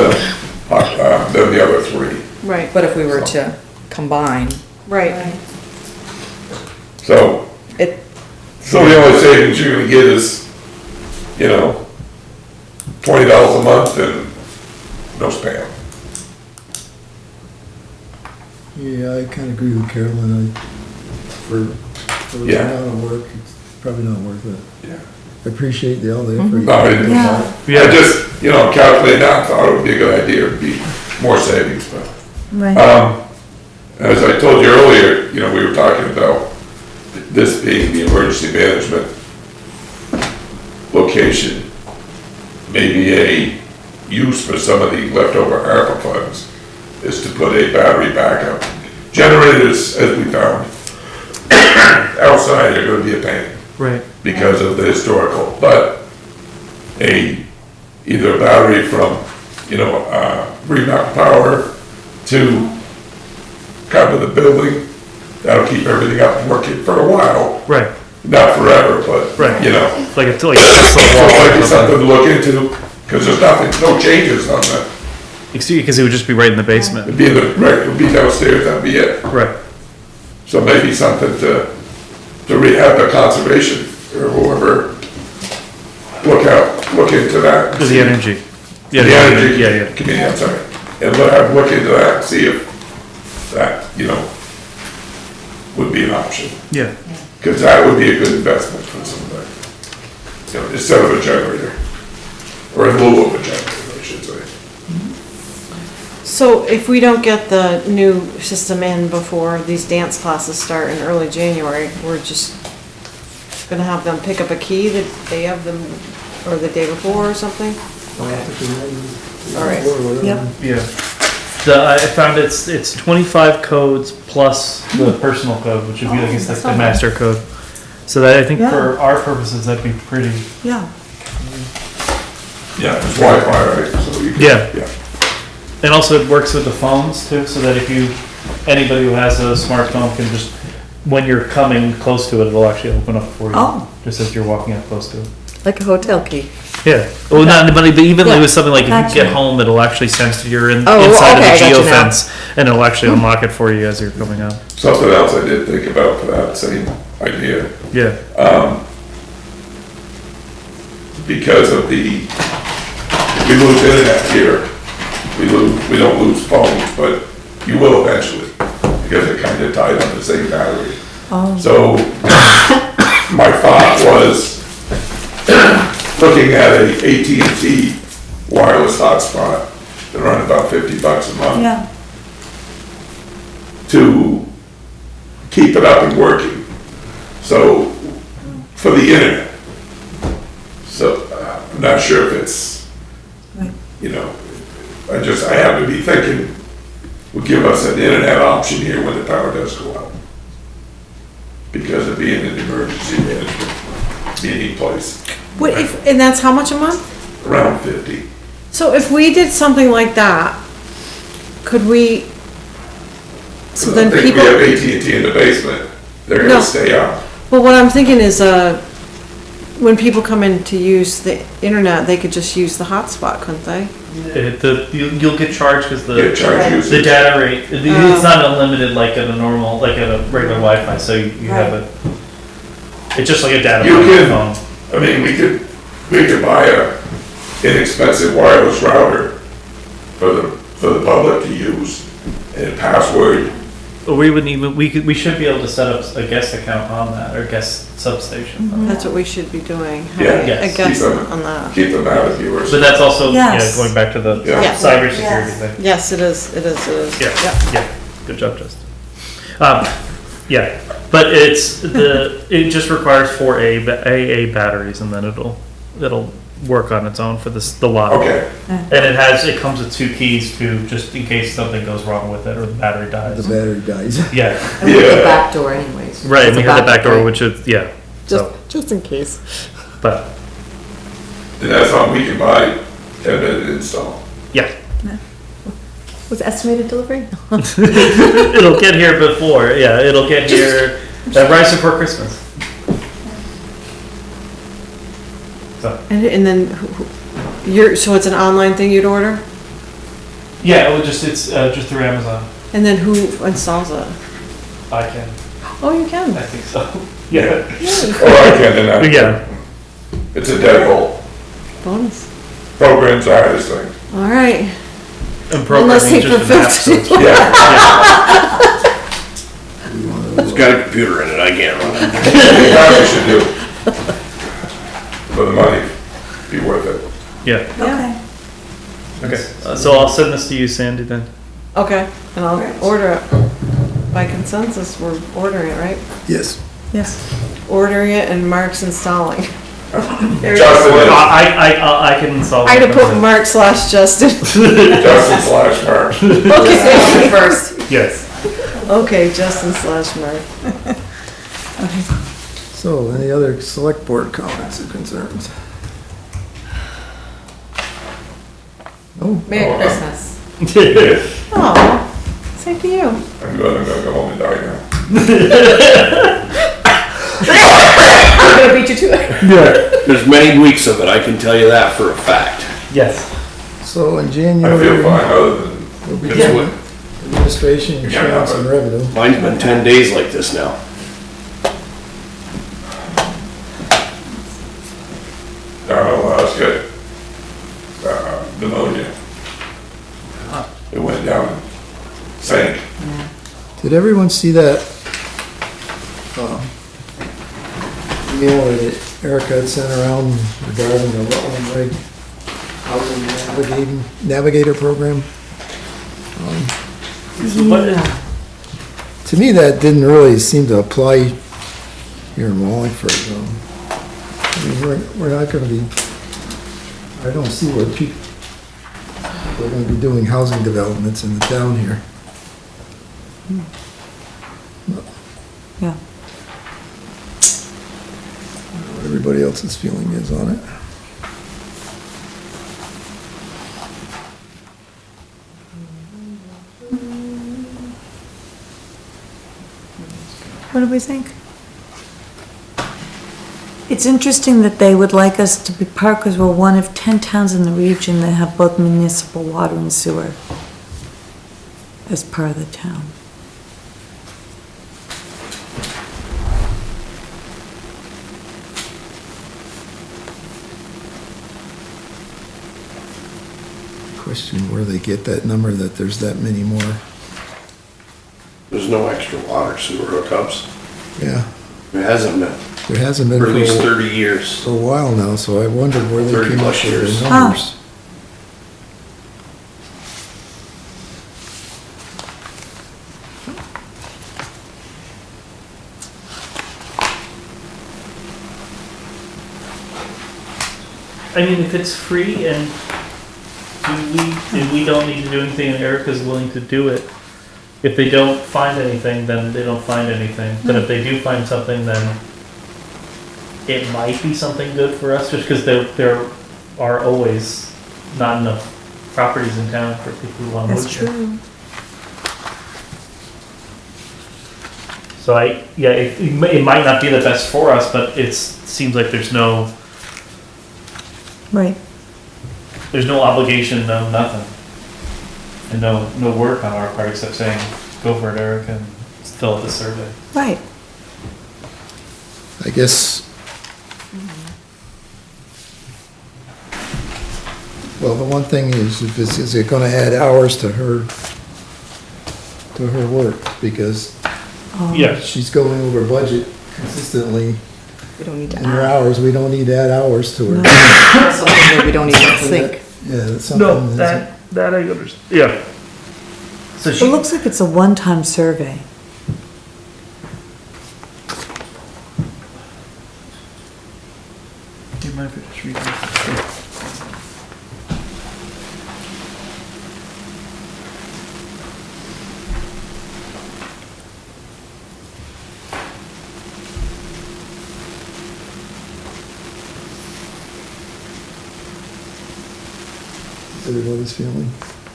then the other three. Right, but if we were to combine, right. So, it, so the only savings you're gonna get is, you know, $20 a month and no spam. Yeah, I kinda agree with Carolyn, for the Yeah. amount of work, it's probably not worth it. Yeah. I appreciate all the effort. No, I didn't. Yeah. I just, you know, calculating out, thought it would be a good idea, it'd be more savings, but. Right. As I told you earlier, you know, we were talking about this being the emergency management location. Maybe a use for some of the leftover ARPA funds is to put a battery backup. Generators, as we found, outside are gonna be a pain Right. because of the historical, but either a battery from, you know, Remote Power to cover the building, that'll keep everything up and working for a while, Right. not forever, but, Right. you know. Like a So Tesla it wall might or be something something. to look into, because there's nothing, no changes on that. Because it would just be right in the basement. It'd be in the, right, it'd be downstairs, that'd be it. Right. So maybe something to have the conservation or whoever look into that. For the energy. Yeah, The energy yeah. committee, I'm sorry, and look into that, and see if that, you know, would be an option. Yeah. Because that would be a good investment for somebody, you know, instead of a generator, or in lieu of a generator, I should say. So if we don't get the new system in before these dance classes start in early January, we're just gonna have them pick up a key the day of them, or the day before or something? All right. Yep. Yeah. I found it's 25 codes plus the personal code, which would be, I guess, that's the master code. So that, I think for our purposes, that'd be pretty. Yeah. Yeah, it's Wi-Fi, right? So you can- Yeah. Yeah. And also it works with the phones too, so that if anybody who has a smartphone can just, when you're coming close to it, it'll actually open up for you. Oh. Just as you're walking up close to it. like a hotel key. Yeah. Well, not anybody, but even Yeah. it was something like if you Gotcha. get home, it'll actually sense that you're Oh, inside okay, I of the got you now. geofence, and it'll actually unlock it for you as you're coming out. Something else I did think about for that same idea, Yeah. because of if we lose internet here, we don't lose phones, but you will eventually, because they're kind of tied on the same battery. Oh. So, my thought was looking at a AT&T wireless hotspot, they run about $50 a month, Yeah. to keep it up and working. So, for the internet. So, I'm not sure if it's, Right. you know, I happen to be thinking, would give us an internet option here when the power does go out. Because of being an emergency management meeting place, What if, and that's how much a month? around 50. So if we did something like that, could we, so then I think people, we have AT&T in the basement, they're No. gonna stay up. well, what I'm thinking is, when people come in to use the internet, they could just use the hotspot, couldn't they? You'll get charged because Get charged the usage. data rate, it's not unlimited like at a normal, like at a regular Wi-Fi, so you have a, it's just like a data You plan on your can- phone. I mean, we could buy a inexpensive wireless router for the public to use, and password. But we wouldn't even, we should be able to set up a guest account on that, or guest substation. That's what we should be doing, Yeah. having a Yes. guest Keep them- on that. Keep them out of yours. But that's also, yeah, Yes. going back to the Yeah. cybersecurity Yes. thing. Yes, it is, it is, it is. Yeah, yeah, good job, Justin. Yeah, but it just requires 4 AA batteries, and then it'll work on its own for the lot. Okay, And it comes with 2 keys to, just in case something goes wrong with it or the battery dies. The battery dies. Yeah, And we have the Yeah. back door anyways. right, It's we a have the back door, right? which is, yeah, so, Just in case. but, and that's something we can buy and then install. yeah. Was estimated delivery? It'll get here before, yeah, it'll get here, right before Christmas. So, And then you're, so it's an online thing you'd order? yeah, it's just through Amazon. And then who installs it? I can, Oh, you can. I think so. Yeah. Or I can, and I. Yeah. It's a deadbolt. Bonus. Program's the hardest thing. All right. And Unless programming they just an app, so it's- Yeah. It's got a computer in it, I can't run it. That's what you should do. For the money, be worth it. Yeah, Okay. okay, so I'll send this to you, Sandy, then. Okay, and I'll order it. By consensus, we're ordering it, right? Yes. Yes. Ordering it and Mark's installing. There you Justin go. is, I can install. I had to it. put Mark/Justin. Justin/Mark. Okay. First. Yes. Okay, Justin/Mark. So, any other select board comments or concerns? No? Merry Christmas. Oh, same to you. I'm gonna go home and die now. I'm gonna beat you to it. There's many weeks of it, I can tell you that for a fact. Yes. So in I feel January, fine, other than, we'll be Guess doing what? administration, insurance, and revenue. Mine's been 10 days like this now. last year, pneumonia. It went down, sank. Did everyone see that email that Erica had sent around regarding the Rutland Reg Housing Navigator Program? To me, that didn't really seem to apply here in Wallingford. I mean, we're not gonna be, I don't see where we're gonna be doing housing developments in the town here. Yeah. What everybody else's feeling is on it. What do we think? It's interesting that they would like us to be part, because we're one of 10 towns in the region that have both municipal water and sewer as part of the town. Question where they get that number, that there's that many more. There's no extra water sewer hookups. Yeah, It hasn't been there hasn't been for at least for 30 years. a while now, so I wondered where they 30 came up plus with years. their numbers. I mean, if it's free and we don't need to do anything and Erica's willing to do it, if they don't find anything, then they don't find anything. But if they do find something, then it might be something good for us, just because there are always not enough properties in town for people who want to That's live here. true. So it might not be the best for us, but it seems like there's no Right. obligation, no nothing. And no work on our part except saying, go for it, Eric, and fill out the survey. Right. I guess, well, the one thing is, is it gonna add hours to her work? Because Yeah. she's going over budget consistently. We don't need to In her add. hours, we don't need to add hours to her. That's something that we don't even think. Yeah, that's something. that I understand. Yeah. So It looks like it's a one-time survey. mind if I just read this? Everybody's feeling?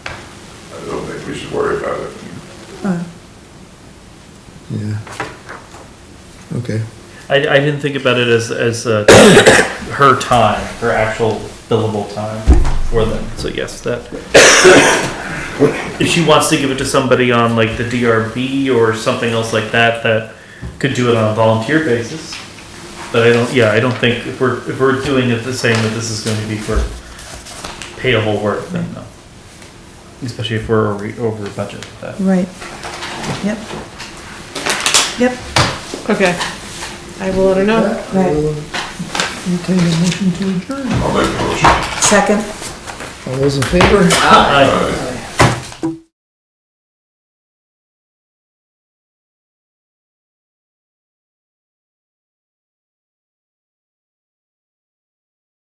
I don't think we should worry about it. Yeah. Okay. I didn't think about it as her time, her actual billable time for them. So yes, that if she wants to give it to somebody on like the DRB or something else like that, that could do it on a volunteer basis. But I don't think if we're doing it the same that this is going to be for payable work, then no. Especially if we're over budget with that. Right. Yep. Yep. Okay. I will let her know. Right. Entertain a motion to adjourn. I'll make a motion. Second? All those in favor? Aye.